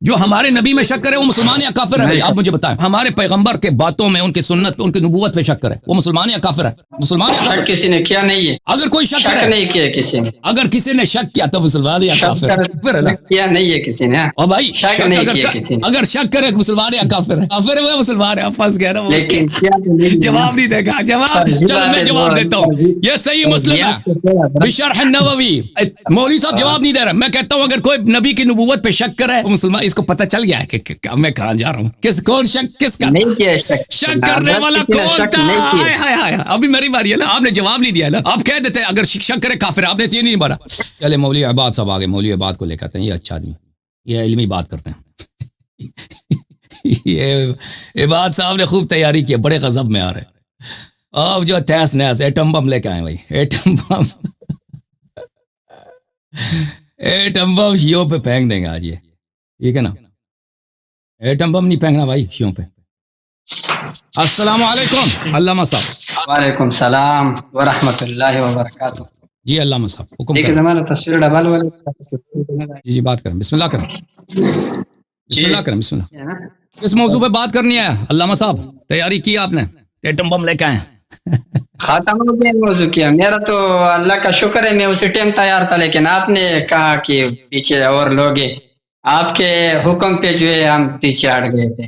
جو ہمارے نبی میں شک کرے وہ مسلمان یا کافر ہے؟ آپ مجھے بتائیں، ہمارے پیغمبر کے باتوں میں، ان کی سنت پہ، ان کی نبوت پہ شک کرے وہ مسلمان یا کافر ہے؟ مسلمان یا کافر؟ شک کسی نے کیا نہیں ہے، اگر کوئی شک کرے، نہیں کیا کسی نے، اگر کسی نے شک کیا تو مسلمان یا کافر ہے؟ کیا نہیں ہے کسی نے، اور بھائی شک نہیں کیا کسی نے، اگر شک کرے مسلمان یا کافر ہے؟ کافر ہے وہ مسلمان ہے؟ پھنس گیا نا، لیکن جواب نہیں دے گا۔ جواب چلو میں جواب دیتا ہوں، یہ صحیح مسلم ہے بشرح النووی۔ مولوی صاحب جواب نہیں دے رہا، میں کہتا ہوں اگر کوئی نبی کی نبوت پہ شک کرے وہ مسلمان، اس کو پتہ چل گیا ہے کہ میں کہاں جا رہا ہوں، کون شک کس کا نہیں کیا شک کرنے والا کون تھا؟ ہائے ہائے ہائے، ابھی میری باری ہے نا، آپ نے جواب نہیں دیا نا، آپ کہہ دیتے اگر شک کرے کافر، آپ نے یہ نہیں بولا۔ چلے مولوی عباد صاحب آگے، مولوی عباد کو لے کر آتے ہیں، یہ اچھا آدمی، یہ علمی بات کرتے ہیں۔ یہ عباد صاحب نے خوب تیاری کی، بڑے غضب میں آ رہے اب جو تیس نیس ایٹم بم لے کے آئے بھائی، ایٹم بم ایٹم بم شیعوں پہ پھینک دیں گے آج، یہ ٹھیک ہے نا، ایٹم بم نہیں پھینکنا بھائی شیعوں پہ۔ السلام علیکم علامہ صاحب۔ وعلیکم السلام ورحمۃ اللہ وبرکاتہ۔ جی علامہ صاحب حکم ایک کریں۔ زمانہ تصویر ڈبل والے جی بات کریں، بسم اللہ کریں، بسم اللہ کریں، بسم اللہ۔ کس موضوع پہ بات کرنی ہے علامہ صاحب؟ تیاری کی آپ نے؟ ایٹم بم لے کے آئے ہیں؟ خاتم الدین موضوع کیا، میرا تو اللہ کا شکر ہے میں اسی ٹائم تیار تھا، لیکن آپ نے کہا کہ پیچھے اور لوگ ہیں، آپ کے حکم پہ جو ہے ہم پیچھے ہٹ گئے تھے۔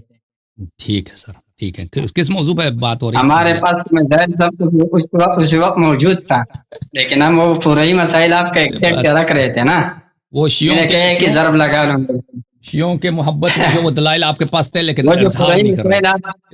ٹھیک ہے سر، ٹھیک ہے، کس موضوع پہ بات ہو رہی ہے؟ ہمارے پاس میں ظاہر سب اس وقت موجود تھا، لیکن ہم وہ پورے ہی مسائل آپ کا ایکسپٹ رکھ رہے تھے نا، وہ شیعوں کہے کہ ضرب لگا لوں، شیعوں کے محبت میں جو وہ دلائل آپ کے پاس تھے لیکن اظہار نہیں کر رہے،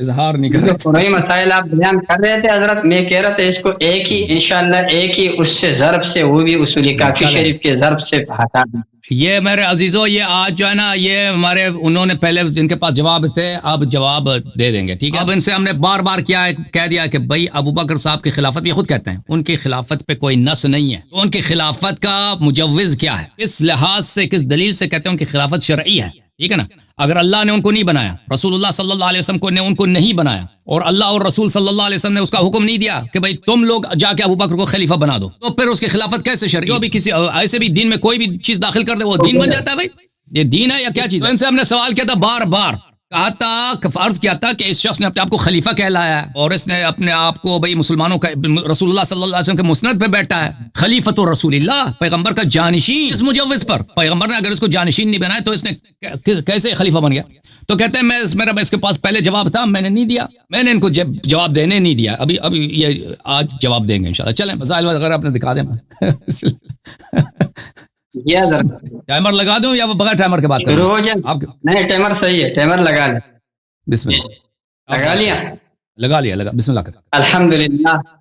اظہار نہیں کر رہے، پورے مسائل آپ بیان کر رہے تھے حضرت، میں کہہ رہا تھا اس کو ایک ہی انشاءاللہ ایک ہی اس سے ضرب سے، وہ بھی اصول کافی شریف کے ضرب سے ہٹا دیں۔ یہ میرے عزیزو، یہ آج جو ہے نا، یہ ہمارے انہوں نے پہلے جن کے پاس جواب تھے اب جواب دے دیں گے، ٹھیک ہے؟ اب ان سے ہم نے بار بار کیا ہے، کہہ دیا کہ بھائی ابوبکر صاحب کی خلافت، یہ خود کہتے ہیں ان کی خلافت پہ کوئی نص نہیں ہے، تو ان کی خلافت کا مجوز کیا ہے، کس لحاظ سے، کس دلیل سے کہتے ہیں ان کی خلافت شرعی ہے، ٹھیک ہے نا؟ اگر اللہ نے ان کو نہیں بنایا، رسول اللہ صلی اللہ علیہ وسلم نے ان کو نہیں بنایا، اور اللہ اور رسول صلی اللہ علیہ وسلم نے اس کا حکم نہیں دیا کہ بھائی تم لوگ جا کے ابوبکر کو خلیفہ بنا دو، تو پھر اس کی خلافت کیسے شرعی؟ جو بھی کسی ایسے بھی دین میں کوئی بھی چیز داخل کر دے وہ دین بن جاتا ہے؟ بھائی یہ دین ہے یا کیا چیز ہے؟ ان سے ہم نے سوال کیا تھا، بار بار کہا تھا، عرض کیا تھا کہ اس شخص نے اپنے آپ کو خلیفہ کہلایا ہے، اور اس نے اپنے آپ کو بھائی مسلمانوں کا، رسول اللہ صلی اللہ علیہ وسلم کے مسند پہ بیٹھا ہے، خلیفۃ رسول اللہ، پیغمبر کا جانشین، اس مجوز پر پیغمبر نے اگر اس کو جانشین نہیں بنایا تو اس نے کیسے خلیفہ بن گیا؟ تو کہتے ہیں میرا اس کے پاس پہلے جواب تھا، میں نے نہیں دیا، میں نے ان کو جواب دینے نہیں دیا، ابھی یہ آج جواب دیں گے انشاءاللہ۔ چلیں مسائل وغیرہ اپنے دکھا دیں، ٹائمر لگا دوں یا بغیر ٹائمر کے بات کریں؟ نہیں ٹائمر صحیح ہے، ٹائمر لگا لیں۔ بسم اللہ، لگا لیا، لگا، بسم اللہ کریں۔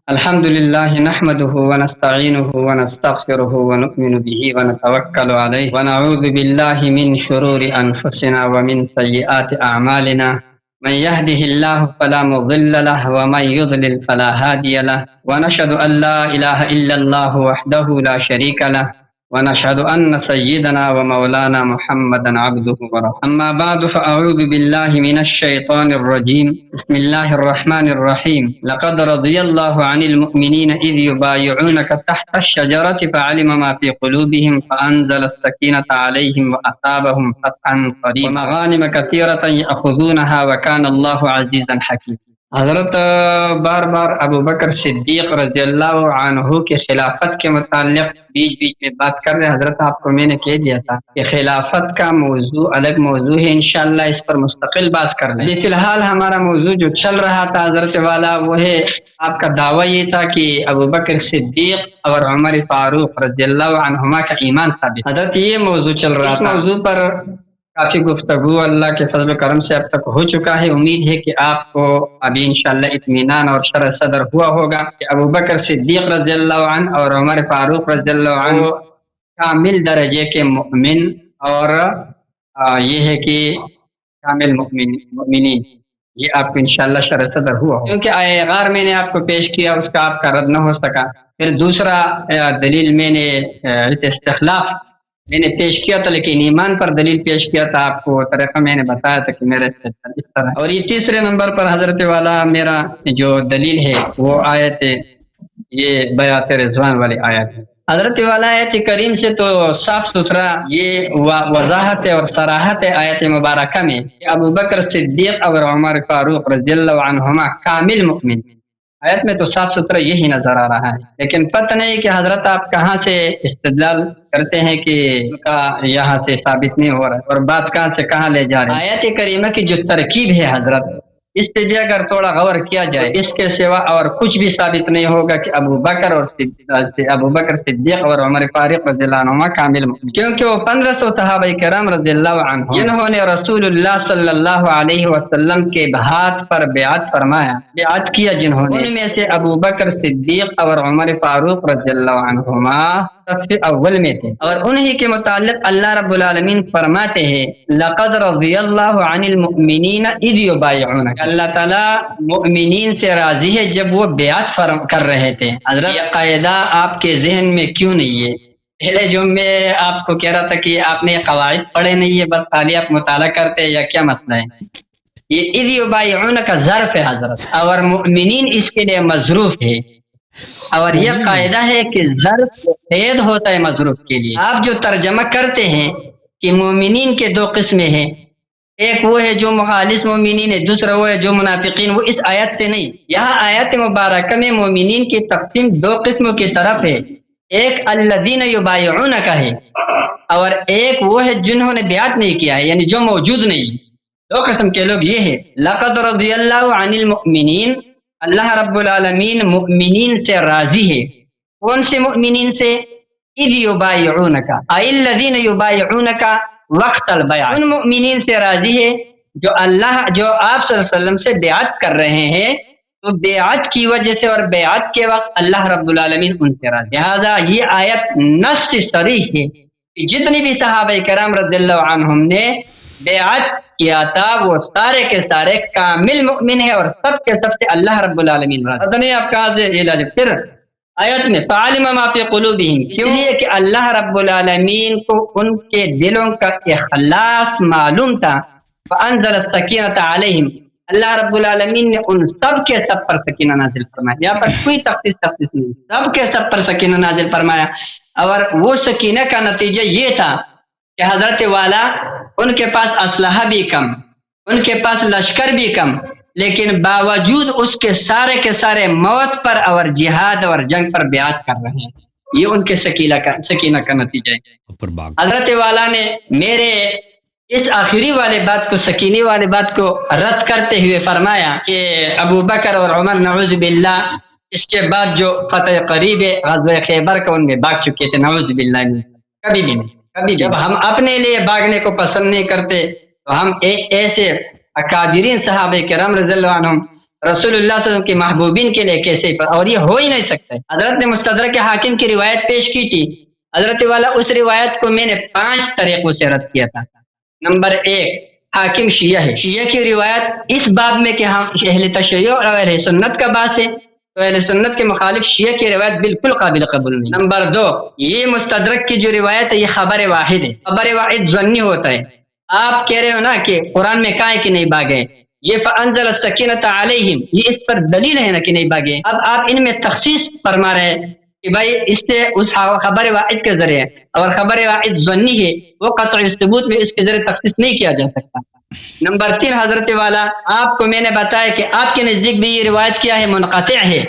الحمدللہ نحمده ونستعینه ونستغفره ونؤمن به ونتوکل علیہ ونعوذ باللہ من شرور انفسنا ومن سیئات اعمالنا، من يهده الله فلا مضل له ومن يضلل فلا هادي له، ونشهد ان لا اله الا الله وحده لا شريك له، ونشهد أن سيدنا ومولانا محمدا عبده ورسوله، أما بعد فأعوذ بالله من الشيطان الرجيم، بسم الله الرحمن الرحيم، لقد رضي الله عن المؤمنين إذ يبايعونك تحت الشجرة فعلم ما في قلوبهم فأنزل السكينة عليهم وأثابهم فتحا قريبا ومغانم كثيرة يأخذونها وكان الله عزيزا حكيما۔ حضرت بار بار ابو بکر صدیق رضی اللہ عنہ کی خلافت کے متعلق بیچ بیچ میں بات کر رہے۔ حضرت آپ کو میں نے کہہ دیا تھا کہ خلافت کا موضوع الگ موضوع ہے، انشاءاللہ اس پر مستقل بات کر لیں۔ فی الحال ہمارا موضوع جو چل رہا تھا حضرت والا، وہ ہے آپ کا دعویٰ یہ تھا کہ ابو بکر صدیق اور عمر فاروق رضی اللہ عنہما کا ایمان ثابت۔ حضرت یہ موضوع چل رہا تھا، اس موضوع پر کافی گفتگو اللہ کے فضل و کرم سے اب تک ہو چکا ہے۔ امید ہے کہ آپ کو ابھی انشاءاللہ اطمینان اور شرح صدر ہوا ہوگا کہ ابو بکر صدیق رضی اللہ عنہ اور عمر فاروق رضی اللہ عنہ کامل درجے کے مؤمن، اور یہ ہے کہ کامل مؤمنین، یہ آپ کو انشاءاللہ شرح صدر ہوا ہوگا۔ کیونکہ آیہ غار میں نے آپ کو پیش کیا، اس کا آپ کا رد نہ ہو سکا۔ پھر دوسرا دلیل میں نے استخلاف میں نے پیش کیا تھا، لیکن ایمان پر دلیل پیش کیا تھا، آپ کو طریقہ میں نے بتایا تھا کہ میرا اس طرح۔ اور یہ تیسرے نمبر پر حضرت والا میرا جو دلیل ہے وہ آیت، یہ بیعت رضوان والی آیت ہے۔ حضرت والا آیت کریم سے تو صاف ستھرا یہ وضاحت ہے اور صراحت ہے آیت مبارکہ میں کہ ابو بکر صدیق اور عمر فاروق رضی اللہ عنہما کامل مؤمن، آیت میں تو صاف ستھرا یہی نظر آ رہا ہے، لیکن پتہ نہیں کہ حضرت آپ کہاں سے استدلال کرتے ہیں کہ ان کا یہاں سے ثابت نہیں ہو رہا ہے اور بات کہاں سے کہاں لے جا رہے ہیں۔ آیت کریمہ کی جو ترکیب ہے حضرت، اس پہ بھی اگر تھوڑا غور کیا جائے، اس کے سوا اور کچھ بھی ثابت نہیں ہوگا کہ ابو بکر صدیق اور عمر فاروق رضی اللہ عنہما کامل مؤمن، کیونکہ وہ 1500 صحابہ کرام رضی اللہ عنہ جنہوں نے رسول اللہ صلی اللہ علیہ وسلم کے ہاتھ پر بیعت فرمایا، بیعت کیا جنہوں نے، ان میں سے ابو بکر صدیق اور عمر فاروق رضی اللہ عنہما سب سے اول میں تھے، اور انہی کے متعلق اللہ رب العالمین فرماتے ہیں لقد رضی اللہ عن المؤمنین اذ یبایعونک، اللہ تعالیٰ مؤمنین سے راضی ہے جب وہ بیعت کر رہے تھے۔ حضرت یہ قاعدہ آپ کے ذہن میں کیوں نہیں ہے؟ پہلے جو میں آپ کو کہہ رہا تھا کہ آپ نے قواعد پڑھے نہیں ہے، بس خالی آپ مطالعہ کرتے یا کیا مسئلہ ہے؟ یہ اذ یبایعونک کا ظرف ہے حضرت، اور مؤمنین اس کے لیے مظروف ہے، اور یہ قاعدہ ہے کہ ظرف قید ہوتا ہے مظروف کے لیے۔ آپ جو ترجمہ کرتے ہیں کہ مومنین کے دو قسمیں ہیں، ایک وہ ہے جو مخالص مومنین ہے، دوسرا وہ ہے جو منافقین، وہ اس آیت سے نہیں، یہاں آیت مبارکہ میں مومنین کی تقسیم دو قسموں کی طرف ہے، ایک الذین یبایعونک ہے اور ایک وہ ہے جنہوں نے بیعت نہیں کیا ہے، یعنی جو موجود نہیں۔ دو قسم کے لوگ یہ ہے، لقد رضی اللہ عن المؤمنین، اللہ رب العالمین مؤمنین سے راضی ہے، کون سے مؤمنین سے؟ اذ یبایعونک ای الذین یبایعونک وقت البیع، ان مؤمنین سے راضی ہے جو آپ صلی اللہ علیہ وسلم سے بیعت کر رہے ہیں، تو بیعت کی وجہ سے اور بیعت کے وقت اللہ رب العالمین ان سے راضی۔ لہذا یہ آیت نص صریح ہے کہ جتنی بھی صحابہ کرام رضی اللہ عنہم نے بیعت کیا تھا وہ سارے کے سارے کامل مؤمن ہے، اور سب کے سب سے اللہ رب العالمین راضی۔ پتہ نہیں آپ کہاں سے یہ لاجے؟ پھر آیت میں فعلم ما فی قلوبہم، اس لیے کہ اللہ رب العالمین کو ان کے دلوں کا اخلاص معلوم تھا، فانزل السکینۃ علیہم، اللہ رب العالمین نے ان سب کے سب پر سکینہ نازل فرمایا، یہاں پر کوئی تخصیص نہیں، سب کے سب پر سکینہ نازل فرمایا، اور وہ سکینہ کا نتیجہ یہ تھا کہ حضرت والا ان کے پاس اسلحہ بھی کم، ان کے پاس لشکر بھی کم، لیکن باوجود اس کے سارے موت پر اور جہاد اور جنگ پر بیعت کر رہے ہیں، یہ ان کے سکینہ کا نتیجہ ہے۔ حضرت والا نے میرے اس آخری والے بات کو، سکینے والے بات کو رد کرتے ہوئے فرمایا کہ ابو بکر اور عمر نعوذ باللہ اس کے بعد جو فتح قریب غزوہ خیبر کا ان میں بھاگ چکے تھے، نعوذ باللہ میں کبھی بھی نہیں، کبھی جب ہم اپنے لیے بھاگنے کو پسند نہیں کرتے تو ہم ایک ایسے اکابرین صحابہ کرام رضی اللہ عنہم رسول اللہ صلی اللہ علیہ وسلم کے محبوبین کے لیے کیسے، اور یہ ہو ہی نہیں سکتا ہے۔ حضرت نے مستدرک حاکم کی روایت پیش کی تھی، حضرت والا اس روایت کو میں نے 5 طریقوں سے رد کیا تھا۔ نمبر 1، حاکم شیعہ ہے، شیعہ کی روایت اس باب میں کہ ہم اہل تشیع اور اہل سنت کا باس ہے، تو اہل سنت کے مخالف شیعہ کی روایت بالکل قابل قبول نہیں۔ نمبر 2، یہ مستدرک کی جو روایت ہے یہ خبر واحد ہے، خبر واحد ظنی ہوتا ہے۔ آپ کہہ رہے ہو نا کہ قرآن میں کہا ہے کہ نہیں بھاگے، یہ فانزل السکینۃ علیہم، یہ اس پر دلیل ہے نا کہ نہیں بھاگے۔ اب آپ ان میں تخصیص فرما رہے ہیں کہ بھائی اس سے اس خبر واحد کے ذریعے، اور خبر واحد ظنی ہے، وہ قطعی ثبوت میں اس کے ذریعے تخصیص نہیں کیا جا سکتا۔ نمبر 3، حضرت والا آپ کو میں نے بتایا کہ آپ کے نزدیک بھی یہ روایت کیا ہے، منقطع ہے،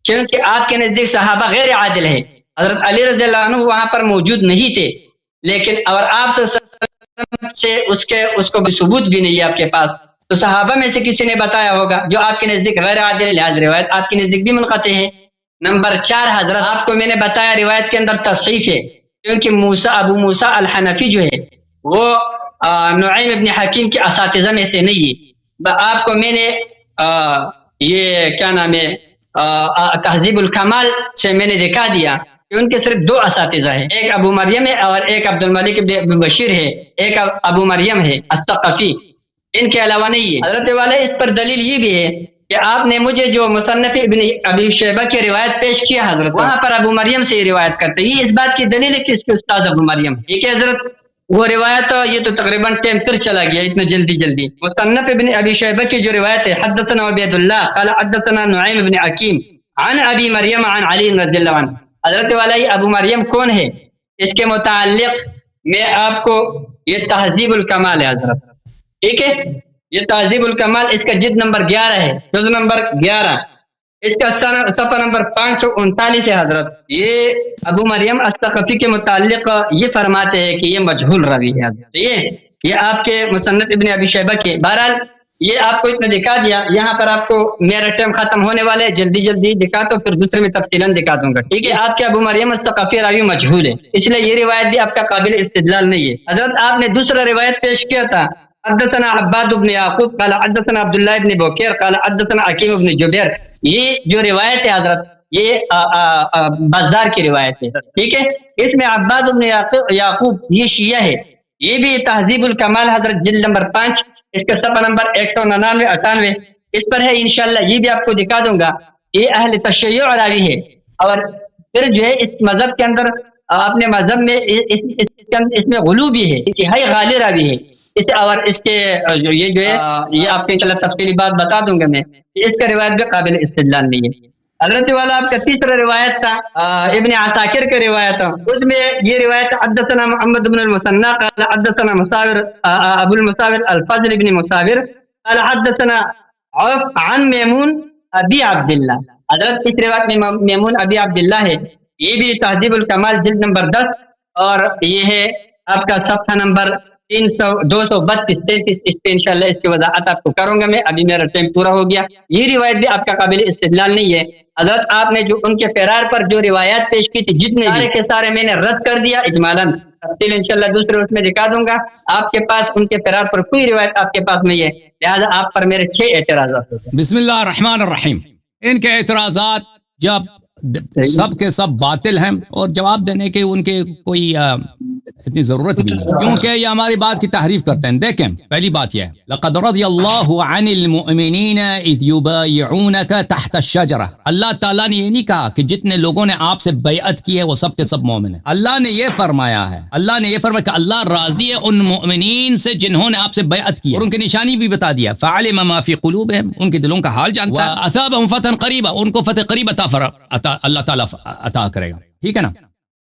کیونکہ آپ کے نزدیک صحابہ غیر عادل ہے، حضرت علی رضی اللہ عنہ وہاں پر موجود نہیں تھے، لیکن اور آپ سے اس کو ثبوت بھی نہیں ہے آپ کے پاس، تو صحابہ میں سے کسی نے بتایا ہوگا جو آپ کے نزدیک غیر عادل ہے، لہذا روایت آپ کے نزدیک بھی منقطع ہے۔ نمبر 4، حضرت آپ کو میں نے بتایا روایت کے اندر تصحیف ہے، کیونکہ ابو موسیٰ الحنفی جو ہے وہ نعیم ابن حکیم کے اساتذہ میں سے نہیں ہے۔ آپ کو میں نے یہ کیا نام ہے تہذیب الکمال سے میں نے دکھا دیا کہ ان کے صرف 2 اساتذہ ہیں، ایک ابو مریم ہے اور ایک عبد الملک بن بشیر ہے، ایک ابو مریم ہے الثقفی، ان کے علاوہ نہیں ہے۔ حضرت والا اس پر دلیل یہ بھی ہے کہ آپ نے مجھے جو مصنف ابن ابی شیبہ کی روایت پیش کیا حضرت، وہاں پر ابو مریم سے روایت کرتے، یہ اس بات کی دلیل ہے کہ اس کے استاد ابو مریم ہے۔ ٹھیک ہے حضرت، وہ روایت یہ تو تقریباً ٹائم پھر چلا گیا اتنا جلدی۔ مصنف ابن ابی شیبہ کی جو روایت ہے، حدثنا عبید اللہ قال حدثنا نعیم ابن حکیم عن ابی مریم عن علی رضی اللہ عنہ، حضرت والا یہ ابو مریم کون ہے، اس کے متعلق میں آپ کو یہ تہذیب الکمال ہے حضرت، ٹھیک ہے، یہ تہذیب الکمال اس کا جلد نمبر 11 ہے، جلد نمبر 11، اس کا صفحہ نمبر 539 ہے حضرت۔ یہ ابو مریم الثقفی کے متعلق یہ فرماتے ہیں کہ یہ مجہول راوی ہے حضرت، یہ آپ کے مصنف ابن ابی شیبہ کے۔ بہرحال یہ آپ کو اتنا دکھا دیا، یہاں پر آپ کو میرا ٹائم ختم ہونے والے، جلدی دکھا تو پھر دوسرے میں تفصیلاً دکھا دوں گا، ٹھیک ہے۔ آپ کے ابو مریم الثقفی راوی مجہول ہے، اس لیے یہ روایت بھی آپ کا قابل استدلال نہیں ہے حضرت۔ آپ نے دوسرا روایت پیش کیا تھا، حدثنا عباد بن یعقوب قال حدثنا عبداللہ ابن بکیر قال حدثنا حکیم بن جبیر، یہ جو روایت ہے حضرت یہ بازار کی روایت ہے، ٹھیک ہے۔ اس میں عباد بن یعقوب یہ شیعہ ہے، یہ بھی تہذیب الکمال حضرت جلد نمبر 5، اس کا صفحہ نمبر 199-98 اس پر ہے، انشاءاللہ یہ بھی آپ کو دکھا دوں گا۔ یہ اہل تشیع راوی ہے، اور پھر جو ہے اس مذہب کے اندر اپنے مذہب میں اس میں غلو بھی ہے، انتہائی غالی راوی ہے، اور اس کے یہ جو ہے یہ آپ کو انشاءاللہ تفصیلی بات بتا دوں گا میں، اس کا روایت بھی قابل استدلال نہیں ہے حضرت والا۔ آپ کا تیسرا روایت تھا ابن عساکر کا روایت، اس میں یہ روایت حدثنا محمد بن المثنى قال حدثنا مساور ابو المساور الفضل بن مساور قال حدثنا عوف عن میمون ابی عبداللہ، حضرت اس روایت میں میمون ابی عبداللہ ہے، یہ بھی تہذیب الکمال جلد نمبر 10، اور یہ ہے آپ کا صفحہ نمبر 232-33، اس پہ انشاءاللہ اس کی وضاحت آپ کو کروں گا میں، ابھی میرا ٹائم پورا ہو گیا۔ یہ روایت بھی آپ کا قابل استدلال نہیں ہے حضرت۔ آپ نے جو ان کے فرار پر جو روایات پیش کی تھی، جتنے سارے کے سارے میں نے رد کر دیا اجمالاً، تفصیل انشاءاللہ دوسرے اس میں دکھا دوں گا۔ آپ کے پاس ان کے فرار پر کوئی روایت آپ کے پاس نہیں ہے، لہذا آپ پر میرے 6 اعتراضات ہوتے ہیں۔ بسم اللہ الرحمن الرحیم۔ ان کے اعتراضات جب سب کے سب باطل ہیں اور جواب دینے کے ان کے کوئی اتنی ضرورت بھی نہیں، کیونکہ یہ ہماری بات کی تحریف کرتے ہیں۔ دیکھیں پہلی بات یہ ہے، لقد رضی اللہ عن المؤمنین اذ یبایعونک تحت الشجرہ، اللہ تعالیٰ نے یہ نہیں کہا کہ جتنے لوگوں نے آپ سے بیعت کی ہے وہ سب کے سب مومن ہیں، اللہ نے یہ فرمایا ہے، اللہ نے یہ فرمایا کہ اللہ راضی ہے ان مؤمنین سے جنہوں نے آپ سے بیعت کی ہے، اور ان کی نشانی بھی بتا دیا، فعلم ما فی قلوبہم، ان کے دلوں کا حال جانتا ہے، واثابہم فتحا قریبا، ان کو فتح قریب عطا اللہ تعالیٰ عطا کرے گا، ٹھیک ہے نا۔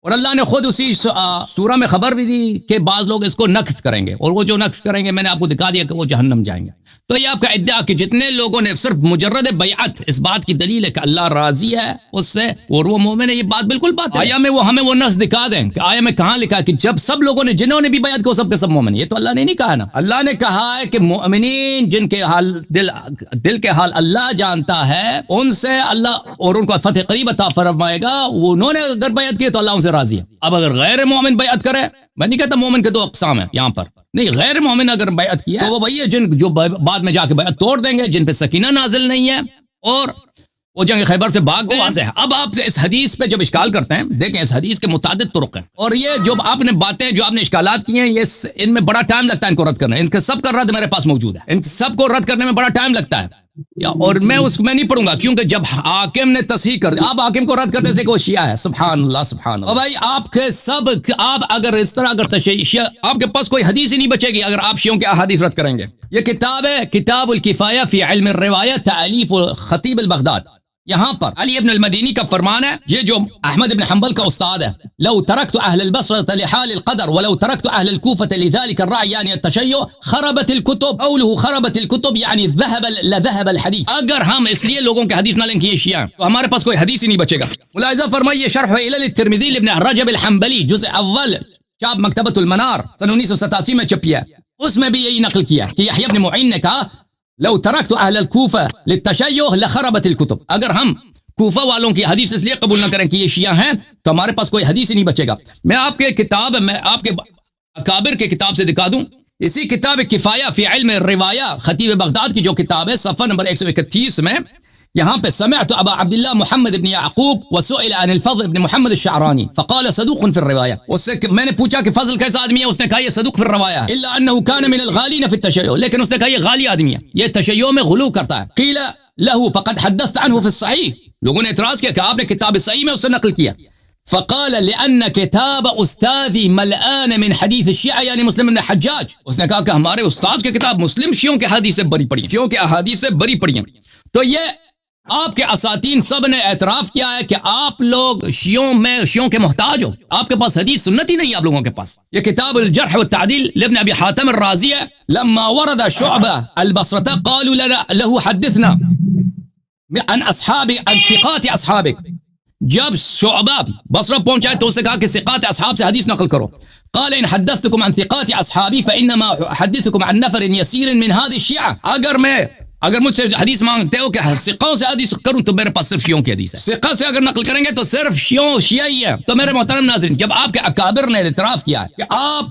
اور اللہ نے خود اسی سورہ میں خبر بھی دی کہ بعض لوگ اس کو نقض کریں گے، اور وہ جو نقض کریں گے میں نے آپ کو دکھا دیا کہ وہ جہنم جائیں گے۔ تو یہ آپ کا ادعا کہ جتنے لوگوں نے صرف مجرد بیعت، اس بات کی دلیل ہے کہ اللہ راضی ہے اس سے اور وہ مومن ہے، یہ بات بالکل بات ہے۔ آیا میں وہ ہمیں وہ نص دکھا دیں کہ آیا میں کہاں لکھا کہ جب سب لوگوں نے جنہوں نے بھی بیعت کو سب کے سب مومن، یہ تو اللہ نے نہیں کہا نا، اللہ نے کہا ہے کہ مومنین جن کے حال دل کے حال اللہ جانتا ہے، ان سے اللہ اور ان کو فتح قریب عطا فرمائے گا، انہوں نے اگر بیعت کی تو اللہ ان سے راضی ہے۔ اب اگر غیر مومن بیعت کرے، میں نہیں کہتا مومن کے 2 اقسام ہیں یہاں پر، نہیں، غیر مومن اگر بیعت کیا تو وہ وہی ہے جن جو بعد میں جا کے بیعت توڑ دیں گے، جن پہ سکینہ نازل نہیں ہے اور وہ جنگ خیبر سے بھاگ گئے۔ واضح ہے۔ اب آپ اس حدیث پہ جب اشکال کرتے ہیں، دیکھیں اس حدیث کے متعدد طرق ہیں، اور یہ جو آپ نے باتیں جو آپ نے اشکالات کی ہیں، یہ ان میں بڑا ٹائم لگتا ہے ان کو رد کرنے، ان کے سب کا رد میرے پاس موجود ہے، ان سب کو رد کرنے میں بڑا ٹائم لگتا ہے، اور میں اس میں نہیں پڑھوں گا کیونکہ جب حاکم نے تصحیح کر دیا، آپ حاکم کو رد کرنے سے کہ وہ شیعہ ہے، سبحان اللہ سبحان اللہ۔ اور بھائی آپ کے سب، آپ اگر اس طرح اگر شیعہ، آپ کے پاس کوئی حدیث ہی نہیں بچے گی اگر آپ شیعوں کے احادیث رد کریں گے۔ یہ کتاب ہے کتاب الکفایہ فی علم الروایہ، تالیف خطیب البغداد، یہاں پر علی ابن المدینی کا فرمان ہے، یہ جو احمد ابن حنبل کا استاد ہے، لو ترکت اہل البصرة لحال القدر ولو ترکت اہل الكوفة لذلك الرأي يعني التشيع خربت الكتب، قوله خربت الكتب يعني لذهب الحديث، اگر ہم اس لیے لوگوں کے حدیث نہ لیں کہ یہ شیعہ تو ہمارے پاس کوئی حدیث ہی نہیں بچے گا۔ ملاحظہ فرمائیے شرح علل الترمذی لابن رجب الحنبلی جزء اول، چاپ مکتبۃ المنار سن 1987 میں چھپیا، اس میں بھی یہی نقل کیا کہ یحییٰ بن معین نے کہا لو ترکت اہل الکوفہ للتشیع لخربت الکتب، اگر ہم کوفہ والوں کی حدیث اس لیے قبول نہ کریں کہ یہ شیعہ ہیں تو ہمارے پاس کوئی حدیث ہی نہیں بچے گا۔ میں آپ کے اکابر کے کتاب سے دکھا دوں، اسی کتاب کفایہ فی علم الروایہ خطیب بغداد کی جو کتاب ہے، صفحہ نمبر 131 میں یہاں پہ سمعت ابا عبداللہ محمد بن یعقوب وسئل عن الفضل بن محمد الشعرانی فقال صدوق فی الروایہ، اس سے میں نے پوچھا کہ فضل کیسا آدمی ہے، اس نے کہا یہ صدوق فی الروایہ الا انه كان من الغالین فی التشیع، لیکن اس نے کہا یہ غالی آدمی ہے، یہ تشیع میں غلو کرتا ہے۔ قیل له فقد حدثت عنه في الصحیح، لوگوں نے اعتراض کیا کہ آپ نے کتاب صحیح میں اس سے نقل کیا، فقال لأن كتاب استاذی ملآن من حدیث الشیعہ یعنی مسلم بن حجاج، اس نے کہا کہ ہمارے استاذ کی کتاب مسلم شیعوں کے حدیث سے بری پڑی ہیں، شیعوں کے احادیث سے بری پڑی ہیں۔ تو یہ آپ کے اساتین سب نے اعتراف کیا ہے کہ آپ لوگ شیعوں کے محتاج ہو. آپ کے پاس حدیث سنت ہی نہیں. آپ لوگوں کے پاس یہ کتاب الجرح والتعدیل لابن ابی حاتم الرازی ہے. لما ورد شعبہ البصرة قالوا له حدثنا عن اصحاب عن ثقات اصحابك. جب شعبہ بصرہ پہنچا تو اسے کہا کہ ثقات اصحاب سے حدیث نقل کرو. قال ان حدثتكم عن ثقات اصحابي فانما احدثكم عن نفر يسير من هذه الشيعة. اگر مجھ سے حدیث مانگتے ہو کہ ثقوں سے حدیث کروں تو میرے پاس صرف شیعوں کی حدیث ہے. ثقہ سے اگر نقل کریں گے تو صرف شیعہ ہی ہے. تو میرے محترم ناظرین، جب آپ کے اکابر نے اعتراف کیا ہے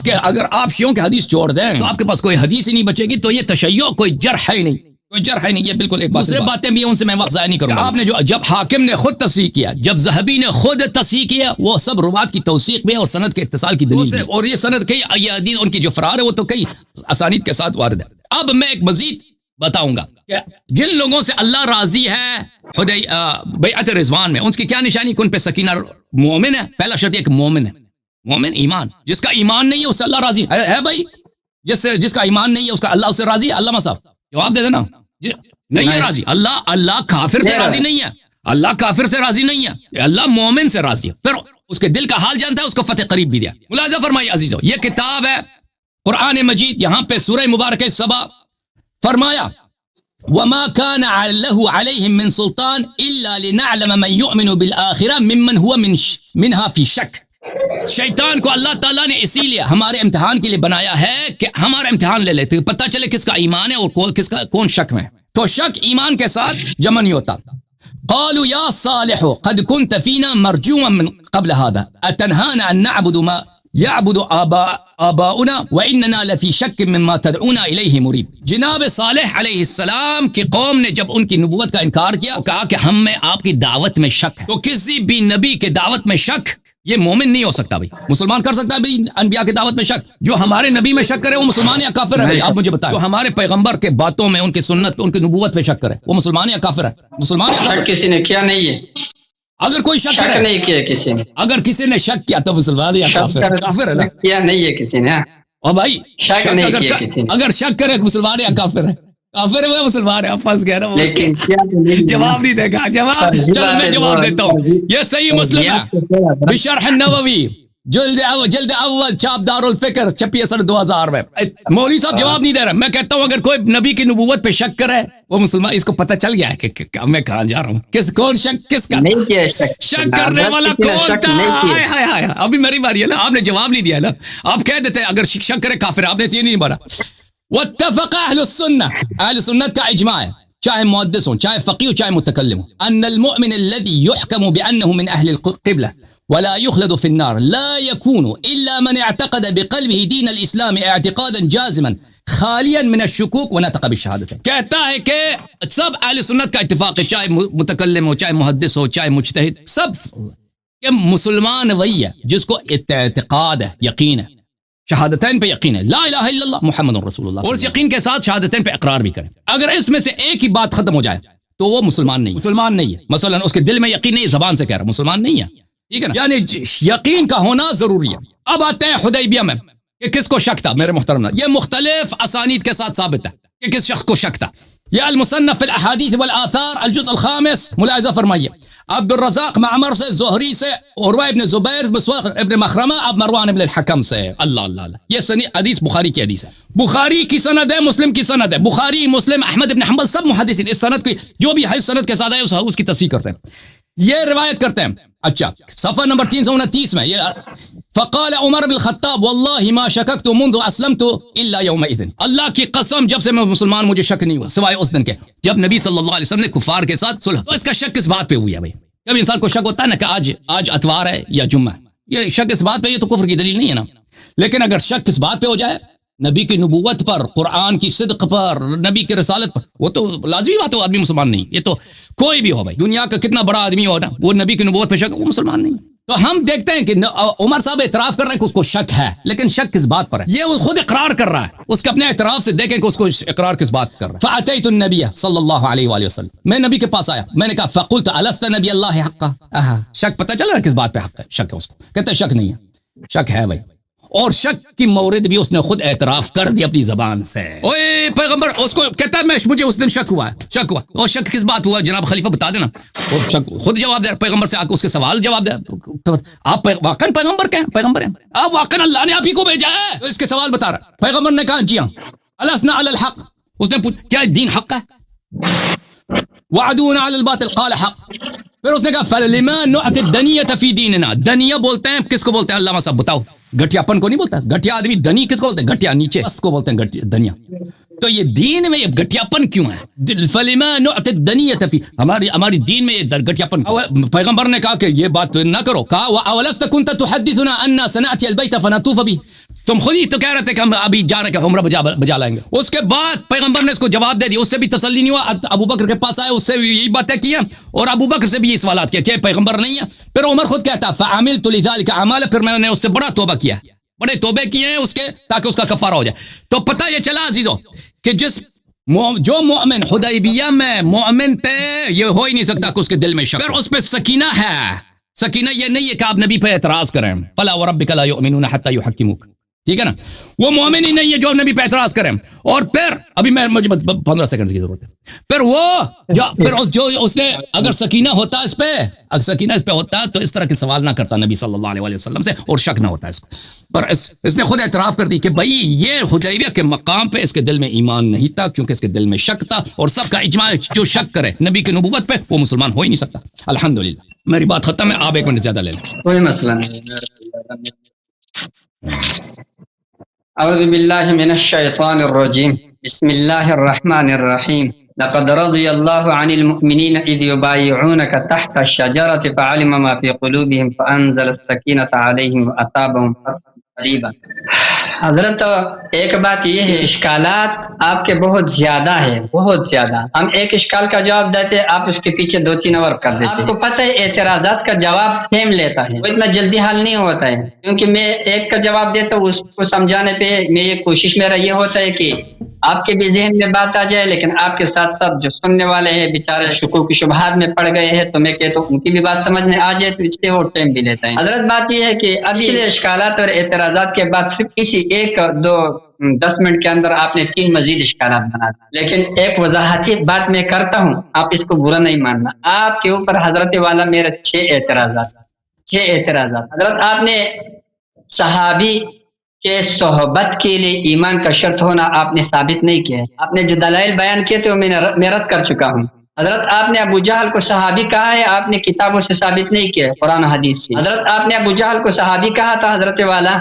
کہ اگر آپ شیعوں کی حدیث چھوڑ دیں تو آپ کے پاس کوئی حدیث ہی نہیں بچے گی، تو یہ تشیع کوئی جرح ہے ہی نہیں. کوئی جرح ہے نہیں. یہ بالکل ایک بات. دوسری باتیں بھی ان سے میں وقت ضائع نہیں کروں گا. آپ نے جب حاکم نے خود تصحیح کیا، جب ذہبی نے خود تصحیح کیا، وہ سب روات کی توثیق بھی ہے اور سند کے اتصال کی دلیل ہے. اور یہ سند کئی یہ حدیث ان کی جو فرار ہے وہ تو کئی اسانید کے ساتھ وارد ہے. اب میں ایک مزید بتاؤں گا کہ جن لوگوں سے اللہ راضی ہے بیعت رضوان میں، ان کی کیا نشانی؟ کن پہ سکینہ مومن ہے. پہلا شرط یہ کہ مومن ہے. مومن ایمان. جس کا ایمان نہیں ہے اس سے اللہ راضی ہے بھائی. جس کا ایمان نہیں ہے اس کا اللہ اس سے راضی ہے. علامہ صاحب جواب دے دینا. نہیں ہے راضی. اللہ کافر سے راضی نہیں ہے. اللہ کافر سے راضی نہیں ہے. اللہ مومن سے راضی ہے. پھر اس کے دل کا حال جانتا ہے، اس کو فتح قریب بھی دیا. ملاحظہ فرمائیے عزیزو، یہ کتاب ہے قرآن مجید. یہاں پہ سورہ مبارکہ سبا فرمایا وما كان له عليهم من سلطان الا لنعلم من يؤمن بالاخره ممن هو منها في شك. شیطان کو اللہ تعالیٰ نے اسی لیے ہمارے امتحان کے لیے بنایا ہے کہ ہمارا امتحان لے لیتے، پتہ چلے کس کا ایمان ہے اور کس کا کون شک میں. تو شک ایمان کے ساتھ جمع نہیں ہوتا. قالوا يا صالح قد كنت فينا مرجوا من قبل هذا اتنهانا ان نعبد ما يعبد آباؤنا واننا لفي شك مما تدعونا الیہ مریب. جناب صالح علیہ السلام کی قوم نے جب ان کی نبوت کا انکار کیا، کہا کہ ہم میں آپ کی دعوت میں شک ہے. تو کسی بھی نبی کے دعوت میں شک یہ مومن نہیں ہو سکتا. بھائی مسلمان کر سکتا ہے بھائی انبیاء کی دعوت میں شک؟ جو ہمارے نبی میں شک کرے وہ مسلمان یا کافر ہے؟ بھائی آپ مجھے بتائیں. جو ہمارے پیغمبر کے باتوں میں، ان کی سنت پہ، ان کی نبوت پہ شک کرے وہ مسلمان یا کافر ہے؟ مسلمان یا کافر؟ کسی نے کیا نہیں ہے. اگر کوئی شک کرے نہیں کیا کسی نے، اگر کسی نے شک کیا تو مسلمان یا کافر؟ کافر ہے نا. کیا نہیں ہے کسی نے. اور بھائی شک نہیں کیا کسی نے. اگر شک کرے مسلمان یا کافر ہے؟ کافر ہے وہ مسلمان ہے. آپ پھنس گئے نا. لیکن جواب نہیں دے گا. جواب چلو میں جواب دیتا ہوں. یہ صحیح مسلم ہے بشرح النووی جلد اول چھاپ دار الفکر چھپی سن 2000 میں. مولوی صاحب جواب نہیں دے رہا. میں کہتا ہوں اگر کوئی نبی کی نبوت پہ شک کرے وہ مسلمان. اس کو پتہ چل گیا ہے کہ میں کہاں جا رہا ہوں. کون شک کس کا شک کرنے والا کون تھا؟ ابھی میری باری ہے نا. آپ نے جواب نہیں دیا نا. آپ کہہ دیتے اگر شک کرے کافر. آپ نے یہ نہیں بولا. واتفق اہل السنہ، اہل سنت کا اجماع ہے، چاہے محدث ہوں، چاہے فقیہ ہوں، چاہے متکلم ہوں، ان المؤمن الذي يحكم بانه من اهل القبلة ولا يخلد في النار لا يكون الا من اعتقد بقلبه دين الاسلام اعتقادا جازما خالیا من الشکوک ونطق بالشہادتین. کہتا ہے کہ سب اہل سنت کا اتفاق ہے، چاہے متکلم ہو، چاہے محدث ہو، چاہے مجتہد، سب کہ مسلمان وہی ہے جس کو اعتقاد ہے، یقین ہے، شہادتین پہ یقین ہے، لا الہ الا اللہ محمد رسول اللہ، اور اس یقین کے ساتھ شہادتین پہ اقرار بھی کریں. اگر اس میں سے ایک ہی بات ختم ہو جائے تو وہ مسلمان نہیں ہے. مثلا اس کے دل میں یقین نہیں، زبان سے کہہ رہا مسلمان نہیں ہے. ٹھیک ہے نا. یعنی یقین کا ہونا ضروری ہے. اب آتے ہیں حدیبیہ میں کہ کس کو شک تھا. میرے محترم، یہ مختلف اسانید کے ساتھ ثابت ہے کہ کس شخص کو شک تھا. یہ المصنف فی الاحادیث والآثار الجزء الخامس. ملاحظہ فرمائیے، عبد الرزاق معمر سے، زہری سے، عروہ ابن زبیر، مسور ابن مخرمہ، اب مروان ابن الحکم سے. اللہ اللہ اللہ. یہ حدیث بخاری کی حدیث ہے، بخاری کی سند ہے، مسلم کی سند ہے. بخاری، مسلم، احمد ابن حنبل سب محدثین اس سند کی جو بھی حدیث سند کے ساتھ ہے اس کی تصحیح کرتے ہیں، یہ روایت کرتے ہیں. اچھا، صفحہ نمبر 329 میں یہ فقال عمر بن الخطاب واللہ ما شککت منذ اسلمت الا یومئذ. اللہ کی قسم جب سے میں مسلمان مجھے شک نہیں ہوا سوائے اس دن کے جب نبی صلی اللہ علیہ وسلم نے کفار کے ساتھ صلح. تو اس کا شک کس بات پہ ہوئی ہے بھائی؟ جب انسان کو شک ہوتا ہے نا کہ آج اتوار ہے یا جمعہ، یہ شک اس بات پہ، یہ تو کفر کی دلیل نہیں ہے نا. لیکن اگر شک کس بات پہ ہو جائے، نبی کی نبوت پر، قرآن کی صدق پر، نبی کی رسالت پر، وہ تو لازمی بات ہے، آدمی مسلمان نہیں. یہ تو کوئی بھی ہو بھائی، دنیا کا کتنا بڑا آدمی ہو نا، وہ نبی کی نبوت پہ شک، وہ مسلمان نہیں. تو ہم دیکھتے ہیں کہ عمر صاحب اعتراف کر رہے ہیں کہ اس کو شک ہے، لیکن شک کس بات پر ہے؟ یہ وہ خود اقرار کر رہا ہے. اس کے اپنے اعتراف سے دیکھیں کہ اس کو اقرار کس بات کر رہا ہے. فاتیت النبی صلی اللہ علیہ وآلہ وسلم، میں نبی کے پاس آیا، میں نے کہا فقلت الست نبی اللہ حقا. شک پتہ چل رہا ہے کس بات پہ حق ہے، شک ہے اس کو. کہتے ہیں شک نہیں ہے. شک ہے بھائی. اور شک کی مورد بھی اس نے خود اعتراف کر دیا اپنی زبان سے. اوے پیغمبر اس کو کہتا ہے مجھے اس دن شک ہوا اور شک کس بات ہوا جناب خلیفہ بتا دینا. اور شک خود جواب دے پیغمبر سے آ کے اس کے سوال جواب دے. آپ واقعا پیغمبر کیا ہیں؟ پیغمبر ہیں آپ واقعا اللہ نے آپ ہی کو بھیجا ہے. تو اس کے سوال بتا رہا پیغمبر نے کہا جی ہاں الاسنا علی الحق. اس نے پوچھا کیا دین حق ہے؟ وعدونا علی الباطل قال حق. پھر اس نے کہا فلما نعطي الدنیۃ فی دیننا. دنیا بولتے ہیں کس کو بولتے ہیں علامہ صاحب بتاؤ. گھٹیا پن کو نہیں بولتا. گھٹیا آدمی دنی کس کو بولتے ہیں؟ گھٹیا نیچے است کو بولتے ہیں دنیا. تو یہ دین میں یہ گھٹیا پن کیوں ہے؟ فلما نعطي الدنیۃ فی ہماری دین میں یہ گھٹیا پن. پیغمبر نے کہا کہ یہ بات نہ کرو. کہا اولست كنت تحدثنا ان سناتي البيت فنطوف به. تم خود ہی تو کہہ رہے تھے کہ ہم ابھی جا رہے کہ عمرہ بجا لائیں گے. اس کے بعد پیغمبر نے اس کو جواب دے دیا. اس سے بھی تسلی نہیں ہوا. ابو بکر کے پاس آئے اس سے بھی یہی باتیں کی اور ابو بکر سے بھی یہ سوالات کیے کہ پیغمبر نہیں ہے. پھر عمر خود کہتا فعملت لذلك اعمالا. پھر میں نے اس سے بڑا توبہ کیا بڑے توبے کیے ہیں اس کے تاکہ اس کا کفارہ ہو جائے. تو پتہ یہ چلا عزیزو کہ جو مومن حدیبیہ میں مومن تھے یہ ہو ہی نہیں سکتا کہ اس کے دل میں شک. پھر اس پہ سکینہ ہے. سکینہ یہ نہیں ہے کہ آپ نبی پہ اعتراض کریں. فلا وربک لا یؤمنون حتی یحکموک. ٹھیک ہے نا. وہ مومن ہی نہیں ہے جو نبی پہ اعتراض کریں. اور پھر ابھی مجھے 15 سیکنڈ کی ضرورت ہے. پھر جو اس نے اگر سکینہ ہوتا اس پہ ہوتا تو اس طرح کے سوال نہ کرتا نبی صلی اللہ علیہ وسلم سے اور شک نہ ہوتا اس کو. پر اس نے خود اعتراف کر دی کہ بھائی یہ حدیبیہ کے مقام پہ اس کے دل میں ایمان نہیں تھا کیونکہ اس کے دل میں شک تھا. اور سب کا اجماع جو شک کرے نبی کی نبوت پہ وہ مسلمان ہو ہی نہیں سکتا. الحمدللہ میری بات ختم ہے. آپ 1 منٹ زیادہ لے لیں. کوئی مسئلہ نہیں. اعوذ باللہ من الشیطان الرجیم. بسم اللہ الرحمن الرحیم. لقد رضی اللہ عن المؤمنین اذ یبایعونک تحت الشجرة فعلم ما فی قلوبهم فانزل السکینة علیہم واثابهم فتحا قریبا. حضرت ایک بات یہ ہے اشکالات آپ کے بہت زیادہ ہے بہت زیادہ. ہم ایک اشکال کا جواب دیتے آپ اس کے پیچھے 2-3 اور کر دیتے. آپ کو پتہ ہے اعتراضات کا جواب ٹائم لیتا ہے وہ اتنا جلدی حل نہیں ہوتا ہے. کیونکہ میں ایک کا جواب دیتا ہوں اس کو سمجھانے پہ میں کوشش میرا یہ ہوتا ہے کہ آپ کے بھی ذہن میں بات آ جائے لیکن آپ کے ساتھ ساتھ جو سننے والے ہیں بیچارے شکوک شبہات میں پڑ گئے ہیں تو میں کہتا ہوں ان کی بھی بات سمجھ میں آ جائے تو اس سے وہ ٹائم بھی لیتا ہے. حضرت بات یہ ہے کہ اب پچھلے اشکالات اور اعتراضات کے بعد صرف کسی 1-2-10 منٹ کے اندر آپ نے 3 مزید اشکالات بنا دی. لیکن ایک وضاحتی بات میں کرتا ہوں آپ اس کو برا نہیں ماننا. آپ کے اوپر حضرت والا میرے 6 اعتراضات. حضرت آپ نے صحابی کہ صحبت کے لیے ایمان کا شرط ہونا آپ نے ثابت نہیں کیا. آپ نے جو دلائل بیان کیے تھے میں رد کر چکا ہوں. حضرت آپ نے ابو جہل کو صحابی کہا ہے آپ نے کتابوں سے ثابت نہیں کیا قرآن حدیث سے. حضرت آپ نے ابو جہل کو صحابی کہا تھا حضرت والا.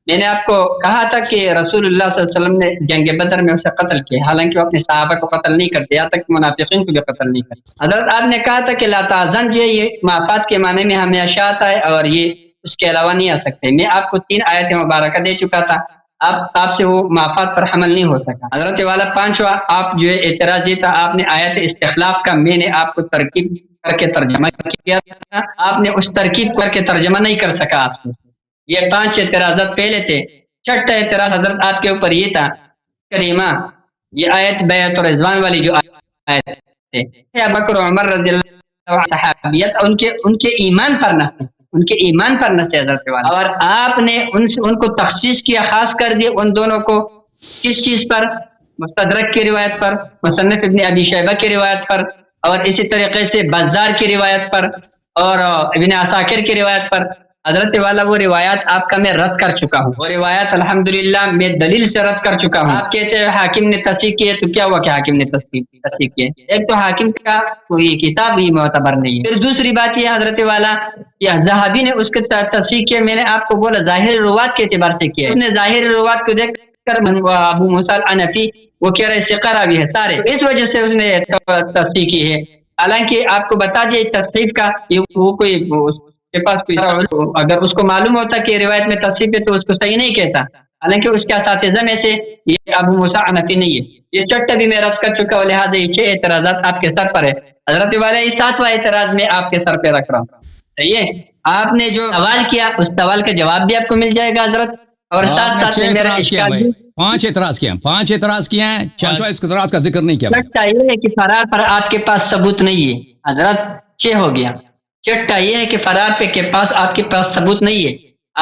میں نے آپ کو کہا تھا کہ رسول اللہ صلی اللہ علیہ وسلم نے جنگ بدر میں اسے قتل کیا حالانکہ وہ اپنے صحابہ کو قتل نہیں کرتے یہاں تک منافقین کو بھی قتل نہیں کرتے. حضرت آپ نے کہا تھا کہ لا تحزن جو یہ معافات کے معنی میں ہمیشہ آتا ہے اور یہ اس کے علاوہ نہیں آ سکتے. میں آپ کو 3 آیت مبارکہ دے چکا تھا. آپ سے وہ معافات پر حمل نہیں ہو سکا. حضرت والا 5واں آپ جو ہے اعتراض یہ تھا آپ نے آیت استخلاف کا میں نے آپ کو ترکیب کر کے ترجمہ کیا تھا. آپ نے اس ترکیب کر کے ترجمہ نہیں کر سکا. آپ سے یہ 5 اعتراضات پہلے تھے. 6واں اعتراض حضرت آپ کے اوپر یہ تھا کریمہ یہ آیت بیعت رضوان والی جو آیت ہے بکر عمر رضی اللہ عنہ صحابیت ان کے ایمان پر نہ ان کے ایمان پر نہ حضرت والا. اور آپ نے ان کو تخصیص کیا خاص کر دیا ان دونوں کو کس چیز پر؟ مستدرک کی روایت پر مصنف ابن ابی شیبہ کی روایت پر اور اسی طریقے سے بزار کی روایت پر اور ابن عساکر کی روایت پر. حضرت والا وہ روایات آپ کا میں رد کر چکا ہوں. وہ روایات الحمدللہ میں دلیل سے رد کر چکا ہوں. آپ کہتے ہیں حاکم نے تصحیح کی ہے تو کیا ہوا کہ حاکم نے تصحیح کی ہے؟ ایک تو حاکم کا کوئی کتاب ہی معتبر نہیں ہے. پھر دوسری بات یہ حضرت والا یا ذہبی نے اس کے تصحیح کیا. میں نے آپ کو بولا ظاہر روایت کے اعتبار سے کیا. اس نے ظاہر روایت کو دیکھ کر ابو موسیٰ العنفی وہ کہہ رہے ثقہ راوی ہے سارے اس وجہ سے اس نے تصحیح کی ہے. حالانکہ آپ کو بتا دیا تصحیح کا وہ کوئی کے پاس کوئی اگر اس کو معلوم ہوتا کہ روایت میں تصحیح ہے تو اس کو صحیح نہیں کہتا. حالانکہ اس کے اساتذہ میں سے یہ ابو موسیٰ العنفی نہیں ہے. یہ 6 بھی میں رد کر چکا ہوں. لہٰذا یہ 6 اعتراضات آپ کے سر پر ہے. حضرت والا یہ 7واں اعتراض میں آپ کے سر پہ رکھ رہا ہوں. صحیح ہے. آپ نے جو سوال کیا اس سوال کا جواب بھی آپ کو مل جائے گا حضرت. اور ساتھ ساتھ میں میرا اشکال 5 اعتراض کیا 5 اعتراض کیے ہیں. 5 اعتراض کا ذکر نہیں کیا. لگتا یہ ہے کہ فرار پر آپ کے پاس ثبوت نہیں ہے حضرت. 6 ہو گیا. 6 یہ ہے کہ فرار پہ کے پاس آپ کے پاس ثبوت نہیں ہے.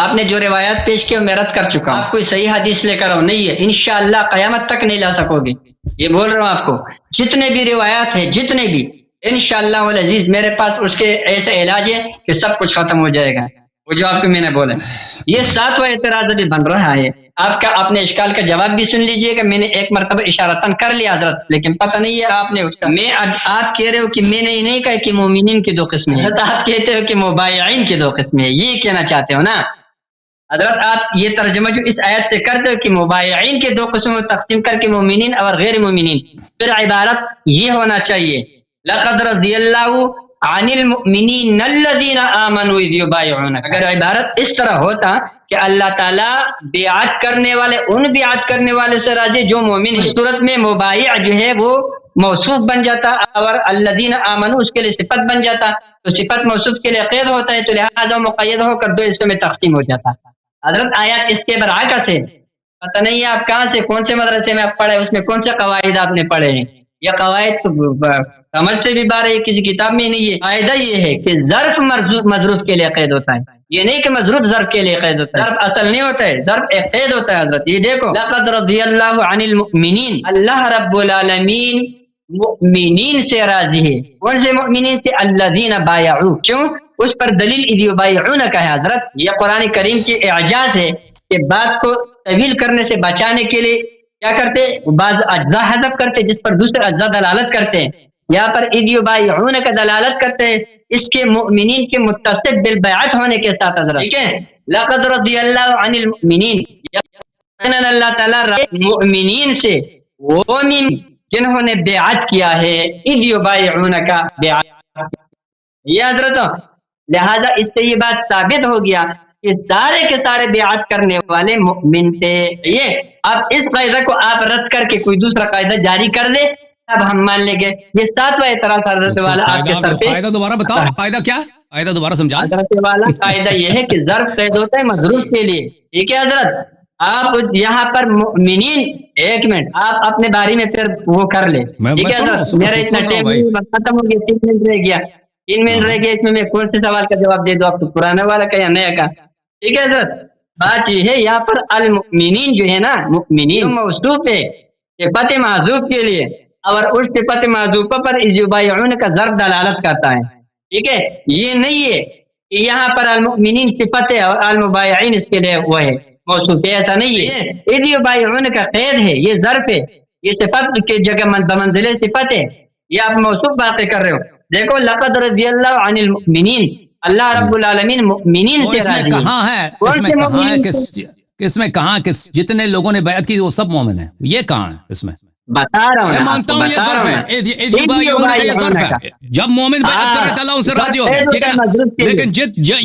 آپ نے جو روایات پیش کی میں رد کر چکا ہوں. آپ کوئی صحیح حدیث لے کر آؤ نہیں ہے، انشاءاللہ قیامت تک نہیں لا سکو گے. یہ بول رہا ہوں آپ کو، جتنے بھی روایات ہیں جتنے بھی، انشاءاللہ العزیز میرے پاس اس کے ایسے علاج ہے کہ سب کچھ ختم ہو جائے گا. وہ جو آپ کو میں نے بولا، یہ 7واں اعتراض ابھی بن رہا ہے. آپ کا اپنے اشکال کا جواب بھی سن لیجئے گا. میں نے ایک مرتبہ اشارتاً کر لیا حضرت، لیکن پتہ نہیں ہے آپ نے اس کا. میں آپ کہہ رہے ہو کہ میں نے نہیں کہا کہ مومنین کی 2 قسمیں ہیں، آپ کہتے ہو کہ مبایعین کی 2 قسمیں ہیں. یہ کہنا چاہتے ہو نا حضرت؟ آپ یہ ترجمہ جو اس آیت سے کرتے ہو کہ مبایعین کے 2 قسموں میں تقسیم کر کے مومنین اور غیر مومنین، پھر عبارت یہ ہونا چاہیے لقد رضی اللہ عن المؤمنین الذین آمنوا اذ یبایعونک. اگر عبارت اس طرح ہوتا کہ اللہ تعالیٰ بیعت کرنے والے ان بیعت کرنے والے سے راضی جو مومن ہے، اس صورت میں مبایع جو ہے وہ موصوف بن جاتا اور الذین آمنوا اس کے لیے صفت بن جاتا. تو صفت موصوف کے لیے قید ہوتا ہے، تو لہذا مقید ہو کر 2 حصوں میں تقسیم ہو جاتا. حضرت آیات اس کے برعکس ہے. پتہ نہیں ہے آپ کہاں سے، کون سے مدرسے میں آپ پڑھے، اس میں کون سے قواعد آپ نے پڑھے ہیں. یہ قواعد تو سمجھ سے بھی باہر ہے، کسی کتاب میں نہیں ہے. قاعدہ یہ ہے کہ ظرف مظروف کے لیے قید ہوتا ہے، یہ نہیں کہ مظروف ظرف کے لیے قید ہوتا ہے. ظرف اصل نہیں ہوتا ہے، ظرف ایک قید ہوتا ہے. حضرت یہ دیکھو لقد رضی اللہ عن المؤمنین، اللہ رب العالمین مؤمنین سے راضی ہے. کون سے مؤمنین سے؟ الذین بایعوا. کیوں؟ اس پر دلیل اذ یبایعونک ہے حضرت. یہ قرآن کریم کے اعجاز ہے کہ بات کو طویل کرنے سے بچانے کے لیے کیا کرتے، بعض اجزاء حذف کرتے جس پر دوسرے اجزاء دلالت کرتے ہیں. یہاں پر اذ یبایعونک دلالت کرتے ہیں اس کے مؤمنین کے متصف بالبیعت ہونے کے ساتھ حضرت. ٹھیک ہے، لقد رضی اللہ عن المؤمنین، اللہ تعالیٰ مؤمنین سے، وہ مومن جنہوں نے بیعت کیا ہے، اذ یبایعونک بیعت. یہ حضرت لہذا اس سے یہ بات ثابت ہو گیا کہ سارے کے سارے بیعت کرنے والے مؤمن تھے. یہ اب اس قاعدہ کو آپ رد کر کے کوئی دوسرا قاعدہ جاری کر دے اب ہم مان لیں گے. یہ 7واں اعتراض حضرت والا آپ کے سر پہ. قاعدہ دوبارہ بتاؤ، قاعدہ کیا؟ قاعدہ دوبارہ سمجھا. حضرت والا قاعدہ یہ ہے کہ ظرف قید ہوتا ہے مظروف کے لیے. ٹھیک ہے حضرت، آپ یہاں پر مؤمنین، ایک منٹ آپ اپنے باری میں پھر وہ کر لے. ٹھیک ہے حضرت، میرا اتنا ٹائم ختم ہو گیا، 3 منٹ رہ گیا. 3 منٹ رہ گیا، اس میں کون سے سوال کا جواب دے دو آپ کو، پرانا والا کا یا نیا کا؟ ٹھیک ہے حضرت، بات یہ ہے یہاں پر المؤمنین جو ہے نا، مؤمنین موصوف ہے صفت معذوف کے لیے، اور اس صفت معذوفہ پر اذ یبایعون کا ظرف دلالت کرتا ہے. ٹھیک ہے، یہ نہیں ہے کہ یہاں پر المؤمنین صفت ہے اور المبایعین اس کے لیے وہ ہے موصوف ہے، ایسا نہیں ہے. اذ یبایعون کا قید ہے، یہ ظرف ہے، یہ صفت کی جگہ بمنزلہ صفت ہے. یہ آپ موصوف باتیں کر رہے ہو. دیکھو لقد رضی اللہ عن المؤمنین، اللہ رب العالمین مؤمنین سے راضی ہے. کہاں ہے؟ کون سے مؤمنین؟ کس میں کہاں کہ جتنے لوگوں نے بیعت کی وہ سب مومن ہیں؟ یہ کہاں ہے اس میں؟ بتا رہا ہوں، میں مانتا ہوں یہ ظرف ہے، اذ یبایعون کا یہ ظرف ہے. جب مومن بیعت کرے تو اللہ ان سے راضی ہوگا. ٹھیک ہے نا، لیکن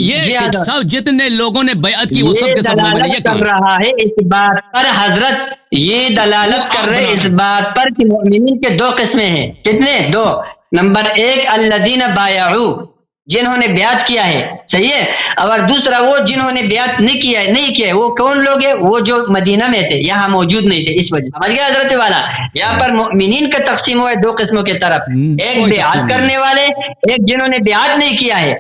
یہ سب جتنے لوگوں نے بیعت کی وہ سب کے سب مومن ہیں. یہ کر رہا ہے اس بات پر حضرت، یہ دلالت کر رہے اس بات پر کہ مومنین کے 2 قسمیں ہیں. کتنے؟ 2. نمبر 1 الذین بایعوا، جنہوں نے بیعت کیا ہے، صحیح ہے. اور دوسرا وہ جنہوں نے بیعت نہیں کیا ہے. وہ کون لوگ ہیں؟ وہ جو مدینہ میں تھے، یہاں موجود نہیں تھے. اس وجہ سمجھ گیا حضرت والا؟ یہاں پر مؤمنین کا تقسیم ہوا ہے 2 قسموں کی طرف، ایک بیعت کرنے والے، ایک جنہوں نے بیعت نہیں کیا ہے.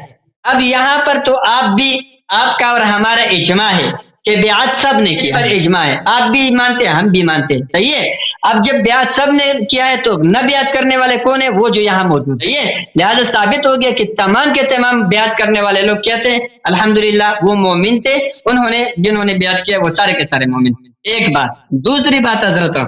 اب یہاں پر تو آپ کا اور ہمارا اجماع ہے کہ بیعت سب نے کی، پر اجماع ہے، آپ بھی مانتے ہیں ہم بھی مانتے ہیں، صحیح ہے. اب جب بیعت سب نے کیا ہے تو نہ بیعت کرنے والے کون ہیں؟ وہ جو یہاں موجود ہے. لہذا ثابت ہو گیا کہ تمام کے تمام بیعت کرنے والے لوگ کہتے ہیں الحمدللہ وہ مومن تھے، جنہوں نے بیعت کیا وہ سارے کے سارے مومن. ایک بات. دوسری بات حضرت،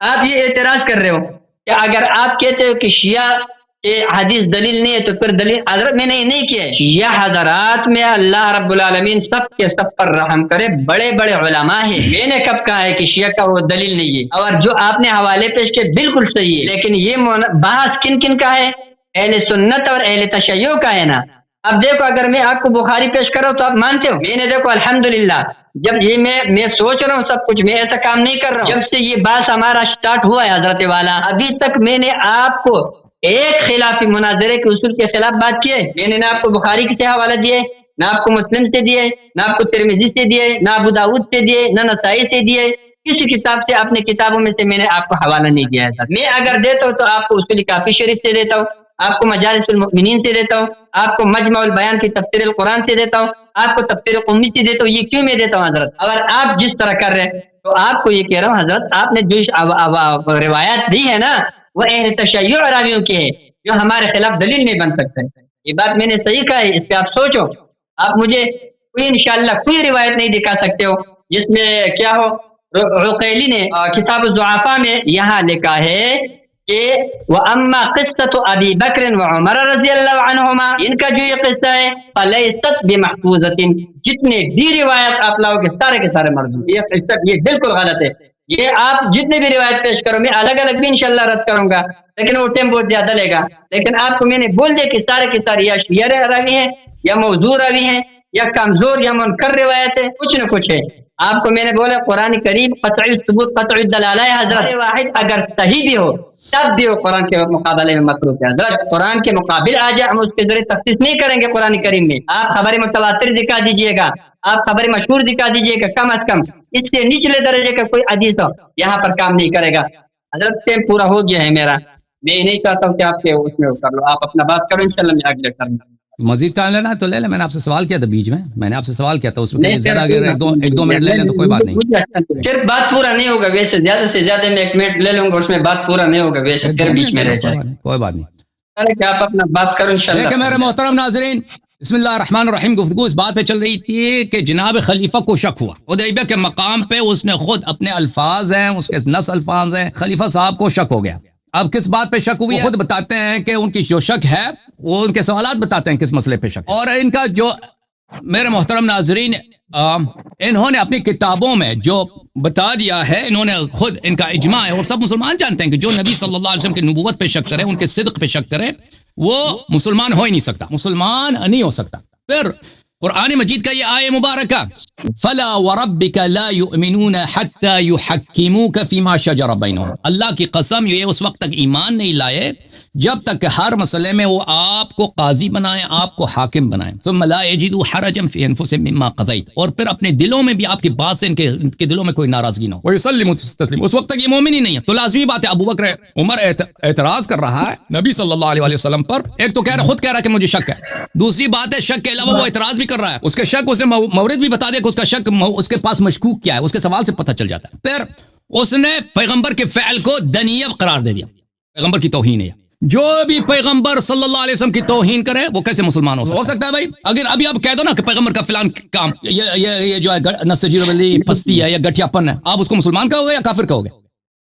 آپ یہ اعتراض کر رہے ہو کہ اگر آپ کہتے ہو کہ شیعہ حدیث دلیل نہیں ہے تو پھر دلیل حضرت میں نے نہیں کیا ہے. شیعہ حضرات میں اللہ رب العالمین سب کے سب پر رحم کرے، بڑے بڑے علماء ہیں. میں نے کب کہا ہے کہ شیعہ کا وہ دلیل نہیں ہے؟ اور جو آپ نے حوالے پیش کیے بالکل صحیح ہے، لیکن یہ بحث کن کن کا ہے؟ اہل سنت اور اہل تشیع کا ہے نا. اب دیکھو اگر میں آپ کو بخاری پیش کروں تو آپ مانتے ہو؟ میں نے دیکھو الحمدللہ جب یہ میں سوچ رہا ہوں سب کچھ، میں ایسا کام نہیں کر رہا ہوں. جب سے یہ بحث ہمارا سٹارٹ ہوا ہے حضرت والا، ابھی تک میں نے آپ کو ایک خلافی مناظرے کے اصول کے خلاف بات کی ہے؟ میں نے نہ آپ کو بخاری کے حوالہ دیے، نہ آپ کو مسلم سے دیے، نہ آپ کو ترمذی سے دیے، نہ ابو داؤد سے دیے، نہ نسائی سے دیے. کسی کتاب سے اپنے کتابوں میں سے میں نے آپ کو حوالہ نہیں دیا ہے. میں اگر دیتا ہوں تو آپ کو اصول کافی شریف سے دیتا ہوں، آپ کو مجالس المؤمنین سے دیتا ہوں، آپ کو مجمع البیان کی تفسیر القرآن سے دیتا ہوں، آپ کو تفسیر قمی سے دیتا ہوں. یہ کیوں میں دیتا ہوں حضرت؟ اگر آپ جس طرح کر رہے تو آپ کو یہ کہہ رہا ہوں حضرت، آپ نے جو روایات دی ہے نا وہ اہل تشیع راویوں کی ہے جو ہمارے خلاف دلیل نہیں بن سکتے. یہ بات میں نے صحیح کہا ہے، اس پہ آپ سوچو. آپ مجھے کوئی انشاءاللہ کوئی روایت نہیں دکھا سکتے ہو جس میں کیا ہو. عقیلی نے کتاب الضعفاء میں یہاں لکھا ہے کہ وَأَمَّا قِصَّةُ أَبِي بَكْرٍ وَعُمَرَ رضی اللہ عنہما، ان کا جو یہ قصہ ہے فَلَيْسَتْ بِمَحْفُوظَةٍ، جتنے بھی روایت آپ لاؤ گے سارے کے سارے مردود. یہ قصہ یہ بالکل غلط ہے. یہ آپ جتنے بھی روایت پیش کرو، میں الگ الگ بھی انشاءاللہ رد کروں گا، لیکن وہ ٹائم بہت زیادہ لے گا. لیکن آپ کو میں نے بول دیا کہ سارے کے سارے یا شیعہ راوی ہیں یا موضوع راوی ہیں یا کمزور یا منکر روایت ہے، کچھ نہ کچھ ہے. آپ کو میں نے بولا قرآن کریم قطعی ثبوت قطعی دلالہ ہے حضرت. واحد اگر صحیح بھی ہو تب بھی وہ قرآن کے مقابلے میں متروک ہے حضرت. قرآن کے مقابل آ جائے ہم اس کے ذریعے تخصیص نہیں کریں گے قرآن کریم میں. آپ خبر متواتر دکھا دیجئے گا، آپ خبر مشہور دکھا دیجئے گا، کم از کم اس سے نچلے درجے کا کوئی حدیث ہو یہاں پر کام نہیں کرے گا. حضرت ٹائم پورا ہو گیا ہے میرا، میں نہیں چاہتا ہوں کہ آپ کے اس میں کر لو، آپ اپنا بات کرو، انشاءاللہ میں آگے کروں گا. مزید ٹائم لینا ہے تو لے لیں. میں نے آپ سے سوال کیا تھا بیچ میں نے آپ سے سوال کیا تھا، اس میں ذرا اگر ایک دو منٹ لے لیں تو کوئی بات نہیں. پھر بات پورا نہیں ہوگا، ویسے زیادہ سے زیادہ میں 1 منٹ لے لوں گا، اس میں بات پورا نہیں ہوگا، ویسے پھر بیچ میں رہ جائے. کوئی بات نہیں. کہ آپ اپنا بات کرو انشاءاللہ. دیکھیں میرے محترم ناظرین، بسم اللہ الرحمن الرحیم، گفتگو اس بات پہ چل رہی تھی کہ جناب خلیفہ کو شک ہوا حدیبیہ کے مقام پہ. اس نے خود اپنے الفاظ ہیں، اس کے نص الفاظ ہیں، خلیفہ صاحب کو شک ہو گیا. اب کس بات پہ شک ہوئی ہے خود بتاتے ہیں کہ ان کی جو شک ہے وہ ان کے سوالات بتاتے ہیں کس مسئلے پہ شک. اور ان کا جو میرے محترم ناظرین انہوں نے اپنی کتابوں میں جو بتا دیا ہے، انہوں نے خود ان کا اجماع ہے اور سب مسلمان جانتے ہیں کہ جو نبی صلی اللہ علیہ وسلم کی نبوت پہ شک کرے، ان کے صدق پہ شک کرے، وہ مسلمان ہو ہی نہیں سکتا، مسلمان نہیں ہو سکتا. پھر قرآن مجید کا یہ آیہ مبارکہ فَلَا وَرَبِّكَ لَا يُؤْمِنُونَ حَتَّى يُحَكِّمُوكَ فِي مَا شَجَرَ بَيْنَهُمْ، اللہ کی قسم یہ اس وقت تک ایمان نہیں لائے جب تک کہ ہر مسئلے میں وہ آپ کو قاضی بنائیں، آپ کو حاکم بنائیں. ثُمَّ لَا يَجِدُوا حَرَجًا فِي أَنفُسِهِم مِّمَّا قَضَيْتَ، اور پھر اپنے دلوں میں بھی آپ کی بات سے ان کے دلوں میں کوئی ناراضگی نہ ہو. وَيُسَلِّمُوا تَسْلِيمًا، اس وقت تک یہ مومن ہی نہیں ہے. تو لازمی بات ہے ابو بکر عمر اعتراض کر رہا ہے نبی صلی اللہ علیہ وسلم پر. ایک تو خود کہہ رہا ہے کہ مجھے شک ہے، دوسری بات ہے شک کے علاوہ وہ اعتراض بھی کر رہا ہے. اس کے شک اسے مورد بھی بتا دے کہ اس کا شک اس کے پاس مشکوک کیا ہے، اس کے سوال سے پتہ چل جاتا ہے. پھر اس نے پیغمبر کے فعل کو دنیہ قرار دے دیا، پیغمبر کی توہین ہے. جو بھی پیغمبر صلی اللہ علیہ وسلم کی توہین کرے وہ کیسے مسلمان ہو سکتا ہے بھائی؟ اگر ابھی آپ کہہ دو نا کہ پیغمبر کا فلان کام یہ جو ہے نسجیر ولی پستی ہے یا گٹھیا پن ہے، آپ اس کو مسلمان کہو گے یا کافر کہو گے؟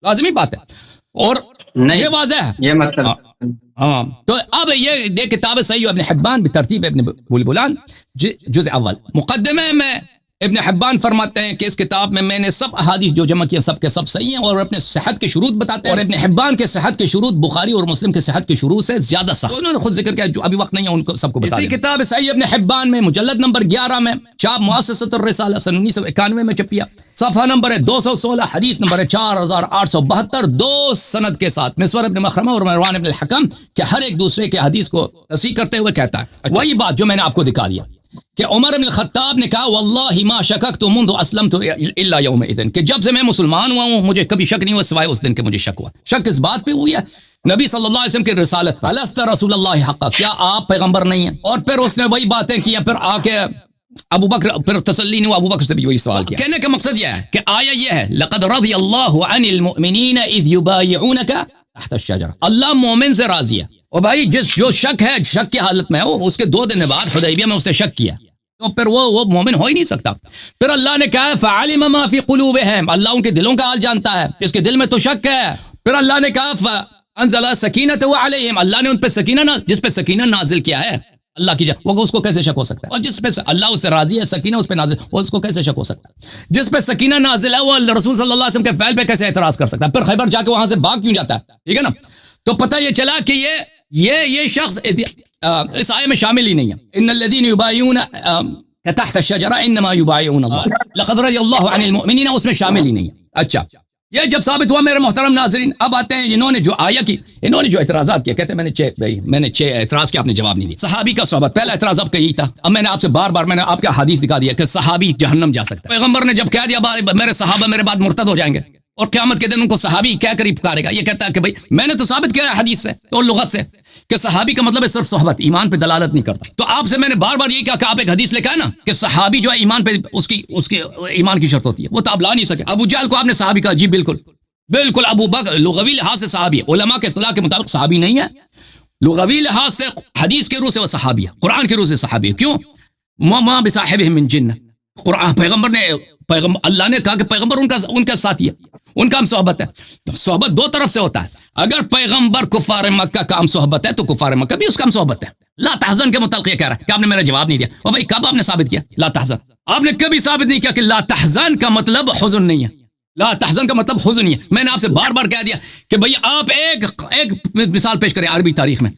لازمی بات ہے اور یہ واضح ہے یہ مطلب. ہاں تو اب یہ دیکھ کتاب صحیح ابن حبان بترتیب ابن بلبلان جزء اول مقدمے میں ابن حبان فرماتے ہیں کہ اس کتاب میں میں نے سب احادیث جو جمع کیا سب کے سب صحیح ہیں اور اپنے صحت کے شروط بتاتے ہیں. اور ابن حبان کے صحت کے شروط بخاری اور مسلم کے صحت کے شروط سے زیادہ سخت، انہوں نے خود ذکر کیا جو ابھی وقت نہیں ہے ان کو سب کو بتا دیں. اسی کتاب صحیح ابن حبان میں مجلد نمبر 11 میں چاپ مؤسسۃ الرسالہ سن 1991 میں چھپیا، صفحہ نمبر ہے 216، حدیث نمبر ہے 4872، 2 سند کے ساتھ مسور ابن مخرمہ اور مروان ابن الحکم کہ ہر ایک دوسرے کے حدیث کو تصحیح کرتے ہوئے کہتا ہے وہی بات جو میں نے آپ کو دکھا دیا کہ عمر بن الخطاب نے کہا واللہ ما شککت منذ اسلمت الا یومئذ، کہ جب سے میں مسلمان ہوا ہوں مجھے کبھی شک نہیں ہوا سوائے اس دن کے مجھے شک ہوا. شک اس بات پہ ہوئی ہے نبی صلی اللہ علیہ وسلم کی رسالت، الست رسول اللہ حقا، کیا آپ پیغمبر نہیں ہیں؟ اور پھر اس نے وہی باتیں کی، پھر آ کے ابو بکر پھر تسلی نہیں ہوا، ابو بکر سے بھی وہی سوال کیا. کہنے کا مقصد یہ ہے کہ آیا یہ ہے لقد رضی اللہ عن المؤمنین اذ یبایعونک تحت الشجرہ، اللہ مومن سے راضی ہے. اور بھائی جو شک ہے شک کی حالت میں ہو، اس کے 2 دن بعد حدیبیہ میں اس نے شک کیا تو پھر وہ مومن ہو ہی نہیں سکتا. پھر اللہ نے کہا فعلم ما فی قلوبہم، اللہ ان کے دلوں کا حال جانتا ہے، اس کے دل میں تو شک ہے. پھر اللہ نے کہا فانزل سکینۃ علیہم، اللہ نے ان پہ سکینہ جس پہ سکینہ نازل کیا ہے اللہ کی وہ اس کو کیسے شک ہو سکتا ہے؟ اور جس پہ اللہ اس سے راضی ہے سکینہ اس پہ نازل، وہ اس کو کیسے شک ہو سکتا ہے؟ جس پہ سکینہ نازل ہے وہ رسول صلی اللہ علیہ وسلم کے فعل پہ کیسے اعتراض کر سکتا ہے؟ پھر خیبر جا کے وہاں سے بھاگ کیوں جاتا ہے؟ ٹھیک ہے نا. تو پتہ یہ چلا کہ یہ شخص اس آیے میں شامل ہی نہیں ہے. ان الذین یبایعون تحت الشجرہ انما یبایعون اللہ لقد رضی اللہ عن المؤمنین، اس میں شامل ہی نہیں ہے. اچھا یہ جب ثابت ہوا میرے محترم ناظرین، اب آتے ہیں انہوں نے جو آیا کی، انہوں نے جو اعتراضات کیا، کہتے ہیں میں نے 6 اعتراض کیا، آپ نے جواب نہیں دیا. صحابی کا صحبت، پہلا اعتراض اب کا یہی تھا. اب میں نے آپ سے بار میں نے آپ کا حدیث دکھا دیا کہ صحابی جہنم جا سکتا ہے. پیغمبر نے جب کہہ دیا میرے صحابہ میرے بعد مرتد ہو جائیں گے، اور قیامت کے دن ان کو صحابی کہہ کر ہی پکارے گا. یہ کہتا ہے کہ بھائی میں نے تو ثابت کیا ہے حدیث سے اور لغت سے کہ صحابی کا مطلب ہے صرف صحبت، ایمان پہ دلالت نہیں کرتا. تو آپ سے میں نے بار بار یہ کہا کہ آپ ایک حدیث لے کے آئے نا کہ صحابی جو ہے ایمان پہ اس کی ایمان کی شرط ہوتی ہے، وہ تو آپ لا نہیں سکے. ابو جہل کو آپ نے صحابی کہا، جی بالکل بالکل. ابو بکر لغوی لحاظ سے صحابی ہے، علماء کے اصطلاح کے مطابق صحابی نہیں ہے، لغوی لحاظ سے حدیث کے روح سے وہ صحابی ہے، قرآن کے روح سے صحابی ہے. کیوں؟ ما بصاحبہ من جن، قرآن پیغمبر نے اللہ نے کہا کہ پیغمبر ان کا ساتھی ہے، ان کا ہم صحبت ہے. تو صحبت دو طرف سے ہوتا ہے. اگر پیغمبر کفار مکہ کا ہم صحبت ہے تو کفار مکہ بھی اس کا ہم صحبت ہے. لا تحزن کے متعلق یہ کہہ رہا ہے کہ آپ نے میرا جواب نہیں دیا. اور بھائی کب آپ نے ثابت کیا لا تحزن؟ آپ نے کبھی ثابت نہیں کیا کہ لا تحزن کا مطلب حزن نہیں ہے. لا تحزن کا مطلب حزن نہیں ہے. میں نے آپ سے بار بار کہہ دیا کہ بھئی آپ ایک مثال پیش کریں عربی تاریخ میں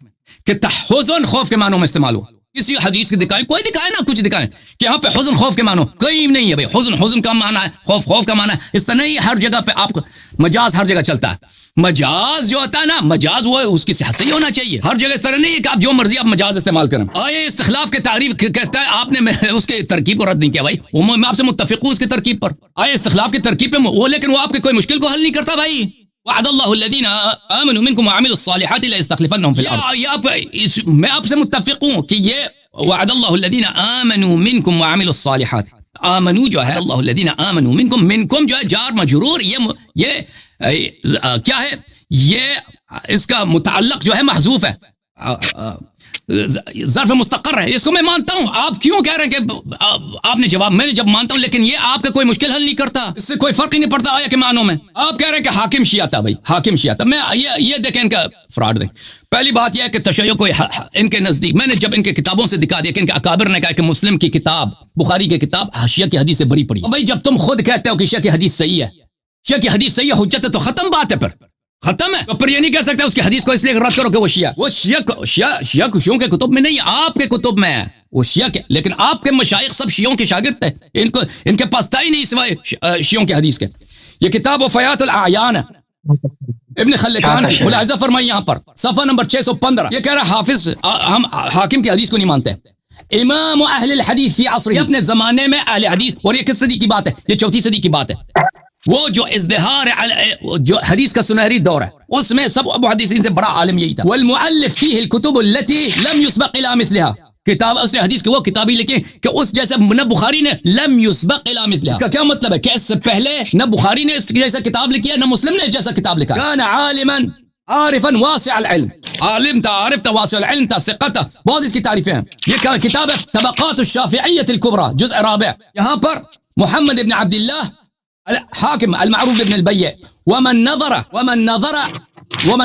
کہ حزن خوف کے معنوں میں استعمال ہوا. کسی حدیث کی دکھائیں، کوئی دکھائے نا، کچھ دکھائیں کہ یہاں پہ حزن خوف کے معنوں کوئی نہیں ہے. بھائی حزن کا معنی ہے، خوف کا معنی ہے. اس طرح نہیں ہر جگہ پہ آپ کو مجاز ہر جگہ چلتا ہے. مجاز جو ہوتا ہے نا، مجاز وہ اس کی صحت صحیح ہونا چاہیے. ہر جگہ اس طرح نہیں ہے کہ آپ جو مرضی آپ مجاز استعمال کریں. آئے استخلاف کے تعریف کہتا ہے، آپ نے اس کے ترکیب کو رد نہیں کیا. بھائی میں آپ سے متفق ہوں اس کی ترکیب پر. آئے استخلاف کی ترکیب پہ وہ، لیکن وہ آپ کی کوئی مشکل کو حل نہیں کرتا. بھائی وعد اللہ الذین آمنوا منکم وعملوا الصالحات لیستخلفنہم فی الارض. میں آپ سے متفق ہوں کہ یہ وعد اللہ الذین آمنوا منکم وعملوا الصالحات، آمنو جو ہے اللہ الذین آمنوا منکم جو ہے جار مجرور، یہ کیا ہے؟ یہ اس کا متعلق جو ہے محذوف ہے، ظرف مستقر ہے. اس کو میں مانتا ہوں. آپ کیوں کہہ رہے ہیں کہ آپ نے جواب، میں نے جب مانتا ہوں، لیکن یہ آپ کا کوئی مشکل حل نہیں کرتا، اس سے کوئی فرق ہی نہیں پڑتا آیا کے معنوں میں. آپ کہہ رہے ہیں کہ حاکم شیعہ تھا. بھائی حاکم شیعہ تھا. میں یہ دیکھیں ان کا فراڈ دیں. پہلی بات یہ ہے کہ تشیع کو ان کے نزدیک، میں نے جب ان کے کتابوں سے دکھا دیا کہ ان کے اکابر نے کہا کہ مسلم کی کتاب، بخاری کی کتاب شیعہ کی حدیث سے بری پڑی. بھائی جب تم خود کہتے ہو کہ شیعہ کی حدیث صحیح ہے، شیعہ کی حدیث صحیح ہے، حجت ہے، تو ختم بات ہے، پھر ختم ہے. تو پھر یہ نہیں کہہ سکتے اس کی حدیث کو اس لیے رد کرو کہ وہ شیعہ کے کتب میں نہیں، آپ کے کتب میں ہے وہ شیعہ کے. لیکن آپ کے مشائخ سب شیعوں کے شاگرد تھے، ان کے پاس تھا ہی نہیں سوائے شیعوں کے حدیث کے. یہ کتاب وفیات الاعیان ہے، ابن خلکان کی، ملاحظہ فرمائی یہاں پر صفحہ نمبر 615. یہ کہہ رہا حافظ ہم حاکم کی حدیث کو نہیں مانتے. امام اہل الحدیث فی عصر، یہ اپنے زمانے میں اہل حدیث، اور یہ کس صدی کی بات ہے؟ یہ 4 صدی کی بات ہے. وہ جو ازدہار جو حدیث کا سنہری دور ہے، اس میں سب محدثین سے بڑا عالم یہی تھا. والمؤلف فیہ الکتب التي لم يسبق الى مثلها، کتاب اس نے حدیث کی وہ کتابی لکھی کہ اس جیسے نہ بخاری نے لم يسبق الى مثلها. اس کا کیا مطلب ہے کہ اس سے پہلے نہ بخاری نے اس جیسا کتاب لکھی ہے، نہ مسلم نے اس جیسا کتاب لکھا. كان عالما عارفا واسع العلم، عالم تھا، عارف تھا، واسع العلم تھا، ثقہ تھا. بہت اس کی تعریفیں ہیں. یہ کتاب ہے طبقات الشافعیۃ الکبریٰ، جزء رابع. یہاں پر محمد ابن عبد اللہ حاکم المعروف ابن البیع، ومن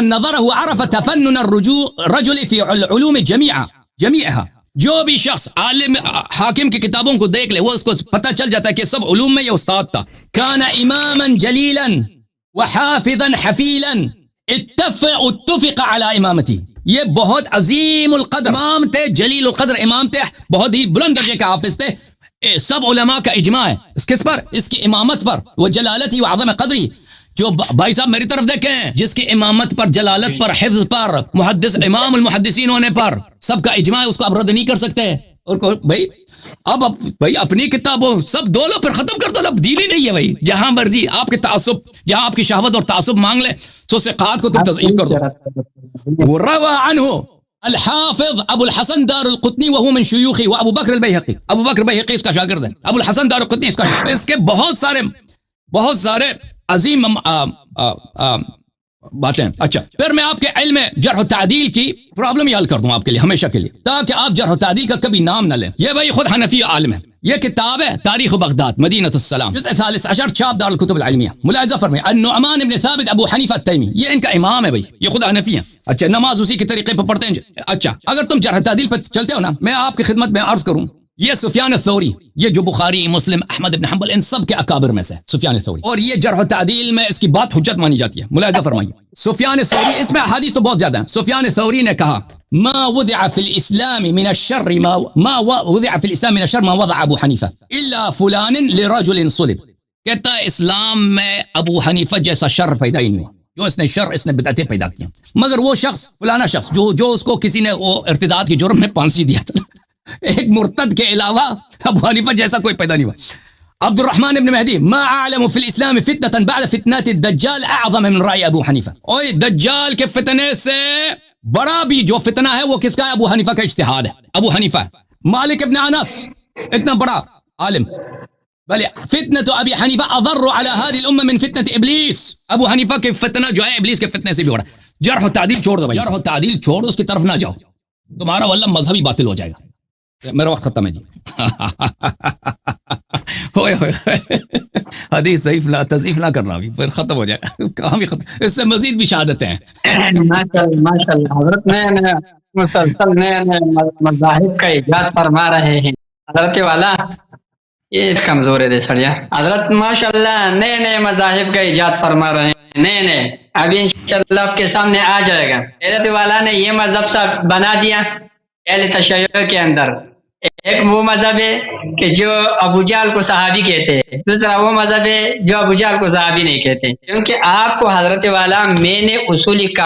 نظره عرف تفنن الرجل في العلوم جميعها. جو بھی شخص عالم حاکم کی کتابوں کو دیکھ لے، وہ اس کو پتہ چل جاتا ہے کہ سب علوم میں یہ استاد تھا. كان اماما جلیلا وحافظا حفیلا اتفق على امامتی. یہ بہت عظیم القدر امام تھے، جلیل القدر امام تھے، بہت ہی بلند درجے کے حافظ تھے. سب علماء کا اجماع ہے اس کس پر؟ اس کی امامت پر. وہ جلالتی و عظم قدری. جو بھائی صاحب میری طرف دیکھیں، جس کی امامت پر، جلالت پر، حفظ پر، محدث امام المحدثین ہونے پر سب کا اجماع ہے، اس کو آپ رد نہیں کر سکتے. اور بھائی اب بھائی اپنی کتابوں سب دو لو، پھر ختم کر دو. اب دین ہی نہیں ہے بھائی. جہاں مرضی آپ کے تعصب، جہاں آپ کی شہوت اور تعصب مانگ لے تو ثقات کو تم تضعیف کر دو. روى عنه الحافظ ابو الحسن دار القطنی وهو من شیوخی، و ابو بکر البیہقی، ابو بکر البیہقی اس کا شاگرد ہے. ابو الحسن دار القطنی اس کا شاگرد. اس کے بہت سارے عظیم باتیں. اچھا پھر میں آپ کے علم جرح و تعدیل کی پرابلم یہ حل کر دوں آپ کے لیے ہمیشہ کے لیے، تاکہ آپ جرح و تعدیل کا کبھی نام نہ لیں. یہ بھائی خود حنفی عالم ہے. یہ کتاب ہے تاریخ بغداد مدینہ السلام، جزء 13 چھاپ دار الکتب العلمیہ. ملاحظہ فرمائیں النعمان ابن ثابت ابو حنیفہ التیمی، یہ ان کا امام ہے بھائی، یہ خود حنفی ہیں. اچھا نماز اسی کے طریقے پہ پڑھتے ہیں. اچھا اگر تم جرح تعدیل پہ چلتے ہو نا، میں آپ کی خدمت میں عرض کروں، یہ سفیان الثوری، یہ جو بخاری، مسلم، احمد ابن حنبل، ان سب کے اکابر میں سے سفیان الثوری، اور یہ جرح و تعدیل میں اس کی بات حجت مانی جاتی ہے. ملاحظہ فرمائیے سفیان الثوری، اس میں احادیث تو بہت زیادہ ہیں. سفیان الثوری نے کہا ما وضع في الاسلام من الشر ما وضع في الاسلام من الشر ما وضع ابو حنیفہ الا فلان لرجل صلب. کہتا ہے اسلام میں ابو حنیفہ جیسا شر پیدا ہی نہیں ہوا. جو اس نے شر، اس نے بدعتیں پیدا کی، مگر وہ شخص فلانا شخص جو اس کو کسی نے وہ ارتداد کی جرم میں پھانسی دیا تھا، ایک مرتد کے علاوہ ابو حنیفہ جیسا کوئی پیدا نہیں ہوا. عبد الرحمن بن مہدی ما اعلم فی الاسلام فتنة بعد فتنات الدجال اعظم من رأی ابو حنیفہ. اوے دجال کے فتنے سے بڑا بھی جو فتنہ ہے وہ کس کا ہے؟ ابو حنیفہ کا اجتہاد ہے. ابو حنیفہ مالک ابن انس اتنا بڑا عالم، بل فتنة ابی حنیفہ اضر على هذه الامه من فتنة ابلیس. ابو حنیفہ کے فتنہ جو ہے ابلیس کے فتنے سے بھی بڑا. جرح و تعدیل چھوڑ دو بھائی، جرح و تعدیل چھوڑ دو، اس کی طرف نہ جاؤ، تمہارا واللہ مذہب ہی باطل ہو جائے گا. میرا وقت ختم ہے جی. ہوئے حدیث ضعیف نہ تضعیف نہ کرنا، بھی پھر ختم ہو جائے گا، کہاں بھی ختم، اس سے مزید بھی شہادتیں ہیں. ماشاء اللہ حضرت نئے مسلسل نئے مذاہب کا ایجاد فرما رہے ہیں. حضرت والا یہ کمزور ہے سڑیا. حضرت ماشاء اللہ نئے مذاہب کا ایجاد فرما رہے ہیں، نئے ابھی انشاءاللہ آپ کے سامنے آ جائے گا. حضرت والا نے یہ مذہب سا بنا دیا اہل تشیع کے اندر. ایک وہ مذہب ہے کہ جو ابو جہل کو صحابی کہتے ہیں، دوسرا وہ مذہب ہے جو ابو جہل کو صحابی نہیں کہتے. کیونکہ آپ کو حضرت والا میں نے اصولی کا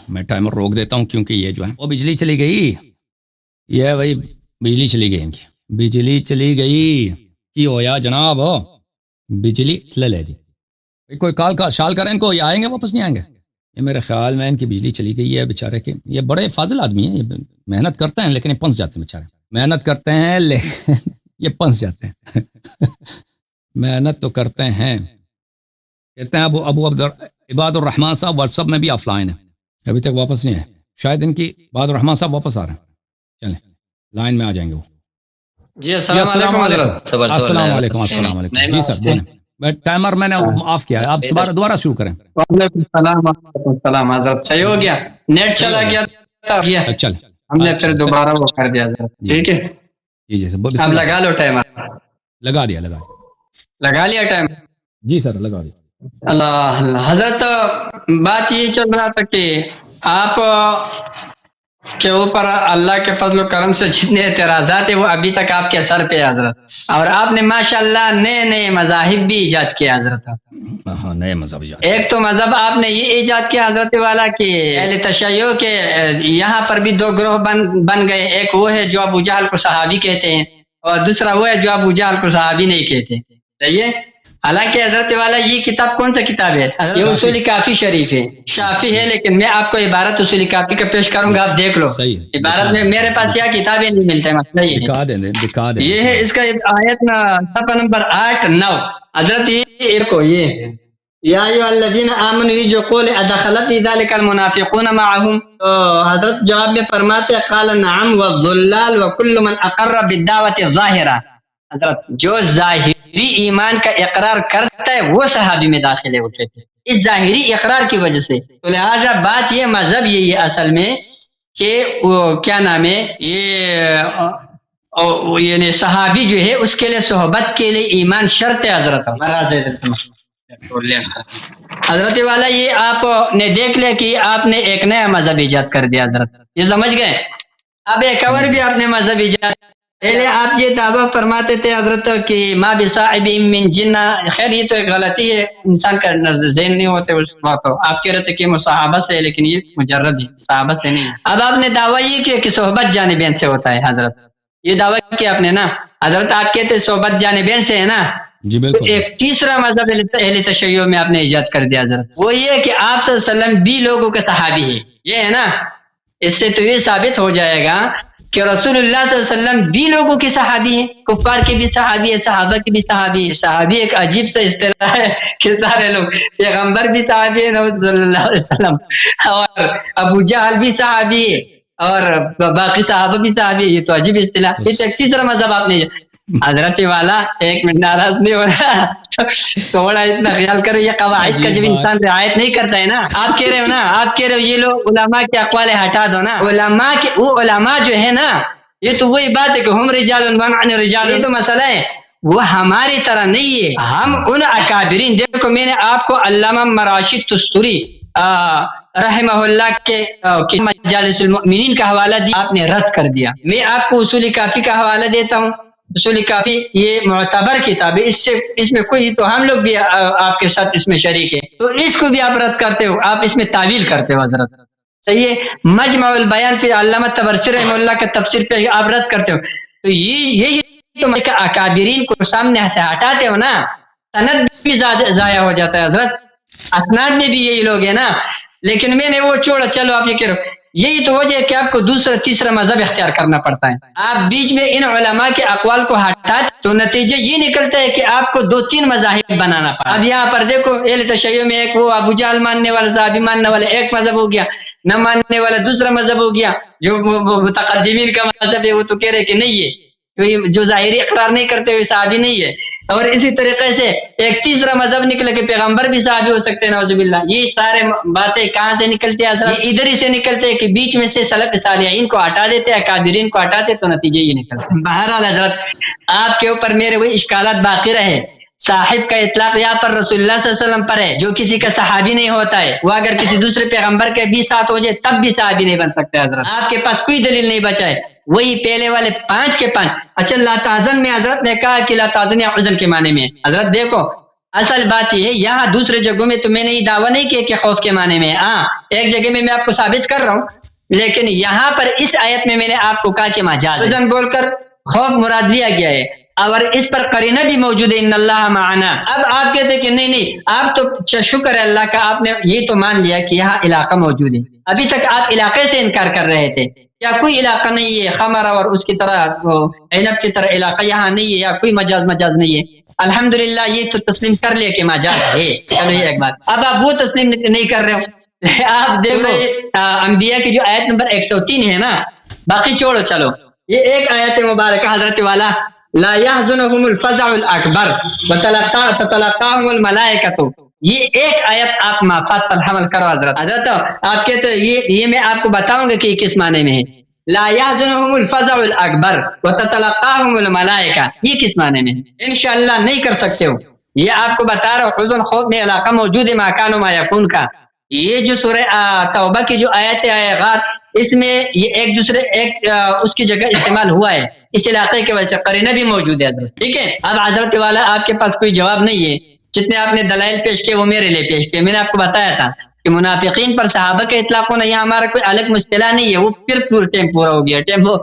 میں ٹائمر روک دیتا ہوں کیونکہ یہ جو ہے وہ بجلی چلی گئی، یہ بھائی بجلی چلی گئی، ان کی بجلی چلی گئی کی ہویا جناب، بجلی لے دی. کوئی کال کا شال کریں ان کو، یہ آئیں گے واپس نہیں آئیں گے؟ یہ میرے خیال میں ان کی بجلی چلی گئی ہے بیچارے کے. یہ بڑے فاضل آدمی ہیں، یہ محنت کرتے ہیں لیکن یہ پنس جاتے ہیں بیچارے. محنت کرتے ہیں لیکن یہ پنس جاتے ہیں. محنت تو کرتے ہیں. کہتے ہیں ابو عباد الرحمان صاحب واٹس ایپ میں بھی آف لائن ہے، ابھی تک واپس نہیں آئے. شاید ان کی عباد الرحمان صاحب واپس آ رہے ہیں، چلیں لائن میں آ جائیں گے وہ. جی السلام علیکم حضرت. السلام علیکم. السلام علیکم جی سر بولیں. ٹائمر میں نے آف کیا ہے، آپ دوبارہ شروع کریں. وعلیکم السلام. وعلیکم السلام حضرت. صحیح ہو گیا، نیٹ چلا گیا، چل ہم نے پھر دوبارہ وہ کر دیا حضرت. ٹھیک ہے جی جی سر اب لگا لو ٹائمر. لگا دیا لگا لیا ٹائم. جی سر لگا دیا. اللہ اللہ حضرت بات یہ چل رہا تھا کہ آپ کے اوپر اللہ کے فضل و کرم سے جتنے اعتراضات ہیں وہ ابھی تک آپ کے سر پہ حضرت، اور آپ نے ماشاءاللہ نئے مذاہب بھی ایجاد کیا حضرت. ہاں نئے مذہب ایجاد. ایک تو مذہب آپ نے یہ ایجاد کیا حضرت والا کہ اہل تشیع کے یہاں پر بھی دو گروہ بن گئے. ایک وہ ہے جو ابو جہل کو صحابی کہتے ہیں، اور دوسرا وہ ہے جو ابو جہل کو صحابی نہیں کہتے. صحیح ہے. حالانکہ حضرت والا یہ کتاب کون سا کتاب ہے؟ یہ اصول کافی شریف ہے، شافی ہے، لیکن میں آپ کو عبارت اصول کافی کا پیش کروں گا، آپ دیکھ لو. عبارت میں میرے پاس کیا کتابیں نہیں ملتے، مسئلہ دکھا دیں. یہ ہے اس کا آیت صفحہ نمبر 8-9. حضرت یہ یا ایھا الذین آمنوا یہ جو قول ادخلت ذلک المنافقون معهم، تو حضرت جواب میں فرماتے قال نعم والضلال وكل من اقر بالدعوۃ الظاہرہ. حضرت جو ظاہری ایمان کا اقرار کرتا ہے وہ صحابی میں داخل ہے، وہ کہتے ہیں اس ظاہری اقرار کی وجہ سے. تو لہٰذا بات یہ مذہب یہی ہے اصل میں کہ وہ کیا نام ہے یہ یعنی صحابی جو ہے اس کے لیے صحبت کے لیے ایمان شرط ہے حضرت. حضرت والا یہ آپ نے دیکھ لیا کہ آپ نے ایک نیا مذہب ایجاد کر دیا حضرت، یہ سمجھ گئے. اب ایک اور بھی آپ نے مذہب ایجاد. پہلے آپ یہ دعویٰ فرماتے تھے حضرت کہ ما بصاحب من جنہ، خیر یہ تو ایک غلطی ہے، انسان کا ذہن نہیں ہوتے اس وقت. آپ کہہ رہے تھے کہ مصاحبہ سے، لیکن یہ مجرد ہے، صحابہ سے نہیں. اب آپ نے دعویٰ یہ کیا کہ صحبت جانبین سے ہوتا ہے حضرت، یہ دعویٰ کیا آپ نے نا حضرت. آپ کہتے ہیں صحبت جانبین سے ہے نا. جی بالکل. ایک تیسرا مذہب اہل تشیع میں آپ نے ایجاد کر دیا حضرت، وہ یہ کہ آپ صلی اللہ علیہ وسلم بھی لوگوں کے صحابی ہے. یہ ہے نا، اس سے تو یہ ثابت ہو جائے گا کہ رسول اللہ صلی اللہ علیہ وسلم بھی لوگوں کے صحابی ہیں، کفار کے بھی صحابی ہے، صحابہ کے بھی صحابی ہے. صحابی ایک عجیب سے اصطلاح ہے کہ سارے لوگ، پیغمبر بھی صحابی ہے نبی صلی اللہ علیہ وسلم، اور ابو جہل بھی صحابی ہے، اور باقی صحابہ بھی صحابی ہے. یہ تو عجیب اصطلاح. یہ ایک تیسرا مذہب آپ نے. حضرت والا ایک منٹ ناراض نہیں ہو رہا، تھوڑا اتنا خیال کرو. یہ قواعد کا جب انسان رعایت نہیں کرتا ہے نا، آپ کہہ رہے ہو نا، آپ کہہ رہے ہو یہ لوگ علماء کے اقوال ہٹا دو نا. علماء کے وہ علماء جو ہے نا، یہ تو وہی بات ہے کہ ہم رجال ونحن رجال. یہ تو مسئلہ ہے، وہ ہماری طرح نہیں ہے. ہم ان اکابرین، دیکھو میں نے آپ کو علامہ مراشد تستوری رحمہ اللہ کے مجالس المؤمنین کا حوالہ دیا، آپ نے رد کر دیا. میں آپ کو اصول کافی کا حوالہ دیتا ہوں. اصول کافی یہ معتبر کتاب ہے، اس میں کوئی، تو ہم لوگ بھی آپ کے ساتھ اس میں شریک ہیں، تو اس کو بھی آپ رد کرتے ہو، آپ اس میں تعویل کرتے ہو حضرت. صحیح ہے. مجمع البیان پہ علامہ طبرسی رحمہ اللہ کے تفسیر پہ آپ رد کرتے ہو. تو یہ تو اکابرین کو سامنے سے ہٹاتے ہو نا، سند بھی ضائع ہو جاتا ہے حضرت، اسناد میں بھی یہی لوگ ہیں نا، لیکن میں نے وہ چھوڑا، چلو آپ یہ کرو، یہی تو وجہ ہے کہ آپ کو دوسرا تیسرا مذہب اختیار کرنا پڑتا ہے۔ آپ بیچ میں ان علماء کے اقوال کو ہٹاتے تو نتیجہ یہ نکلتا ہے کہ آپ کو 2-3 مذاہب بنانا پڑا۔ اب یہاں پر دیکھو اہل تشیع میں ایک وہ ابو جہل ماننے والے، صحابی ماننے والے ایک مذہب ہو گیا، نہ ماننے والا دوسرا مذہب ہو گیا، جو متقدمین کا مذہب ہے وہ تو کہہ رہے کہ نہیں ہے، جو ظاہری اقرار نہیں کرتے ہوئے صحابی نہیں ہے۔ اور اسی طریقے سے ایک تیسرا مذہب نکلا کہ پیغمبر بھی صحابی ہو سکتے ہیں، نعوذ باللہ۔ یہ سارے باتیں کہاں سے نکلتے ہیں حضرت؟ یہ ادھر ہی سے نکلتے ہیں کہ بیچ میں سے سلف صالحین کو ہٹا دیتے، اکابرین کو ہٹاتے، تو نتیجے یہ نکلتے۔ بہرحال حضرت آپ کے اوپر میرے وہی اشکالات باقی رہے۔ صاحب کا اطلاق یہاں پر رسول اللہ صلی اللہ علیہ وسلم پر ہے، جو کسی کا صحابی نہیں ہوتا ہے، وہ اگر کسی دوسرے پیغمبر کے بھی ساتھ ہو جائے تب بھی صحابی نہیں بن سکتے حضرت۔ آپ کے پاس کوئی دلیل نہیں بچا ہے، وہی پہلے والے 5 کے 5۔ اچھا لا تحزن میں حضرت نے کہا کہ لا تحزن یا حزن کے معنی میں، حضرت دیکھو اصل بات یہ ہے، یہاں دوسرے جگہوں میں تو میں نے یہ دعویٰ نہیں کیا کہ خوف کے معنی میں، ہاں ایک جگہ میں آپ کو ثابت کر رہا ہوں، لیکن یہاں پر اس آیت میں نے آپ کو کہا کہ مجاز حزن بول کر خوف مراد لیا گیا ہے، اور اس پر قرینہ بھی موجود ہے ان اللہ معنا۔ اب آپ کہتے ہیں کہ نہیں آپ تو شکر ہے اللہ کا، آپ نے یہ تو مان لیا کہ یہاں علاقہ موجود ہے، ابھی تک آپ علاقے سے انکار کر رہے تھے، یا کوئی علاقہ نہیں ہے خمر اور اس کی طرح عنب کی طرح علاقہ یہاں نہیں ہے، یا کوئی مجاز نہیں ہے۔ الحمدللہ یہ تو تسلیم کر لیا کہ مجاز ہے، چلو یہ ایک بات۔ اب آپ وہ تسلیم نہیں کر رہے ہو، آپ دیکھو انبیاء کی جو آیت نمبر 103 ہے نا، باقی چھوڑو، چلو یہ ایک آیت مبارکہ حضرت والا لا يحزنهم الفزع الاکبر وتتلقاهم الملائکۃ، یہ ایک آیت آپ مافات پر حمل کرو حضرت آپ کہتے یہ میں آپ کو بتاؤں گا کہ کس معنی میں ہے، لا يحزنهم الفزع الاکبر وتتلقاهم الملائکہ، یہ کس معنی میں ہے؟ انشاءاللہ نہیں کر سکتے ہو، یہ آپ کو بتا رہا ہوں، حزن خوف میں علاقہ موجود ہے، ما کان و ما یکون کا۔ یہ جو سورہ توبہ کی جو آیت ہے غار، اس میں یہ ایک دوسرے اس کی جگہ استعمال ہوا ہے، اس علاقے کی وجہ سے قرینہ بھی موجود ہے حضرت، ٹھیک ہے۔ اب حضرت والا آپ کے پاس کوئی جواب نہیں ہے، جتنے آپ نے دلائل پیش کیے وہ میرے لیے پیش کیے۔ میں نے آپ کو بتایا تھا کہ منافقین پر صحابہ کا اطلاق ہونا یہاں ہمارا کوئی الگ مصطلح نہیں ہے، وہ پھر ٹائم پورا ہو گیا، ٹائم وہ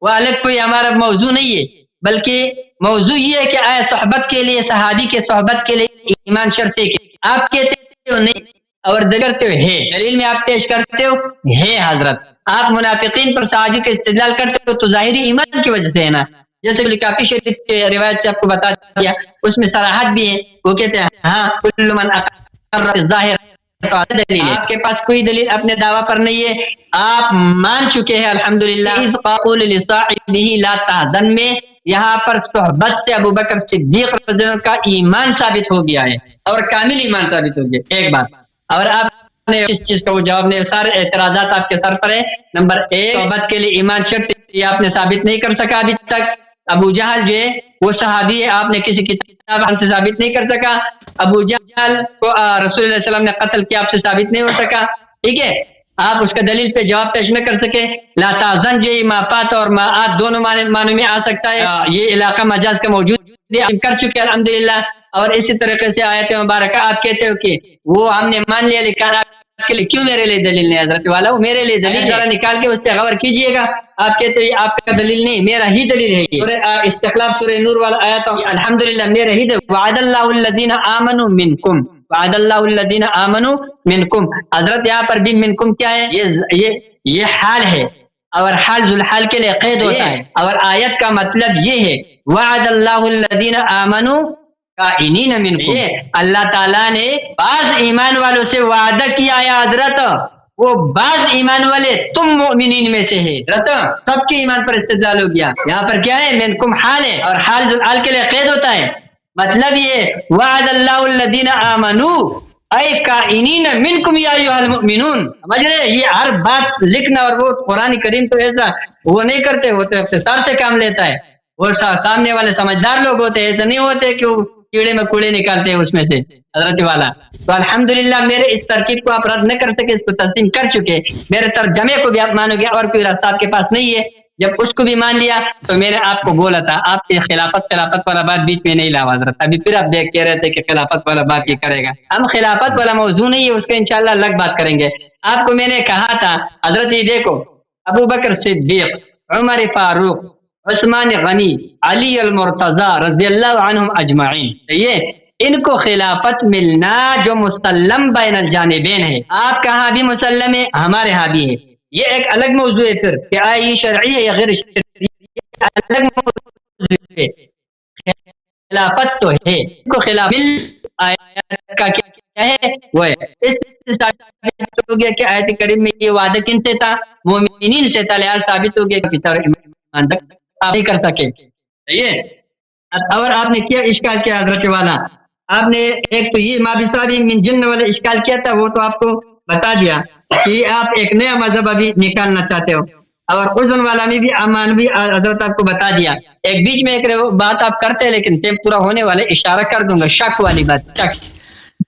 الگ کوئی ہمارا موضوع نہیں ہے، بلکہ موضوع یہ ہے کہ آیا صحبت کے لیے، صحابی کے صحبت کے لیے ایمان شرط ہے کہ آپ کہتے ہو نہیں اور کرتے ہو ہے، دلیل میں آپ پیش کرتے ہو ہے حضرت۔ آپ منافقین پر صحابی کا استدلال کرتے ہو تو ظاہری ایمان کی وجہ سے ہے نا، جیسے کہ کافی شریف کے روایت سے آپ کو بتا دیا، اس میں صراحت بھی ہے، وہ کہتے ہیں ہاں کل من اقر ظاہر، آپ کے پاس کوئی دلیل اپنے دعویٰ پر نہیں ہے، آپ مان چکے ہیں الحمدللہ۔ اذ قول لصاحبہ لا تحزن میں یہاں پر صحبت سے ابو بکر صدیق رضی اللہ عنہ کا ایمان ثابت ہو گیا ہے، اور کامل ایمان ثابت ہو گیا، ایک بات۔ اور آپ نے اس چیز کا وہ جواب نہیں، سارے اعتراضات آپ کے سر پر ہے۔ نمبر 1 صحبت کے لیے ایمان شرط یہ آپ نے ثابت نہیں کر سکا ابھی تک۔ ابو جہل جو ہے وہ صحابی ہے، آپ نے کسی کتاب سے ثابت نہیں کر سکا۔ ابو جہل کو رسول اللہ صلی اللہ علیہ وسلم نے قتل کیا، آپ سے ثابت نہیں ہو سکا، ٹھیک ہے۔ آپ اس کا دلیل پہ جواب پیش نہ کر سکے۔ لا تحزن جو ہے مافات اور ماعات دونوں معنی میں آ سکتا ہے، یہ علاقہ مجاز کا موجود کر چکے الحمدللہ۔ اور اسی طریقے سے آیت مبارکہ آپ کہتے ہو کہ وہ ہم نے مان لیا، لیکن آپ کے لیے کیوں میرے لیے دلیل نہیں حضرت والا؟ وہ میرے لیے دلیل ذرا نکال کے اس سے غور کیجئے گا۔ آپ کہتے ہو یہ آپ کا دلیل نہیں، میرا ہی دلیل ہے۔ سورہ استقلال سورہ نور والا آیت الحمدللہ میرا ہی دلیل، وعد اللہ الذین آمنوا منکم، وعد اللہ الذین آمنوا منکم۔ حضرت یہاں پر بھی منکم کیا ہے؟ یہ حال ہے، اور حال ذوالحال کے لیے قید ہوتا ہے، اور آیت کا مطلب یہ ہے وعد اللہ الذین آمنوا کائنین منکم، اللہ تعالیٰ نے بعض ایمان والوں سے وعدہ کیا ہے حضرت، وہ بعض ایمان والے تم مؤمنین میں سے ہے حضرت، سب کے ایمان پر استدلال ہو گیا۔ یہاں پر کیا ہے؟ منکم حال ہے، اور حال ذوالحال کے لیے قید ہوتا ہے، مطلب یہ وعد اللہ الذین آمنوا اے کائنین منکم یا ایھا المؤمنون، سمجھ رہے؟ یہ ہر بات لکھنا، اور وہ قرآن کریم تو ایسا وہ نہیں کرتے، وہ تو اختصار سے کام لیتا ہے، وہ سامنے والے سمجھدار لوگ ہوتے ہیں، ایسا نہیں ہوتے کہ وہ کیڑے میں کوڑے نکالتے ہیں اس میں سے حضرت والا۔ تو الحمدللہ میرے اس ترکیب کو آپ رد نہ کر سکے، اس کو تسلیم کر چکے، میرے ترجمے کو بھی آپ مانو گے، اور کوئی راستہ آپ کے پاس نہیں ہے۔ جب اس کو بھی مان لیا تو میں نے آپ کو بولا تھا آپ کے خلافت والا بات بیچ میں نہیں لاؤ حضرت، ابھی پھر آپ دیکھ کہہ رہے تھے کہ خلافت والا بات یہ کرے گا، ہم خلافت والا موضوع نہیں ہے، اس کا انشاءاللہ الگ بات کریں گے۔ آپ کو میں نے کہا تھا حضرت یہ دیکھو ابو بکر صدیق، عمر فاروق، عثمان غنی، علی المرتضی رضی اللہ عنہم اجمعین. یہ ان کو خلافت ملنا جو مسلم بین الجانبین ہے. آپ کا ہاں بھی مسلم ہے، ہمارے ہاں بھی ہے. یہ ایک الگ موضوع ہے پھر کہ آیا یہ شرعی ہے یا غیر شرعی، الگ موضوع ہے. خلافت تو ہے، ان کو خلافت آیت کا کیا ہے وہ ہے. اس ثابت ہو گیا کہ آیت کریم میں یہ وعدہ کن سے تھا؟ مومنین سے تھا. لحاظ ثابت ہو گیا کہ پتر ایمان تک آپ نہیں کر سکے. صحیح ہے. اور آپ نے کیا اشکال کیا حضرت والا، آپ نے ایک تو یہ ما بصابی من جن والا اشکال کیا تھا، وہ تو آپ کو بتا دیا کہ آپ ایک نیا مذہب ابھی نکالنا چاہتے ہو. اور اذن والا میں بھی امان بھی حضرت آپ کو بتا دیا. ایک بیچ میں ایک بات آپ کرتے ہیں لیکن ٹائم پورا ہونے والے اشارہ کر دوں گا، شک والی بات.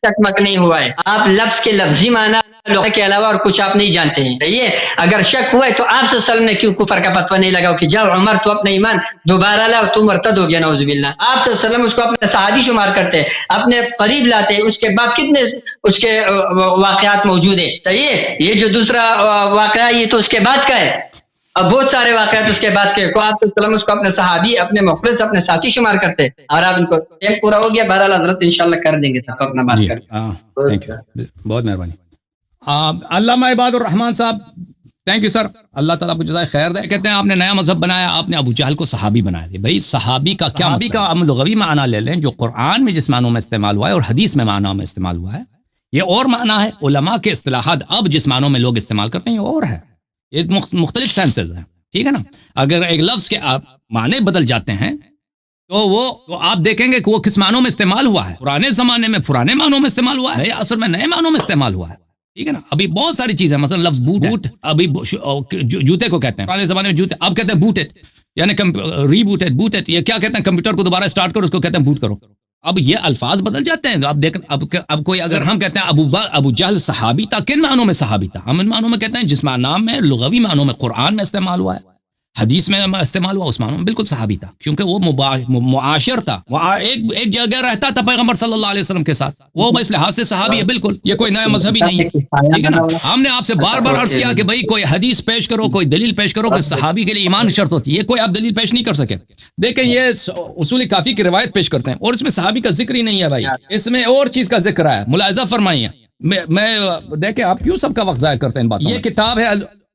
شک مک نہیں ہوا ہے. آپ لفظ کے لفظی معنی لغت کے علاوہ اور کچھ آپ نہیں جانتے ہیں. صحیح ہے. اگر شک ہوا ہے تو آپ صلی اللہ علیہ وسلم نے کیوں کفر کا فتویٰ نہیں لگاؤ کہ جاؤ عمر تو اپنا ایمان دوبارہ لاؤ، تم مرتد ہو گیا نعوذ باللہ. آپ صلی اللہ علیہ وسلم اس کو اپنے صحابی شمار کرتے ہیں، اپنے قریب لاتے ہیں. اس کے بعد کتنے اس کے واقعات موجود ہیں. صحیح ہے. یہ جو دوسرا واقعہ یہ تو اس کے بعد کا ہے. اب بہت سارے واقعات اس کے بعد کے کو آپ اس کو اپنے صحابی، اپنے مخلص، اپنے ساتھی شمار کرتے ہیں. اور آپ ان کو ٹائم پورا ہو گیا. بہرحال حضرت انشاءاللہ کر دیں گے اپنا بات جی کر. تھینک یو، بہت مہربانی. علامہ عباد الرحمان صاحب، تھینک یو سر، اللہ تعالیٰ آپ کو جزائے خیر دے. کہتے ہیں آپ نے نیا مذہب بنایا، آپ نے ابو جہل کو صحابی بنایا تھا. بھائی صحابی کا کیا؟ صحابی کا ہم لغوی معنی لے لیں جو قرآن میں جس معنوں میں استعمال ہوا ہے اور حدیث میں معنوں میں استعمال ہوا ہے، یہ اور معنی ہے. علماء کے اصطلاحات اب جس معنوں میں لوگ استعمال کرتے ہیں یہ اور ہے. یہ مختلف سینسز ہیں. ٹھیک ہے نا. اگر ایک لفظ کے معنی بدل جاتے ہیں تو آپ دیکھیں گے کہ وہ کس معنوں میں استعمال ہوا ہے. پرانے زمانے میں پرانے معنوں میں استعمال ہوا ہے، اصل میں نئے معنوں میں استعمال ہوا ہے. ٹھیک ہے نا. ابھی بہت ساری چیزیں، مثلا لفظ بوٹ ابھی جوتے کو کہتے ہیں، پرانے زمانے میں جوتے، اب کہتے ہیں بوٹڈ، یعنی ری بوٹڈ. یہ کیا کہتے ہیں؟ کمپیوٹر کو دوبارہ اسٹارٹ کرو، اس کو کہتے ہیں بوٹ کرو. اب یہ الفاظ بدل جاتے ہیں. اب دیکھ، اب کوئی اگر ہم کہتے ہیں ابو جہل صحابی تھا، کن معنوں میں صحابی تھا؟ ہم ان معنوں میں کہتے ہیں جس نام میں لغوی معنوں میں قرآن میں استعمال ہوا ہے، حدیث میں استعمال ہوا، اس معنوں میں بالکل صحابی تھا، کیونکہ وہ معاشر تھا، وہ ایک جگہ رہتا تھا پیغمبر صلی اللہ علیہ وسلم کے ساتھ. وہ اس لحاظ سے صحابی ہے بالکل. یہ کوئی نیا مذہبی نہیں ہے. ٹھیک ہے نا. ہم نے آپ سے بار بار عرض کیا کہ بھائی کوئی حدیث پیش کرو، کوئی دلیل پیش کرو کہ صحابی کے لیے ایمان شرط ہوتی ہے. یہ کوئی آپ دلیل پیش نہیں کر سکے. دیکھیں یہ اصول کافی کی روایت پیش کرتے ہیں اور اس میں صحابی کا ذکر ہی نہیں ہے بھائی. اس میں اور چیز کا ذکر ہے. ملاحظہ فرمائیے. میں دیکھیں آپ کیوں سب کا وقت ضائع کرتے ہیں ان باتوں. یہ کتاب ہے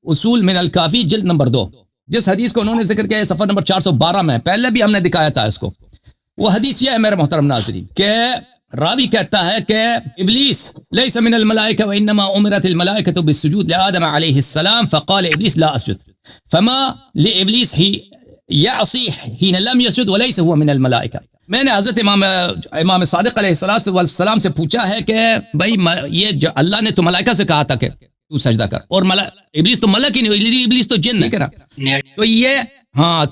اصول من الکافی جلد نمبر 2. جس حدیث کو انہوں نے ذکر کیا ہے صفحہ نمبر 412 میں، پہلے بھی ہم نے دکھایا تھا اس کو. وہ حدیث یہ ہے میرے محترم ناظرین کہ راوی کہتا ہے کہ ابلیس لیس من الملائکہ وانما امرت الملائکہ بالسجود لآدم علیہ السلام فقال ابلیس لا اسجد فما لابلیس ہی یعصی حین لم یسجد وليس هو من الملائکہ. میں نے حضرت امام صادق علیہ السلام سے پوچھا ہے کہ بھائی یہ جو اللہ نے تو ملائکہ سے کہا تھا کہ تو سجدہ کر، اور ابلیس تو ملک ہی نہیں، ابلیس تو جن ہے نا.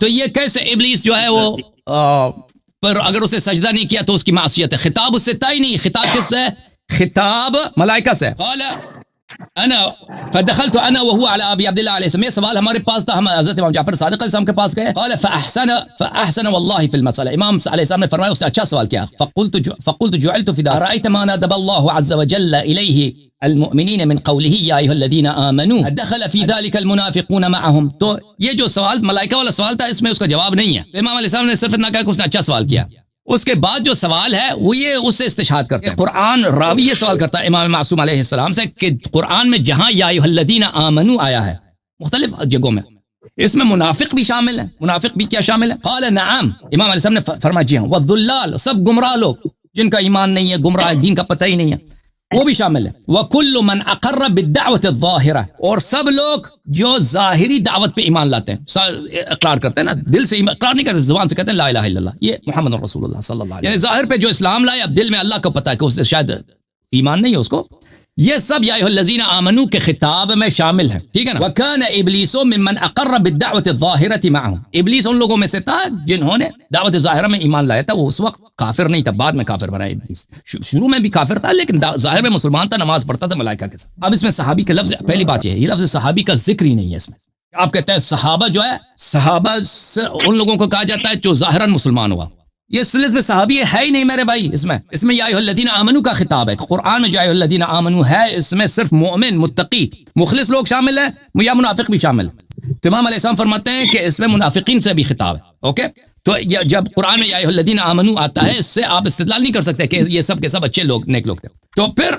تو یہ کیسے ابلیس جو ہے وہ پر اگر اسے سجدہ نہیں کیا تو اس کی معصیت ہے. خطاب اس سے طے نہیں. خطاب کس سے؟ خطاب ملائکہ سے. قال انا فدخلت انا وهو على ابي عبد الله عليه السلام. یہ سوال ہمارے پاس تھا، ہم حضرت امام جعفر صادق علیہ السلام کے پاس گئے. قال فاحسن والله في المساله. امام علیہ السلام نے فرمایا اس نے اچھا سوال کیا. فقلت جعلت في دار رايت ما ندب الله عز وجل اليه المؤمنین من قوله یا ایھا الذین آمنوا دخل فی ذلک المنافقون معهم. تو یہ جو سوال ملائکہ والا سوال تھا اس میں اس کا جواب نہیں ہے. امام علیہ السلام نے صرف اتنا کہا کہ اس نے اچھا سوال کیا. اس کے بعد جو سوال ہے وہ یہ اس سے استشہاد کرتے ہیں. قرآن راوی یہ سوال کرتا ہے امام معصوم علیہ السلام سے کہ قرآن میں جہاں یا ایھا الذین آمنوا آیا ہے مختلف جگہوں میں، اس میں منافق بھی شامل ہے. منافق بھی کیا شامل ہے؟ قال نعم. امام علیہ السلام نے فرمایا جی ہاں. والضلال، سب گمراہ لوگ جن کا ایمان نہیں ہے، گمراہ دین کا پتہ ہی نہیں ہے، وہ بھی شامل ہے. وَكُلُّ مَنْ أَقَرَّ بِالدَّعْوَةِ الظَّاهِرَةِ، اور سب لوگ جو ظاہری دعوت پہ ایمان لاتے ہیں، اقرار کرتے ہیں نا، دل سے اقرار نہیں کرتے، زبان سے کہتے ہیں لا الہ الا اللہ، یہ محمد رسول اللہ صلی اللہ علیہ وسلم، یعنی ظاہر پہ جو اسلام لائے، اب دل میں اللہ کو پتہ ہے کہ اس سے شاید ایمان نہیں ہے اس کو. یہ سب یا ایھا الذین آمنوا کے خطاب میں شامل ہیں. ٹھیک ہے نا. وَكَانَ إِبْلِيسُ مِمَّنْ أَقَرَّ بِالدَّعْوَةِ الظَّاهِرَةِ مَعَهُمْ. ابلیس ان لوگوں میں سے تھا جنہوں نے دعوت ظاہرہ میں ایمان لایا تھا. وہ اس وقت کافر نہیں تھا، بعد میں کافر بنا ابلیس. شروع میں بھی کافر تھا لیکن ظاہر میں مسلمان تھا، نماز پڑھتا تھا ملائکہ کے ساتھ. اب اس میں صحابی کا لفظ، پہلی بات یہ ہے یہ لفظ صحابی کا ذکر ہی نہیں ہے اس میں. آپ کہتے ہیں صحابہ جو ہے، صحابہ ان لوگوں کو کہا جاتا ہے جو ظاہراً مسلمان ہوا. یہ سلسلے میں صحابی ہے ہی نہیں میرے بھائی. اس میں یا ایھا الذین آمنوا کا خطاب ہے. قرآن میں یا ایھا الذین آمنوا ہے، اس میں صرف مومن، متقی، مخلص لوگ شامل ہیں یا منافق بھی شامل ہیں. تو امام علیہ السلام فرماتے ہیں کہ اس میں منافقین سے بھی خطاب ہے. اوکے, تو جب قرآن میں یا ایھا الذین آمنوا آتا ہے, اس سے آپ استدلال نہیں کر سکتے کہ یہ سب کے سب اچھے لوگ, نیک لوگ تھے. تو پھر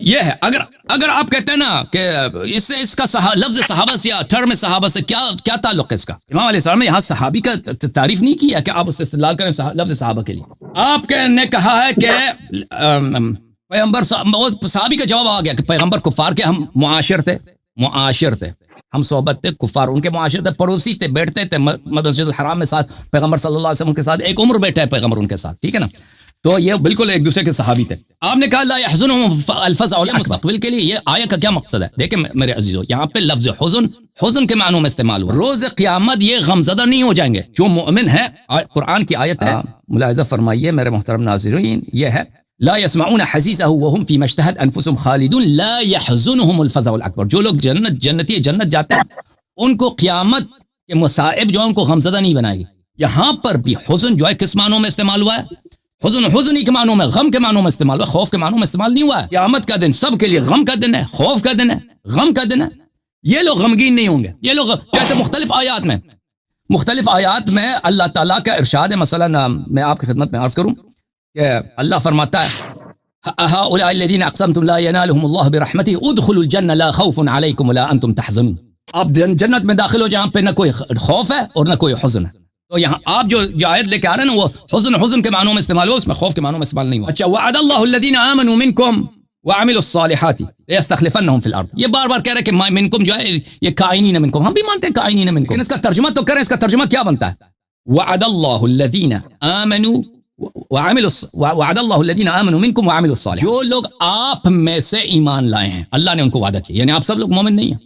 یہ ہے, اگر آپ کہتے ہیں نا کہ اس سے اس کا لفظ صحابہ سے یا ٹرم صحابہ سے کیا تعلق ہے اس کا. امام علیہ السلام نے یہاں صحابی کا تعریف نہیں کیا کہ آپ اس سے استدلال کریں لفظ صحابہ کے لیے. آپ نے کہا ہے کہ پیغمبر, صحابی کا جواب آ گیا کہ پیغمبر کفار کے ہم معاشر تھے, ہم صحبت تھے, کفار ان کے معاشر تھے, پڑوسی تھے, بیٹھتے تھے مسجد الحرام میں ساتھ پیغمبر صلی اللہ علیہ وسلم کے ساتھ, ایک عمر بیٹھا ہے پیغمبر ان کے ساتھ, ٹھیک ہے نا. تو یہ بالکل ایک دوسرے کے صحابی تھے. آپ نے کہا لا يحزنهم الفزع مستقبل کے لیے, یہ آیت کا کیا مقصد ہے؟ دیکھیں میرے عزیزو, یہاں پہ لفظ حزن کے معنوں میں استعمال ہوا. روز قیامت یہ غمزدہ نہیں ہو جائیں گے جو مومن ہے. قرآن کی آیت ہے, ملاحظہ فرمائیے میرے محترم ناظرین, یہ ہے لا يسمعون حسيسه وهم فيما اشتهت انفسهم خالدون لا يحزنهم الفزع الاكبر. جو لوگ جنت جاتے ہیں ان کو قیامت کے مصائب جو ان کو غمزدہ نہیں بنائے گی. یہاں پر بھی حزن جو ہے کس معنوں میں استعمال ہوا ہے؟ حزن ہی کے معنوں میں, غم کے معنوں میں استعمال ہوا, خوف کے معنوں میں استعمال نہیں ہوا ہے. قیامت کا دن سب کے لیے غم کا دن ہے, خوف کا دن ہے, غم کا دن ہے. یہ لوگ غمگین نہیں ہوں گے. یہ لوگ جیسے مختلف آیات میں اللہ تعالیٰ کا ارشاد ہے. مثلا میں آپ کی خدمت میں عرض کروں کہ اللہ فرماتا ہے هؤلاء الذين اقسمتم لا ينالهم الله برحمته ادخلوا الجنة لا خوف عليكم ولا انتم تحزنون. آپ جنت میں داخل ہو جہاں پہ نہ کوئی خوف ہے اور نہ کوئی حزن ہے. تو یہاں آپ جو آیت لے کے آ رہے ہیں نا, وہ حزن کے معنوں میں استعمال ہو, اس میں خوف کے معنوں میں استعمال نہیں ہوا. اچھا, وعد اللہ الذین آمنوا منکم وعملوا الصالحات لیستخلفنہم فی الارض. یہ بار بار کہہ رہے کہ منکم جو ہے یہ کائنین منکم, ہم بھی مانتے ہیں کائنین منکم, لیکن اس کا ترجمہ تو کریں. اس کا ترجمہ کیا بنتا ہے؟ وعد اللہ الذین آمنوا وعد اللہ الذین آمنوا منکم وعملوا الصالحات. جو لوگ آپ میں سے ایمان لائے ہیں, اللہ نے ان کو وعدہ کیا, یعنی آپ سب لوگ مومن نہیں ہیں.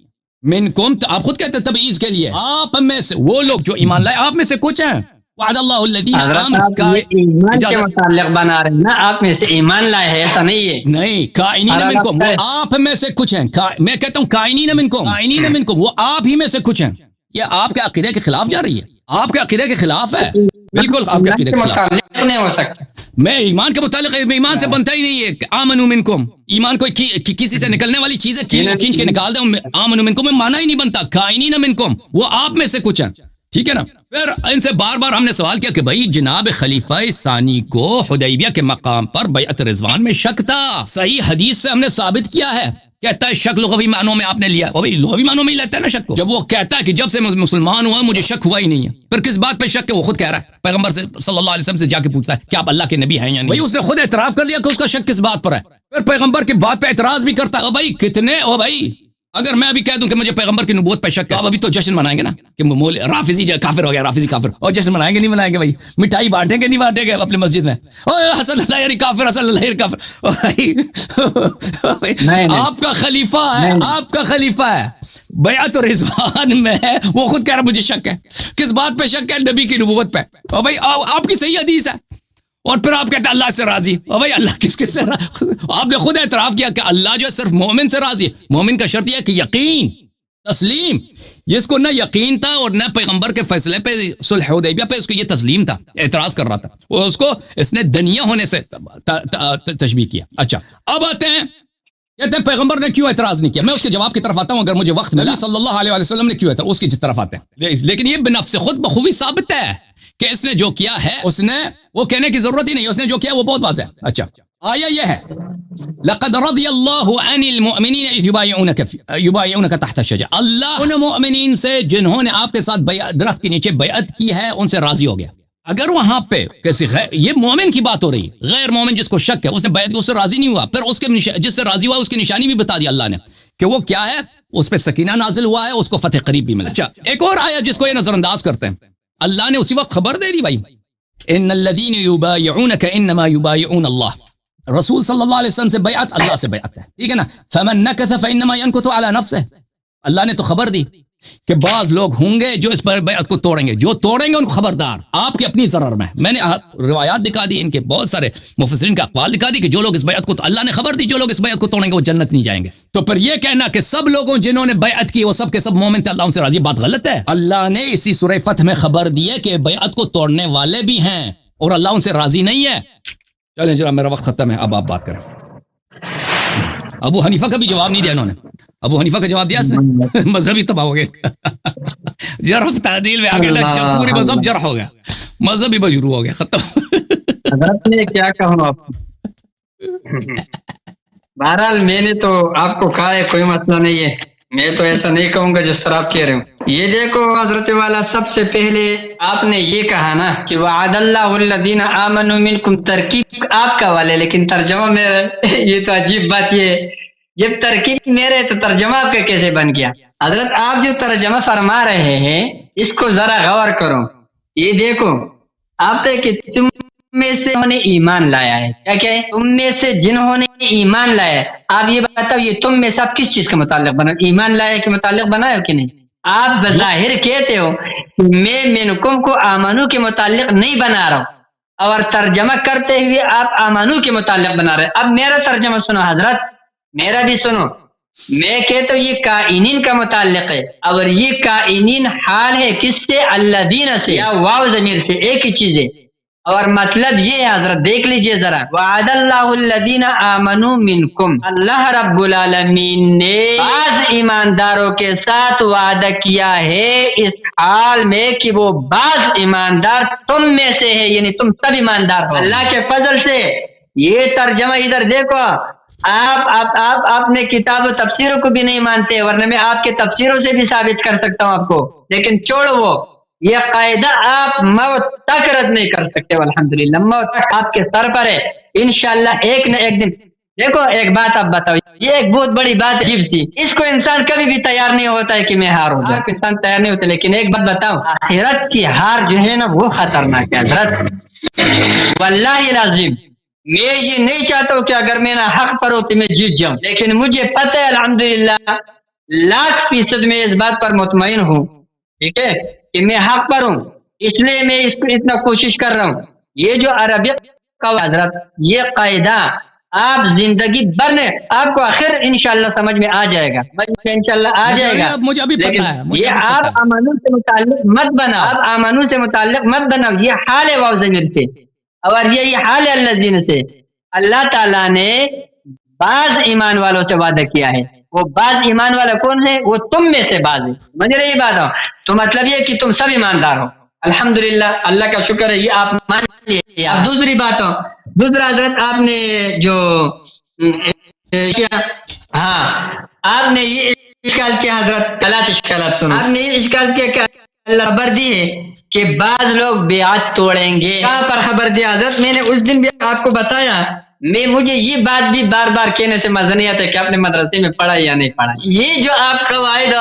منکم, آپ خود کہتے ہیں تبعیض کے لیے, آپ میں سے وہ لوگ جو ایمان لائے, آپ میں سے کچھ ہیں. وعد اللہ الذین آمنوا, ایمان کے متعلق بنا رہے ہیں نا, آپ میں سے ایمان لائے ہیں, ایسا نہیں ہے. نہیں, کائنین منکم, وہ آپ میں سے کچھ ہیں. میں کہتا ہوں کائنین منکم, وہ آپ ہی میں سے کچھ ہیں. یہ آپ کے عقیدے کے خلاف جا رہی ہے, آپ کے عقیدے کے خلاف ہے, بالکل آپ کے عقیدے کے خلاف نہیں ہو سکتا. میں ایمان کے متعلق, ایمان سے بنتا ہی نہیں ہے. آمنوا منکم, ایمان کوئی کسی سے نکلنے والی چیز ہے, کھینچ کے نکال دیں. آمنوا منکم میں معنی ہی نہیں بنتا. کائنین منکم, وہ آپ میں سے کچھ ہیں, ٹھیک ہے نا. پھر ان سے بار بار ہم نے سوال کیا کہ بھائی جناب خلیفہ ثانی کو حدیبیہ کے مقام پر بیعت رضوان میں شک تھا. صحیح حدیث سے ہم نے ثابت کیا ہے. کہتا ہے شک لغوی معنوں میں آپ نے لیا, وہ بھی لغوی معنوں میں ہی لیتا ہے نا شک کو. جب وہ کہتا ہے کہ جب سے مسلمان ہوا مجھے شک ہوا ہی نہیں ہے, پھر کس بات پہ شک ہے؟ وہ خود کہہ رہا ہے, پیغمبر سے صلی اللہ علیہ وسلم سے جا کے پوچھتا ہے کہ آپ اللہ کے نبی ہیں یا نہیں. بھائی اس نے خود اعتراف کر لیا کہ اس کا شک کس بات پر ہے. پھر پیغمبر کی بات پہ اعتراض بھی کرتا ہے. بھائی کتنے ہو بھائی, اگر میں ابھی کہہ دوں کہ مجھے پیغمبر کی نبوت پہ شک ہے, آپ ابھی تو جشن منائیں گے نا کہ رافضی کافر ہو گیا, رافضی کافر, اور جشن منائیں گے نہیں منائیں گے؟ بھائی مٹھائی بانٹیں گے نہیں بانٹیں گے اپنی مسجد میں؟ حسن اللہ کافر, حسن اللہ کافر. آپ کا خلیفہ ہے, آپ کا خلیفہ ہے, بیعت رضوان میں ہے, وہ خود کہہ رہا مجھے شک ہے. کس بات پہ شک ہے؟ نبی کی نبوت پہ. اور بھائی آپ کی صحیح حدیث ہے, اور پھر آپ کہتے ہیں اللہ سے راضی. اور بھائی اللہ کس سے راضی؟ آپ نے خود اعتراف کیا کہ اللہ جو ہے صرف مومن سے راضی ہے. مومن کا شرط یہ ہے کہ یقین, تسلیم. جس کو نہ یقین تھا اور نہ پیغمبر کے فیصلے پہ صلح حدیبیہ پہ اس کو یہ تسلیم تھا, اعتراض کر رہا تھا, وہ اس کو اس نے دنیا ہونے سے تشبیہ کیا. اچھا اب آتے ہیں, کہتے ہیں پیغمبر نے کیوں اعتراض نہیں کیا. میں اس کے جواب کی طرف آتا ہوں اگر مجھے وقت ملا. صلی اللہ علیہ وسلم نے کیوں اعتراض, اس کی طرف آتے ہیں. لیکن یہ بنفس خود بخوبی ثابت ہے کہ اس نے جو کیا ہے, اس نے وہ کہنے کی ضرورت ہی نہیں, اس نے جو کیا وہ بہت واضح ہے. اچھا آیا یہ ہے لقد رضی اللہ عن المؤمنین اذ یبایعونک تحت الشجرہ. اللہ ان مؤمنین سے جنہوں نے آپ کے ساتھ درخت کے نیچے بیعت کی ہے ان سے راضی ہو گیا. اگر وہاں پہ کسی یہ مومن کی بات ہو رہی ہے, غیر مومن جس کو شک ہے اس نے بیعت کی, اس سے راضی نہیں ہوا, پھر اس کے جس سے راضی ہوا اس کی نشانی بھی بتا دی اللہ نے کہ وہ کیا ہے, اس پہ سکینہ نازل ہوا ہے, اس کو فتح قریب بھی ملا. اچھا ایک اور آیا جس کو یہ نظر انداز کرتے ہیں, اللہ نے اسی وقت خبر دے دی بھائی, ان الذین یبایعونک انما یبایعون اللہ. رسول صلی اللہ علیہ وسلم سے بیعت اللہ سے بیعت ہے, ٹھیک ہے نا. فمن نکث فانما ينکث علی نفسه. اللہ نے تو خبر دی کہ بعض لوگ ہوں گے جو اس پر بیعت کو توڑیں گے, جو توڑیں گے ان کو خبردار, آپ کے اپنی ضرر میں نے روایات دکھا دی, ان کے بہت سارے مفسرین کا اقوال دکھا دی کہ جو لوگ اس بیعت کو, اللہ نے خبر دی جو لوگ اس بیعت کو توڑیں گے وہ جنت نہیں جائیں گے. تو پھر یہ کہنا کہ سب لوگوں جنہوں نے بیعت کی وہ سب کے سب مومن تھے, اللہ ان سے راضی, بات غلط ہے. اللہ نے اسی سورہ فتح میں خبر دی ہے کہ بیعت کو توڑنے والے بھی ہیں اور اللہ ان سے راضی نہیں ہے. چلیں جناب میرا وقت ختم ہے, اب آپ بات کریں. ابو حنیفہ کا بھی جواب نہیں دیا انہوں نے. ابو حنیفہ کا جواب دیا اس نے مذہب ہی تباہ ہو گیا جرح تعدیل میں آگے نا جب پوری مذہب جرح ہو گیا مذہب ہی مجروح ہو گیا ختم حضرت نے کیا کہوں آپ کو بہرحال میں نے تو آپ کو کہا ہے کوئی مسئلہ نہیں ہے میں تو ایسا نہیں کہوں گا جس طرح آپ کہہ رہے ہوں یہ دیکھو حضرت والا سب سے پہلے آپ نے یہ کہا نا کہ وعد اللہ الذین آمنوا منکم ترکیب آپ کا والے لیکن ترجمہ میرا یہ تو عجیب بات یہ ہے جب ترکیب میرے تو ترجمہ آپ کا کیسے بن گیا حضرت آپ جو ترجمہ فرما رہے ہیں اس کو ذرا غور کرو یہ دیکھو آپ کہ تم میں سے انہوں نے ایمان لایا ہے کیا کہ تم میں سے جنہوں نے ایمان لایا ہے آپ یہ بتاؤ یہ تم میں سے آپ کس چیز کے متعلق بنا ایمان لایا کے متعلق بنایا ہو کہ نہیں آپ بظاہر کہتے ہو کہ میں منکم کو آمنو کے متعلق نہیں بنا رہا ہوں اور ترجمہ کرتے ہوئے آپ آمنو کے متعلق بنا رہے اب میرا ترجمہ سنو حضرت میرا بھی سنو میں کہتا ہوں یہ کائنین کا متعلق ہے اور یہ کائنین حال ہے کس سے الذین سے یا واو ضمیر سے ایک ہی چیز ہے اور مطلب یہ ہے حضرت دیکھ لیجئے ذرا وعد اللہ الذین آمنوا منکم اللہ رب العالمین نے بعض ایمانداروں کے ساتھ وعدہ کیا ہے اس حال میں کہ وہ بعض ایماندار تم میں سے ہے یعنی تم سب ایماندار ہو اللہ کے فضل سے یہ ترجمہ ادھر دیکھو آپ نے کتاب و تفسیروں کو بھی نہیں مانتے ورنہ میں آپ کے تفسیروں سے بھی ثابت کر سکتا ہوں آپ کو لیکن چھوڑو وہ یہ قاعدہ آپ موت تک رد نہیں کر سکتے الحمدللہ موت تک آپ کے سر پر ہے انشاءاللہ ایک نہ ایک دن دیکھو ایک بات آپ بتاؤ یہ ایک بہت بڑی بات عجیب تھی اس کو انسان کبھی بھی تیار نہیں ہوتا ہے کہ میں ہار ہو جاؤں انسان تیار نہیں ہوتا لیکن ایک بات بتاؤ آخرت کی ہار جو ہے نا وہ خطرناک ہے حضرت واللہ العظیم میں یہ نہیں چاہتا ہوں کہ اگر میں نہ حق پر ہو تو میں جیت جاؤں لیکن مجھے پتہ ہے الحمدللہ 100% میں اس بات پر مطمئن ہوں ٹھیک ہے کہ میں حق پر ہوں اس لیے میں اس کو اتنا کوشش کر رہا ہوں یہ جو عربیت کا حضرت یہ قاعدہ آپ زندگی بھر میں آپ کو آخر انشاءاللہ سمجھ میں آ جائے گا انشاءاللہ آ جائے گا مجھے ابھی پتا ہے یہ آپ امانوں سے متعلق مت بناؤ آپ امانوں سے متعلق مت بناؤ یہ حال ہے واو ضمیر سے اور یہ حال ہے الذین سے اللہ تعالیٰ نے بعض ایمان والوں سے وعدہ کیا ہے وہ بعض ایمان والا کون ہے وہ تم میں سے بعض ہے مجھے یہ بات ہو تو مطلب یہ کہ تم سب ایماندار ہو الحمدللہ اللہ کا شکر ہے یہ آپ مان لیے اب دوسری بات ہو دوسرا حضرت آپ نے جو ہاں آپ نے یہ اشکال کیا حضرت غلط اشکالات سنو آپ نے یہ اشکال کیا کہ اللہ خبر دی ہے کہ بعض لوگ بیعت توڑیں گے کہاں پر خبر دیا حضرت میں نے اس دن بھی آپ کو بتایا مجھے یہ بات بھی بار بار کہنے سے مزہ نہیں آتا کہ آپ نے مدرسے میں پڑھا یا نہیں پڑھا یہ جو آپ قواعد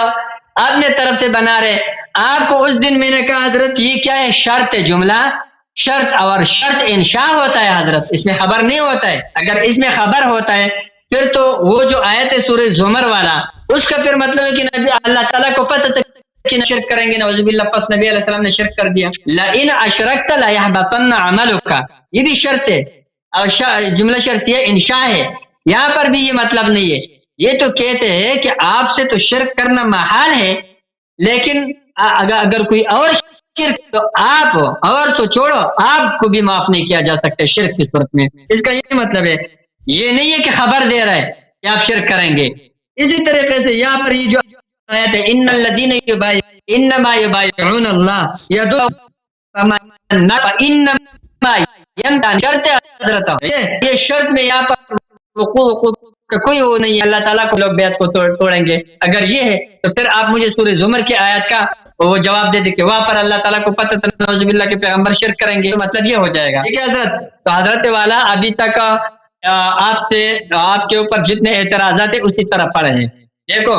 اپنے طرف سے بنا رہے آپ کو اس دن میں نے کہا حضرت یہ کیا ہے شرط جملہ شرط اور شرط انشاء ہوتا ہے حضرت اس میں خبر نہیں ہوتا ہے اگر اس میں خبر ہوتا ہے پھر تو وہ جو آیت ہے سورہ زمر والا اس کا پھر مطلب ہے کہ نبی اللہ تعالیٰ کو پتہ تک شرک کریں گے نعوذ باللہ پس نبی علیہ السلام نے شرک کر دیا لئن اشرکت لیحبطن عملک یہ بھی شرط ہے اور جملہ شرطیہ انشاء ہے یہاں پر بھی یہ مطلب نہیں ہے یہ تو کہتے ہیں کہ آپ سے تو شرک کرنا محال ہے لیکن اگر کوئی اور شرک تو آپ اور تو چھوڑو آپ کو بھی معاف نہیں کیا جا سکتا شرک کی صورت میں اس کا یہ مطلب ہے یہ نہیں ہے کہ خبر دے رہا ہے کہ آپ شرک کریں گے اسی طریقے سے یہاں پر یہ جو آیت ہے ان الذین انما یبایعون اللہ انما شرط حضرت یہ شرط میں یہاں پر وقوع کا کوئی وہ نہیں ہے اللہ تعالیٰ کو لوگ بیعت کو توڑیں گے اگر یہ ہے تو پھر آپ مجھے سورہ زمر کی آیت کا وہ جواب دے دیں کہ وہاں پر اللہ تعالیٰ کو پتہ تھا نعوذ باللہ کے پیغمبر شرک کریں گے مطلب یہ ہو جائے گا ٹھیک ہے حضرت تو حضرت والا ابھی تک آپ کے اوپر جتنے اعتراضات ہیں اسی طرح پڑے ہیں دیکھو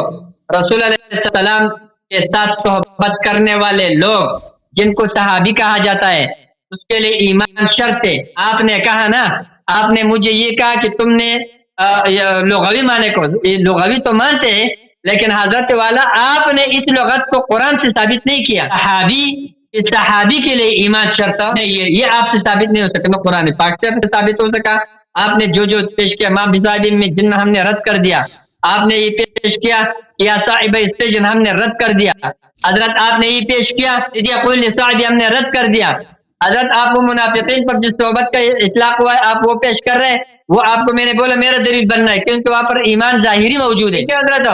رسول علیہ السلام کے ساتھ صحبت کرنے والے لوگ جن کو صحابی کہا جاتا ہے اس کے لیے ایمان شرط ہے آپ نے کہا نا آپ نے مجھے یہ کہا کہ تم نے لغوی معنی کو لغوی تو مانتے ہیں لیکن حضرت والا آپ نے اس لغت کو قرآن سے ثابت نہیں کیا صحابی کے لیے ایمان شرط نہیں یہ آپ سے ثابت نہیں ہو سکتا قرآن پاک سے ثابت ہو سکا آپ نے جو پیش کیا ماں بصاحب میں جن ہم نے رد کر دیا آپ نے یہ پیش کیا یا صاحب السجن ہم نے رد کر دیا حضرت آپ نے یہ پیش کیا ہم نے رد کر دیا حضرت آپ وہ منافقین پر جس صحبت کا اطلاق ہوا ہے آپ وہ پیش کر رہے ہیں وہ آپ کو میں نے بولا میرا دلیل بننا ہے کیونکہ وہاں پر ایمان ظاہری موجود ہے حضرت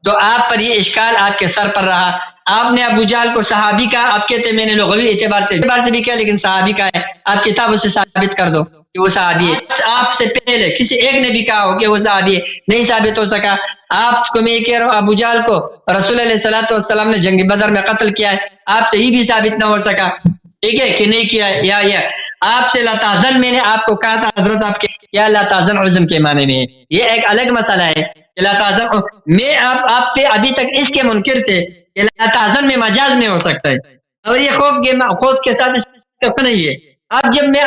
تو آپ پر یہ اشکال آپ کے سر پر رہا. آپ نے ابو جہل کو صحابی کا، آپ کہتے میں نے لغوی اعتبار سے بھی کیا لیکن صحابی کا ہے، آپ کتابوں سے ثابت کر دو کہ وہ صحابی ہے. آپ سے پہلے کسی ایک نے بھی کہا ہو کہ وہ صحابی ہے، نہیں ثابت ہو سکا. آپ کو میں یہ کہہ رہا ہوں ابو جہل کو رسول علیہ الصلوۃ والسلام نے جنگ بدر میں قتل کیا ہے، آپ سے یہ بھی ثابت نہ ہو سکا، ٹھیک ہے کہ نہیں کیا ہے. یا آپ سے لا تحزن میں نے آپ کو کہا تھا حضرت آپ کے کیا لا تحزن عزم کے معنی میں ہے، یہ ایک الگ مسئلہ ہے. لا تحزن میں آپ پہ ابھی تک اس کے منکر تھے کہ لا تحزن میں مجاز میں ہو سکتا ہے، اور یہ خوف کے ساتھ نہیں ہے. اب جب میں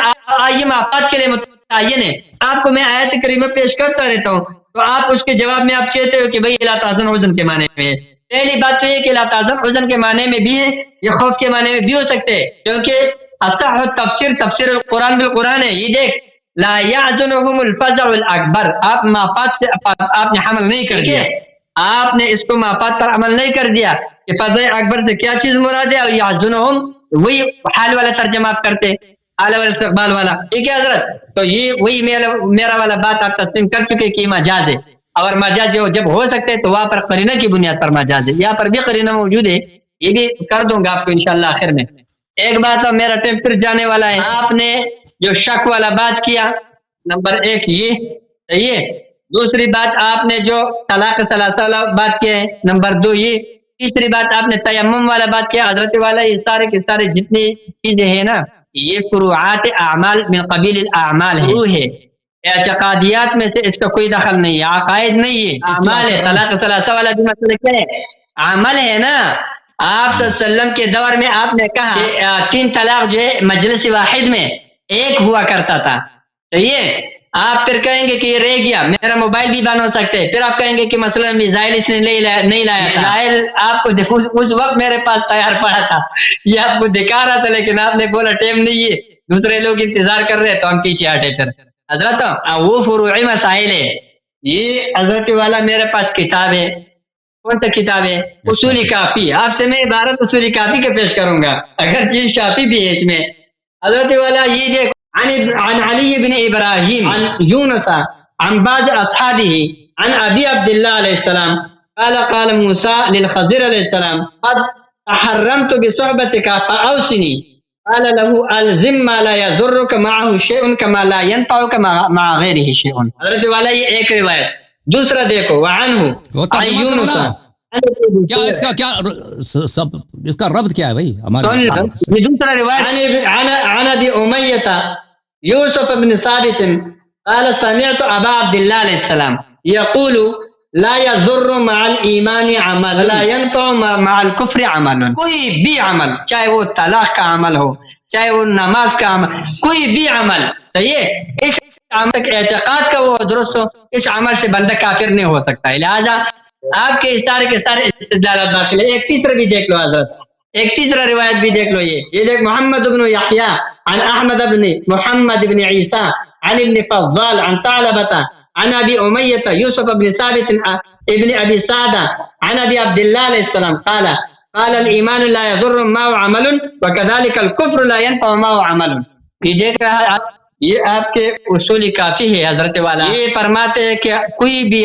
یہ مافات کے لیے متعین ہے، آپ کو میں آیت کریمہ پیش کرتا رہتا ہوں تو آپ اس کے جواب میں آپ کہتے ہو کہ بھئی لا تحزن حزن کے معنی میں ہے. پہلی بات تو یہ کہ لا تحزن حزن کے معنی میں بھی ہے، یہ خوف کے معنی میں بھی ہو سکتے ہیں، کیونکہ اصح تفسیر القرآن بالقرآن ہے. یہ دیکھ لا يحزنهم الفزع الاکبر، آپ مافات سے آپ نے حمل نہیں کر دیا، آپ نے اس کو مافات پر عمل نہیں کر دیا کہ فزع اکبر سے کیا چیز مراد ہے، اور يحزنهم وہی حال والا ترجمہ آپ کرتے، حال والا استقبال والا، ٹھیک ہے حضرت. تو یہ وہی میرا والا بات آپ تسلیم کر چکے کہ مجاز ہے، اور مجاز جب ہو سکتے ہیں تو وہاں پر قرینہ کی بنیاد پر مجاز ہے، یہاں پر بھی قرینہ موجود ہے، یہ بھی کر دوں گا آپ کو انشاءاللہ آخر میں. ایک بات اور میرا ٹائم پھر جانے والا ہے. آپ نے جو شک والا بات کیا، نمبر ایک یہ صحیح ہے. دوسری بات آپ نے جو طلاق ثلاثہ والا بات کیا ہے، نمبر دو یہ. تیسری بات آپ نے تیمم والا بات کیا حضرت والا. یہ سارے کے سارے جتنی چیزیں ہیں نا یہ فروعات اعمال من قبیل الاعمال ہے، اعتقادیات میں سے اس کا کوئی دخل نہیں ہے، عقائد نہیں ہے، اعمال ہے. طلاق ثلاثہ والا بھی مسئلہ کیا ہے؟ عمل ہے نا. آپ صلی اللہ علیہ وسلم کے دور میں آپ نے کہا کہ 3 طلاق جو ہے مجلس واحد میں ایک ہوا کرتا تھا، صحیح ہے. آپ پھر کہیں گے کہ یہ رہ گیا، میرا موبائل بھی بند ہو سکتے ہیں. پھر آپ کہیں گے کہ مثلا میزائل اس نے نہیں لایا، میزائل آپ کو اس وقت میرے پاس تیار پڑا تھا، یہ آپ کو دکھا رہا تھا، لیکن آپ نے بولا ٹائم نہیں ہے، دوسرے لوگ انتظار کر رہے ہیں تو ہم پیچھے ہٹے. پھر حضرت وہ فروعی مسائل ہے. یہ حضرت والا میرے پاس کتاب ہے، کون سا کتاب ہے؟ اصول کافی. آپ سے میں عبارت اصول کافی کا پیش کروں گا، اگر چیز کافی بھی ہے اس میں. حضرت والا یہ دیکھ عن علی بن ابراہیم عن یونس عن بعض اصحابه عن ابی عبداللہ علیہ السلام قال قال موسیٰ للخضر علیہ السلام قد تحرمت بصحبتك فاوصني قال له الزم ما لا يضرك معه شيء كما لا ينفعك مع غيره شيء. حضرت والا یہ ایک روایت. دوسرا دیکھو وعنہ کیا اس کا کیا سب اس کا ربط کیا ہے بھائی ہمارے؟ دوسرا روایت عن ابی امیہ یوسف بن ثابت قال سمعت ابا عبداللہ علیہ السلام یقول لا يضر مع الایمان عمل لا ينفع مع الكفر عمل. کوئی بھی عمل، چاہے وہ طلاق کا عمل ہو، چاہے وہ نماز کا عمل، کوئی بھی عمل صحیح ہے، اس عمل تک اعتقاد کا وہ درست ہو، اس عمل سے بندہ کافر نہیں ہو سکتا ہے. لہذا آپ کے سارے استدلالات داخل ہے. ایک تیسرا بھی دیکھ لو حضرت، ایک تیسرا روایت بھی دیکھ لو. یہ دیکھ محمد بن یحییٰ عن احمد بن محمد بن عیسیٰ عن ابن فضال عن ثعلبة عن ابی امیہ یوسف بن ثابت ابن ابی سعدہ عن ابی عبداللہ علیہ السلام قال قال الایمان لا يضر معه عمل وكذلك الكفر لا ينفع معه عمل. یہ دیکھ رہا ہے آپ، یہ آپ کے اصول کافی ہے حضرت والا. یہ فرماتے ہیں کہ کوئی بھی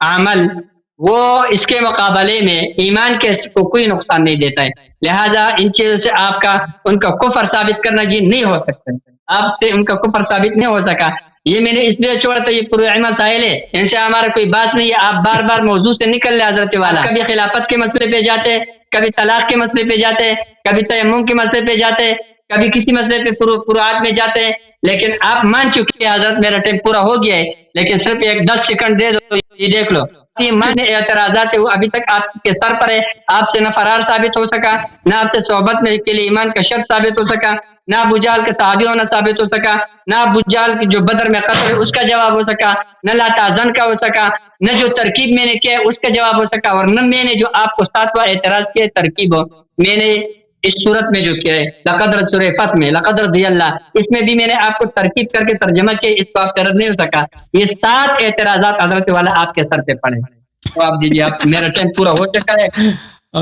عمل وہ اس کے مقابلے میں ایمان کے کو کوئی نقصان نہیں دیتا ہے. لہذا ان چیزوں سے آپ کا ان کا کفر ثابت کرنا یہ نہیں ہو سکتا، آپ سے ان کا کفر ثابت نہیں ہو سکا. یہ میں نے اس لیے چھوڑا تھا، یہ فروعی مسائل ہے، ان سے ہمارا کوئی بات نہیں ہے. آپ بار بار موضوع سے نکل لے حضرت والا، کبھی خلافت کے مسئلے پہ جاتے، کبھی طلاق کے مسئلے پہ جاتے، کبھی تیمم کے مسئلے پہ جاتے، کبھی کسی مسئلے پہ فروعات میں جاتے ہیں. لیکن آپ مان چکے ہیں حضرت میرا ٹائم پورا ہو گیا ہے، لیکن صرف ایک 10 سیکنڈ دے دو. یہ دیکھ لو یہ مان اعتراضات ہے وہ ابھی تک آپ کے سر پر ہے. آپ سے نہ فرار ثابت ہو سکا، نہ آپ سے صحبت میں کے لیے ایمان کا شرط ثابت ہو سکا، نہ ابو جہل کا صحابی ہونا ثابت ہو سکا، نہ ابو جہل کی جو بدر میں قتل ہے اس کا جواب ہو سکا، نہ لا تحزن کا ہو سکا، نہ جو ترکیب میں نے کیا اس کا جواب ہو سکا، اور نہ میں نے جو آپ کو 7واں اعتراض کیا ترکیب ہو میں نے اس صورت میں جو کیا ہے لقدر سورہ فتح میں لقدر رضی اللہ، اس میں بھی میں نے آپ کو ترکیب کر کے ترجمہ کیا، اس کو آپ کا رد نہیں ہو سکا. یہ 7 اعتراضات حضرت والا آپ کے سر پہ پڑے. تو آپ دیجیے، آپ میرا ٹائم پورا ہو چکا ہے.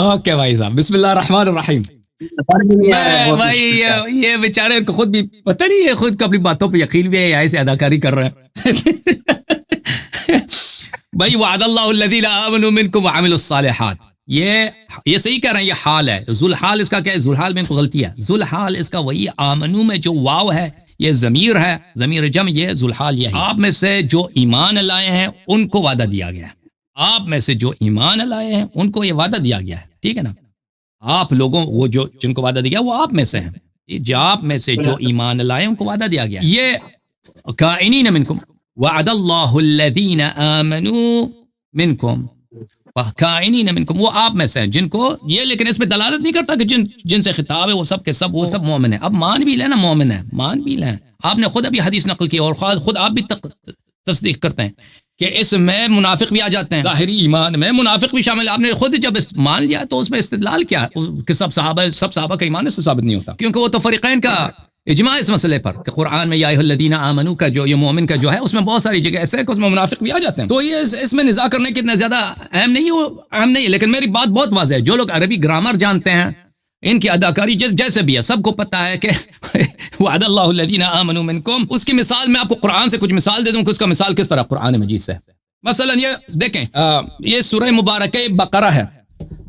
اوکے بھائی صاحب، بسم اللہ الرحمن الرحیم. بھائی یہ بیچارے کو خود بھی پتہ نہیں ہے، خود کو اپنی باتوں پہ یقین بھی ہے یا ایسے اداکاری کر رہے ہیں. بھائی وعد اللہ الذین آمنوا منکم وعملوا الصالحات، یہ صحیح کہہ رہے ہیں، یہ حال ہے. ذوالحال اس کا کیا ہے؟ ذوالحال میں ان کو غلطی ہے. ذوالحال اس کا وہی آمنو میں جو واو ہے یہ ضمیر ہے، ضمیر جمع، یہ ذوالحال یہ ہے. آپ میں سے جو ایمان لائے ہیں ان کو وعدہ دیا گیا ہے. آپ میں سے جو ایمان لائے ہیں ان کو یہ وعدہ دیا گیا ہے، ٹھیک ہے نا. آپ لوگوں وہ جو جن کو وعدہ دیا وہ آپ میں سے ہیں، جو آپ میں سے جو ایمان لائے ان کو وعدہ دیا گیا ہے. یہ کائنین منکم وعد اللہ الذین آمنوا منکم کائنین منکم، وہ آپ میں سے ہیں جن کو یہ، لیکن اس میں دلالت نہیں کرتا کہ جن سے خطاب ہے وہ سب کے سب وہ سب مومن ہیں. اب مان بھی لیں نا، مومن ہیں، مان بھی لیں. آپ نے خود ابھی حدیث نقل کی اور خود آپ بھی تصدیق کرتے ہیں کہ اس میں منافق بھی آ جاتے ہیں، ظاہری ایمان میں منافق بھی شامل. آپ نے خود جب مان لیا تو اس میں استدلال کیا ہے کہ سب صحابہ کا ایمان اس سے ثابت نہیں ہوتا، کیونکہ وہ تو فریقین کا اجماع اس مسئلے پر کہ قرآن میں یا ایھا الذین آمنوا کا جو یہ مومن کا جو ہے اس میں بہت ساری جگہ ایسے ہے کہ اس میں منافق بھی آ جاتے ہیں. تو یہ اس میں نزاع کرنے کی اتنا زیادہ اہم نہیں ہے. لیکن میری بات بہت واضح ہے، جو لوگ عربی گرامر جانتے ہیں ان کی اداکاری جیسے بھی ہے، سب کو پتا ہے کہ وعد اللہ الذین آمنوا منکم، اس کی مثال میں آپ کو قرآن سے کچھ مثال دے دوں کہ اس کا مثال کس طرح قرآن مجید سے. مثلا یہ دیکھیں، یہ سورہ مبارکہ بقرہ ہے.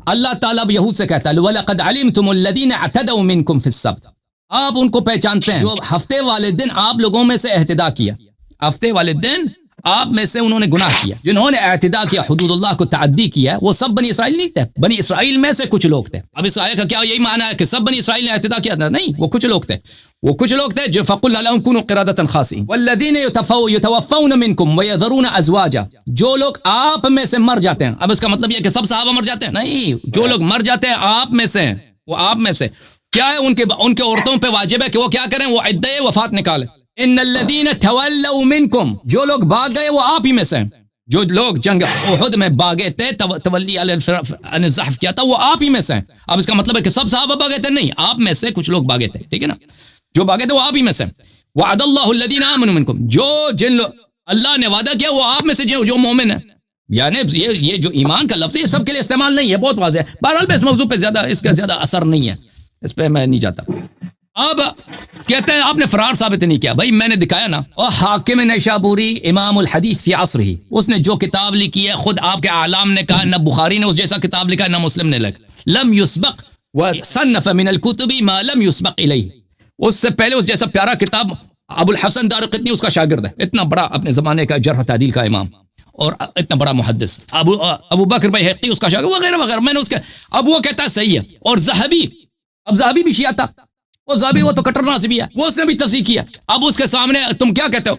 اللہ تعالیٰ اب یہود سے کہتا ہے وَلَقَدْ عَلِمْتُمُ الَّذِينَ اعْتَدَوْا مِنْكُمْ فِي السَّبْتِ، آپ ان کو پہچانتے ہیں جو ہفتے والے دن آپ لوگوں میں سے اعتداء کیا. ہفتے والے دن آپ میں سے انہوں نے گناہ کیا، جنہوں نے اعتداء کیا، حدود اللہ کو تعدی کیا، وہ سب بنی اسرائیل نہیں تھے، بنی اسرائیل میں سے کچھ لوگ تھے. اب اس آیت کا کیا یہی معنی ہے کہ سب بنی اسرائیل نے اعتداء کیا تھا؟ نہیں، وہ کچھ لوگ تھے جو فَقُلْنَا لَهُمْ كُونُوا قِرَدَةً خَاسِئِينَ وَالَّذِينَ يُتَوَفَّوْنَ مِنكُمْ وَيَذَرُونَ أَزْوَاجًا، جو لوگ آپ میں سے مر جاتے ہیں. اب اس کا مطلب یہ کہ سب صحابہ مر جاتے ہیں؟ نہیں، جو لوگ مر جاتے ہیں آپ میں سے، وہ آپ میں سے کیا ہے، ان کے عورتوں پہ واجب ہے کہ وہ کیا کریں، وہ عدہ وفات نکالیں. ان الذین تولوا منکم، جو لوگ بھاگ گئے وہ آپ ہی میں سے ہیں. جو لوگ جنگ احد میں بھاگے تھے، تولی علی الزحف کیا تھا، وہ آپ ہی میں سے ہیں. اب اس کا مطلب ہے کہ سب صحابہ بھاگے تھے؟ نہیں، آپ میں سے کچھ لوگ بھاگے تھے، ٹھیک ہے نا. جو بھاگے تھے وہ آپ ہی میں سے ہیں. وعد اللہ الذین آمنوا منکم، اللہ نے وعدہ کیا وہ آپ میں سے جو مومن ہیں. یعنی یہ جو ایمان کا لفظ ہے یہ سب کے لیے استعمال نہیں ہے، بہت واضح ہے. بہرحال اس موضوع پہ اس کا زیادہ اثر نہیں ہے، اس پہ میں نہیں جاتا. اب کہتے ہیں آپ نے فرار ثابت نہیں کیا. بھائی میں نے دکھایا نا. اور حاکم نیشابوری امام الحدیث فی عصرہ، اس نے جو کتاب لکھی ہے خود آپ کے اعلام نے کہا، نہ بخاری نے اس جیسا کتاب لکھا نہ مسلم نے لکھا. لم یسبق وصنف من الکتب ما لم یسبق الیہ، اس سے پہلے اس جیسا پیارا کتاب ابو الحسن دارقطنی اس کا شاگرد ہے، اتنا بڑا اپنے زمانے کا جرح و تعدیل کا امام اور اتنا بڑا محدث. ابو بکر بیہقی اس کا شاگرد وغیرہ وغیرہ. میں نے اس کے اب وہ کہتا ہے صحیح ہے. اور ذہبی، اب ذہبی بھی شیعہ تھا، وہ تو کٹر ناصبی ہے، وہ اس نے بھی تصحیح کیا. اب اس کے سامنے تم کیا کہتے ہو؟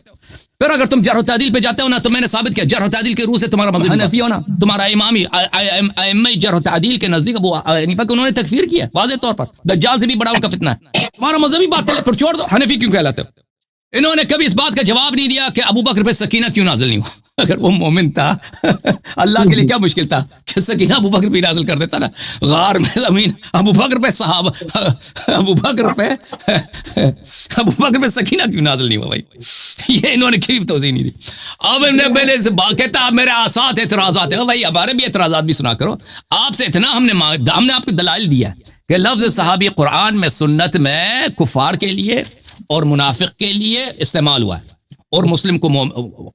پھر اگر تم جرح و تعدیل پہ جاتے ہو نا تو میں نے ثابت کیا جرح و تعدیل کے روح سے تمہارا مذہب حنفی ہونا، تمہارا امامی ائمہ جرح و تعدیل کے نزدیک ابو حنیفہ کو انہوں نے تکفیر کیا واضح طور پر. دجال سے بھی بڑا ان کا فتنہ ہے. تمہارا مذہبی باطل ہے، پھر چھوڑ دو، حنفی کیوں کہلاتے ہو؟ انہوں نے کبھی اس بات کا جواب نہیں دیا کہ ابو بکر پہ سکینہ کیوں نازل نہیں ہوا. اگر وہ مومن تھا اللہ کے لیے کیا مشکل تھا کہ سکینہ ابو بکر پہ نازل کر دیتا نا. غار میں زمین ابو بکر پہ صحابہ، ابو بکر پہ سکینہ کیوں نازل نہیں ہوا؟ بھائی یہ انہوں نے کبھی توضیح نہیں دی. اب انہوں نے پہلے سے کہتا اب میرے ساتھ اعتراضات ہیں. بھائی ہمارے بھی اعتراضات بھی سنا کرو. آپ سے اتنا ہم نے آپ کو دلائل دیا کہ لفظ صحابی قرآن میں سنت میں کفار کے لیے اور منافق کے لیے استعمال ہوا ہے، اور مسلم کو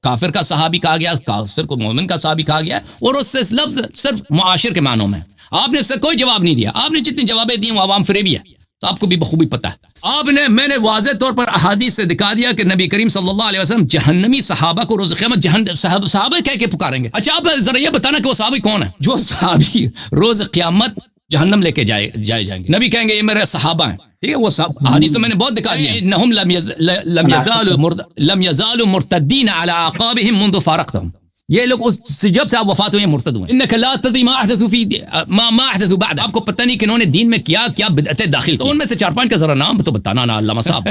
کافر کا صحابی کہا گیا، کافر کو مومن کا صحابی کہا گیا، اور اس سے لفظ صرف معاشر کے معنوں میں. آپ نے اس سے کوئی جواب نہیں دیا. آپ نے جتنی جوابیں دی وہ عوام فریبی ہے، تو آپ کو بھی بخوبی پتہ ہے. میں نے واضح طور پر احادیث سے دکھا دیا کہ نبی کریم صلی اللہ علیہ وسلم جہنمی صحابہ کو روز قیامت صحابہ کہہ کے پکاریں گے. اچھا آپ ذرا یہ بتانا کہ وہ صحابی کون ہے جو صحابی روز قیامت جہنم لے کے جائیں گے؟ نبی کہیں گے یہ میرے صحابہ ہیں، ٹھیک ہے. وہ حدیث میں نے بہت دکھا دیا، انہم لم یزالوا مرتدین علی اعقابہم منذ فارقتہم، یہ لوگ جب سے آپ وفات ہوئے مرتد ہوئے. انک لا تدری ما احدثوا بعد، آپ کو پتہ نہیں کہ انہوں نے دین میں کیا بدعتیں داخل کی. تو ان میں سے 4-5 کا ذرا نام تو بتانا نا علامہ صاحب.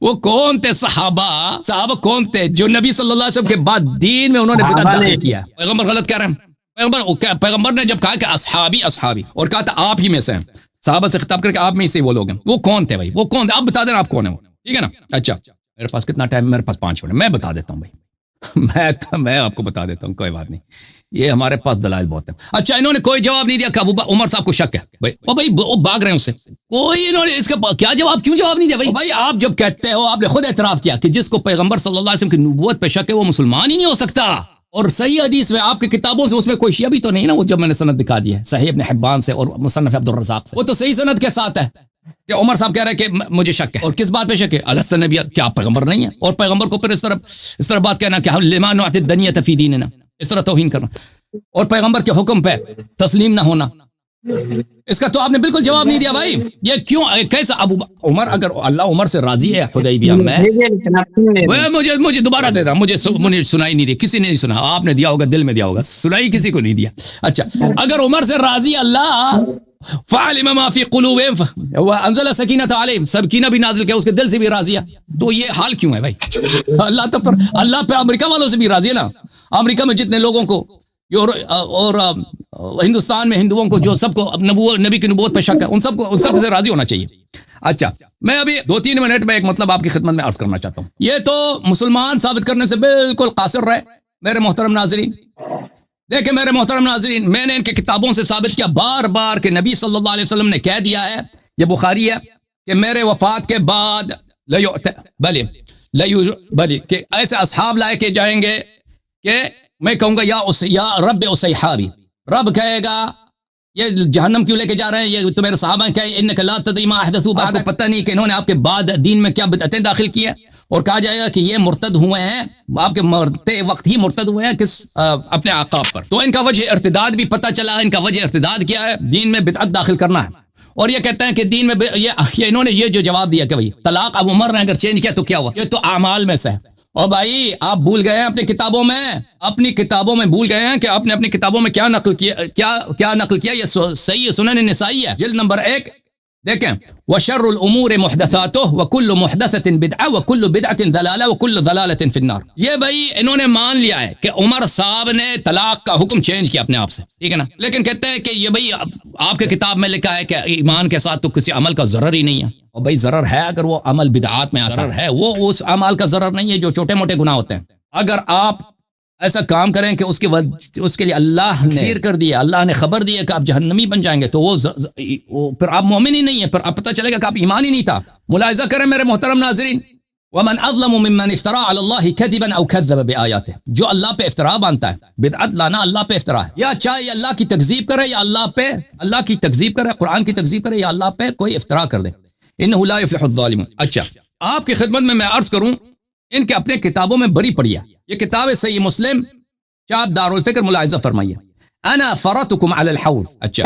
وہ کون تھے صحابہ کون تھے جو نبی صلی اللہ علیہ وسلم کے بعد دین میں انہوں نے بدعت داخل کیا؟ پیغمبر غلط کہہ رہے ہیں. پیغمبر نے جب کہا کہ اصحابی اور کہا تھا آپ ہی میں سے ہیں، صحابہ سے خطاب کر کے آپ میں سے وہ لوگ ہیں. وہ کون تھے بھائی؟ وہ کون تھے؟ آپ بتا دینا آپ کون ہے وہ، ٹھیک ہے نا. اچھا میرے پاس کتنا ٹائم؟ میرے پاس 5 منٹ. میں بتا دیتا ہوں بھائی، میں آپ کو بتا دیتا ہوں، کوئی بات نہیں. یہ ہمارے پاس دلائل بہت ہیں. اچھا انہوں نے کوئی جواب نہیں دیا کہ عمر صاحب کو شک ہے. بھائی وہ بھاگ رہے ہیں اس سے، کوئی انہوں نے اس کا کیا جواب، کیوں جواب نہیں دیا؟ بھائی آپ جب کہتے ہو، آپ نے خود اعتراف کیا کہ جس کو پیغمبر صلی اللہ علیہ وسلم کی نبوت پہ شک ہے وہ مسلمان ہی نہیں ہو سکتا. اور صحیح حدیث میں آپ کی کتابوں سے اس میں کوئی شیعہ بھی تو نہیں نا، وہ جب میں نے سند دکھا دی ہے صحیح ابن حبان سے اور مصنف عبد الرزاق سے، وہ تو صحیح سند کے ساتھ ہے کہ عمر صاحب کہہ رہے ہیں کہ مجھے شک ہے. اور کس بات پہ شک ہے؟ الست نبی، کیا آپ پیغمبر نہیں ہے؟ اور پیغمبر کو پھر اس طرح بات کہنا کہ لما نعت الدنیہ فی دیننا، اس طرح توہین کرنا، اور پیغمبر کے حکم پہ تسلیم نہ ہونا، اس کا تو آپ نے بالکل جواب نہیں دیا بھائی. یہ کیوں کیسا ابو عمر، اگر اللہ عمر سے راضی ہے حدیبیہ میں، مجھے دوبارہ دے رہا، مجھے سنائی نہیں دی، کسی نے نہیں سنا، آپ نے دیا ہوگا، دل میں دیا ہوگا، سنائی کسی کو نہیں دیا. اچھا اگر عمر سے راضی اللہ، فعلم ما فی قلوبہم وانزل سکینۃ علیہم، سکینہ بھی نازل کیا، اس کے دل سے بھی راضی ہے، تو یہ حال کیوں ہے بھائی؟ اللہ پہ امریکہ والوں سے بھی راضی ہے نا، امریکہ میں جتنے لوگوں کو اور ہندوستان میں ہندوؤں کو جو سب کو نبی کی نبوت پہ شک ہے، ان سب سے راضی ہونا چاہیے. اچھا میں ابھی 2-3 منٹ میں ایک مطلب آپ کی خدمت میں عرض کرنا چاہتا ہوں. یہ تو مسلمان ثابت کرنے سے بالکل قاصر رہے میرے محترم ناظرین. دیکھیں میرے محترم ناظرین، میں نے ان کی کتابوں سے ثابت کیا بار بار کہ نبی صلی اللہ علیہ وسلم نے کہہ دیا ہے، یہ بخاری ہے، کہ میرے وفات کے بعد بلی کہ ایسے اصحاب لائے کے جائیں گے کہ میں کہوں گا یا رب اصحابی، رب کہے گا یہ جہنم کیوں لے کے جا رہے ہیں، یہ تو میرے صحابہ کہ انک لا تدری ما احدثوا بعد، پتہ نہیں کہ انہوں نے آپ کے بعد دین میں کیا بدعتیں داخل کی ہے، اور کہا جائے گا کہ یہ مرتد ہوئے ہیں، آپ کے مرتے وقت ہی مرتد ہوئے ہیں کس اپنے آقا پر. تو ان کا وجہ ارتداد بھی پتہ چلا، ان کا وجہ ارتداد کیا ہے، دین میں بدعت داخل کرنا ہے. اور یہ کہتے ہیں کہ دین میں یہ انہوں نے یہ جو جواب دیا کہ بھائی طلاق اب عمر نے اگر چینج کیا تو کیا ہوا، یہ تو اعمال میں سے ہے. اور بھائی آپ بھول گئے ہیں اپنی کتابوں میں بھول گئے ہیں کہ آپ نے اپنی کتابوں میں کیا نقل کیا. یہ صحیح سنن نسائی ہے، جلد نمبر 1 دیکھیں، وشر الامور محدثاتہ وکل محدثۃ بدعہ وکل بدعۃ ضلالہ وکل ضلالۃ فی النار. یہ بھائی انہوں نے مان لیا ہے کہ عمر صاحب نے طلاق کا حکم چینج کیا اپنے آپ سے، ٹھیک ہے نا، لیکن کہتے ہیں کہ یہ بھائی آپ کے کتاب میں لکھا ہے کہ ایمان کے ساتھ تو کسی عمل کا ضرر ہی نہیں ہے. اور بھائی ضرر ہے اگر وہ عمل بدعات میں ضرر ہے، وہ اس عمل کا ضرر نہیں ہے جو چھوٹے موٹے گناہ ہوتے ہیں. اگر آپ ایسا کام کریں کہ اس کے لیے اللہ نے خیر کر دیا، اللہ نے خبر دی ہے کہ آپ جہنمی بن جائیں گے، تو وہ پھر آپ مومن ہی نہیں ہے، پھر آپ پتہ چلے گا کہ آپ ایمان ہی نہیں تھا. ملاحظہ کریں میرے محترم ناظرین، ومن اظلم ممن افترى على الله كذبا او كذب بآياته، جو اللہ پہ افتراء باندھتا ہے، بدعت لانا اللہ پہ افتراء ہے، یا چاہے اللہ کی تکذیب کرے یا اللہ کی تکذیب کرے، قرآن کی تکذیب کرے یا اللہ پہ کوئی افتراء کر دے، انه لا يفلح الظالمون. اچھا آپ کی خدمت میں عرض کروں، ان کے اپنے کتابوں میں بڑی پڑھی ہے یہ کتاب ہے صحیح مسلم چاپ دارالفکر، ملاحظہ فرمائیے، انا فرطکم علی الحوض. اچھا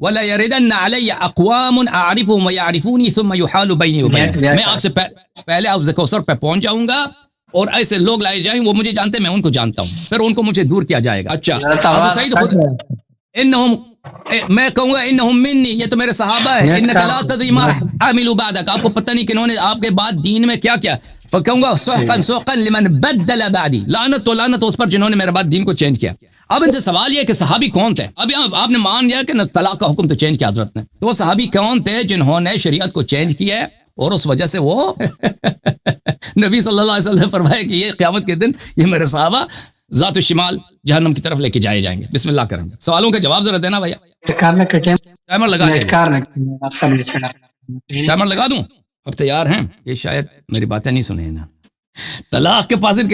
ولا يردن علی اقوام اعرفهم ويعرفوني ثم يحال بيني وبينهم، میں آپ سے پہلے حوض کوثر پہ پہنچ جاؤں گا اور ایسے لوگ لائے جائیں، وہ مجھے جانتے ہیں، میں ان کو جانتا ہوں، پھر ان کو مجھے دور کیا جائے گا. اچھا ابو سعید خود انہم، میں کہوں گا انہم منی، یہ تو میرے صحابہ ہیں، انک لا تدری ما عملوا بعدک، آپ کو پتہ نہیں کہ انہوں نے آپ کے بعد دین میں کیا کیا. فکہوں گا سحقا سحقا لمن بدل بعدی، لعنت و لعنت اس پر جنہوں نے میرے بعد دین کو چینج کیا. اب ان سے سوال یہ ہے کہ صحابی کون تھے؟ اب آپ نے مان لیا کہ طلاق کا حکم تو چینج کیا حضرت نے، تو صحابی کون تھے جنہوں نے شریعت کو چینج کیا ہے، اور اس وجہ سے وہ نبی صلی اللہ علیہ وسلم نے فرمایا کہ یہ قیامت کے دن یہ میرے صحابہ ذات الشمال جہنم کی طرف لے کے جائے جائیں گے. بسم اللہ کریں گے، سوالوں کا جواب ذرا دینا بھیا. ٹائمر لگا دیں، ٹائمر لگا دوں؟ اب تیار ہیں؟ یہ شاید میری باتیں نہیں سنے نا. طلاق کے پاس ان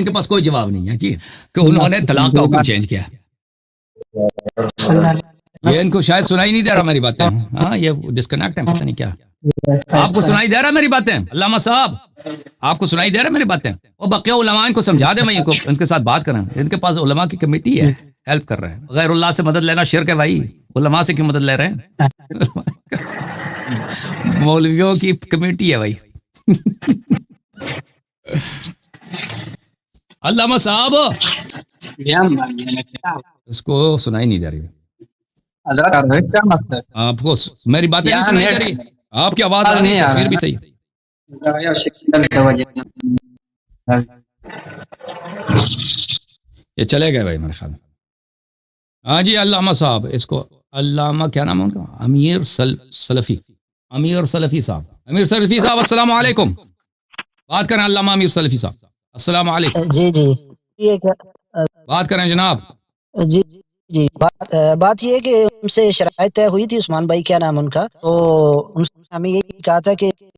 کے پاس کوئی جواب نہیں ہے جی، کہ انہوں نے طلاق کا حکم چینج کیا. یہ ان کو شاید سنائی نہیں دے رہا میری باتیں، ہاں یہ ڈسکنیکٹ ہے، پتہ نہیں کیا. آپ کو سنائی دے رہا میری باتیں؟ علامہ صاحب آپ کو سنائی دے رہا میری باتیں؟ اور بقیہ علماء ان کو سمجھا دیں، میں ان کے ساتھ بات کریں، ان کے پاس علماء کی کمیٹی ہے، ہیلپ کر رہے ہیں. غیر اللہ سے مدد لینا شرک ہے بھائی، علماء سے کیوں مدد لے رہے ہیں؟ مولویوں کی کمیٹی ہے بھائی. علامہ صاحب اس کو سنائی نہیں دے رہی، آپ کو میری باتیں نہیں سنائی دے رہی، آپ کی آواز آ رہی ہے، تصویر بھی صحیح. یہ چلے گئے بھائی میرے خیال میں. ہاں جی علامہ صاحب، اس کو علامہ کیا نام ہے ان کا؟ امیر سلفی صاحب السلام علیکم. بات کریں علامہ امیر سلفی صاحب، السلام علیکم. جی بات کریں جناب. جی بات یہ ہے کہ ان سے شرائط طے ہوئی تھی، عثمان بھائی کیا نام ان کا، تو ان سے ہمیں یہی کہا تھا کہ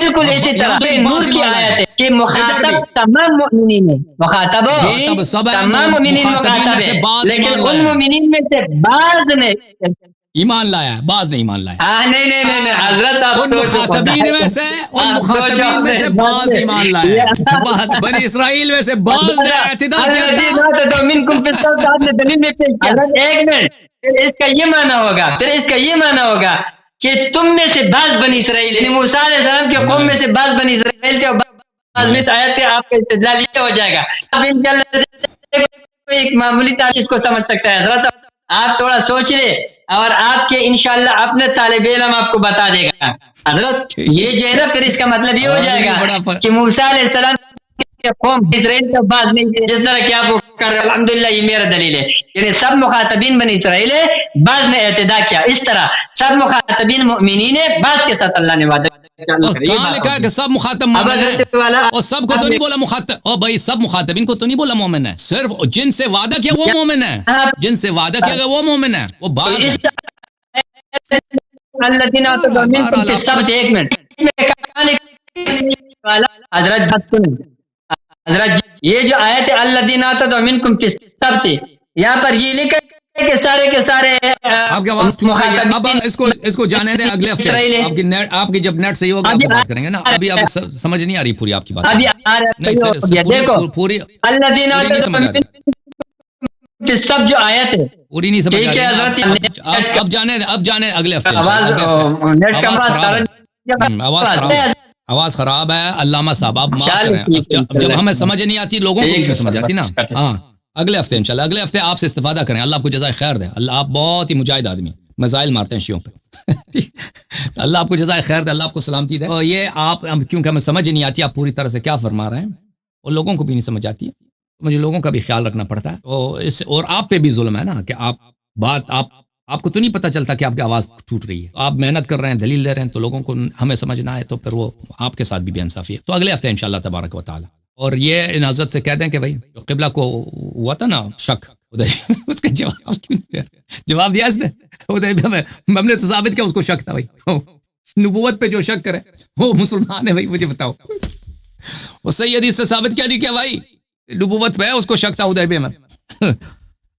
بالکل اسی طرح یہاں پہ نور باز کی ایمان لائے. آیت ہے کہ ادھر مخاطب بھی. تمام مومنین ہے، مخاطب مخاطب سب ہے، تمام مومنین مخاطبین میں مخاطب سے ہے، بعض لیکن ایمان ان لائے ہیں. مومنین میں سے بعض نے ایمان لایا ہے، بعض نے ایمان لایا. نہیں حضرت آپ ان مخاطبین میں سے مخاطبین میں سے بعض ایمان لائے ہیں. بعض بنی اسرائیل میں سے بعض نے اعتدال کیا تھا. ایک منٹ، پھر اس کا یہ معنی ہوگا کہ تم میں سے بعض بنی اسرائیل، یعنی موسیٰ علیہ السلام کے قوم میں سے بعض بنی اسرائیل کے اور بعض میں سے آیت کے آپ کا استدلال یہ ہو جائے گا. اب انشاءاللہ ایک معمولی تاریخ کو سمجھ سکتا ہے حضرت، آپ تھوڑا سوچ لیں اور آپ کے انشاءاللہ اپنے طالب علم آپ کو بتا دے گا. حضرت یہ جو ہے نا، پھر اس کا مطلب یہ ہو جائے گا کہ موسیٰ علیہ السلام کے قوم اسرائیل کا بعض نہیں تھے، جس طرح کہ آپ کر رہے ہیں. الحمدللہ یہ میرا دلیل ہے، یعنی سب مخاطبین بنی اسرائیل ہے، بعض نے اعتدا کیا. اس طرح سب مخاطبین مؤمنین ہے، بعض کے ساتھ اللہ نے وعدہ کہاں لکھا ہے کہ سب مخاطب مومن ہیں؟ اور سب کو تو نہیں بولا مخاطب، اور بھائی سب مخاطبین کو تو نہیں بولا مومن ہے، صرف جن سے وعدہ کیا وہ مومن ہے، جن سے وعدہ کیا گیا وہ مومن ہے، وہ بعض ہے. ایک منٹ، حضرت یہ جو آیت ہے الذین آتوا منکم فی السبت، یہاں پر یہ لکھا ہے کہ سارے کے سارے آپ کی آواز ٹوٹ رہی ہے. اب اس کو جانے دیں اگلے ہفتے. آپ کی جب نیٹ صحیح ہوگا آپ سے بات کریں گے نا. ابھی آپ سمجھ نہیں آ رہی پوری آپ کی بات. ابھی آ رہا ہے، دیکھو پوری الذین آتوا منکم سب جو آیت ہے پوری نہیں سمجھ آ رہی. اب جانے اگلے ہفتے. آواز خراب ہے علامہ صاحب، آپ معاف کریں. جب ہمیں سمجھ نہیں آتی لوگوں کو بھی نہیں سمجھ آتی نا. ہاں اگلے ہفتے انشاءاللہ، اگلے ہفتے آپ سے استفادہ کریں. اللہ آپ کو جزائے خیر دے. اللہ آپ بہت ہی مجاہد آدمی، میزائل مارتے ہیں شیعوں پہ. اللہ آپ کو جزائے خیر دے، اللہ آپ کو سلامتی دے. اور یہ آپ کیونکہ ہمیں سمجھ نہیں آتی آپ پوری طرح سے کیا فرما رہے ہیں، اور لوگوں کو بھی نہیں سمجھ آتی، مجھے لوگوں کا بھی خیال رکھنا پڑتا ہے. اور آپ پہ بھی ظلم ہے نا کہ آپ کو تو نہیں پتہ چلتا کہ آپ کی آواز ٹوٹ رہی ہے. آپ محنت کر رہے ہیں، دلیل دے رہے ہیں، تو لوگوں کو ہمیں سمجھ نہ آئے تو پھر وہ آپ کے ساتھ بھی بے انصافی ہے. تو اگلے ہفتے انشاءاللہ تبارک و تعالی. اور یہ ان حضرت سے کہہ دیں کہ بھائی جو قبلہ کو ہوا تھا نا شک، اس کا جواب دیا اس نے. ہم نے تو ثابت کیا اس کو شک تھا. بھائی نبوت پہ جو شک کرے وہ مسلمان ہے. بھائی مجھے بتاؤ، وہ صحیح حدیث سے ثابت کیا نہیں کیا بھائی؟ نبوت پہ اس کو شک تھا حدیبیہ میں.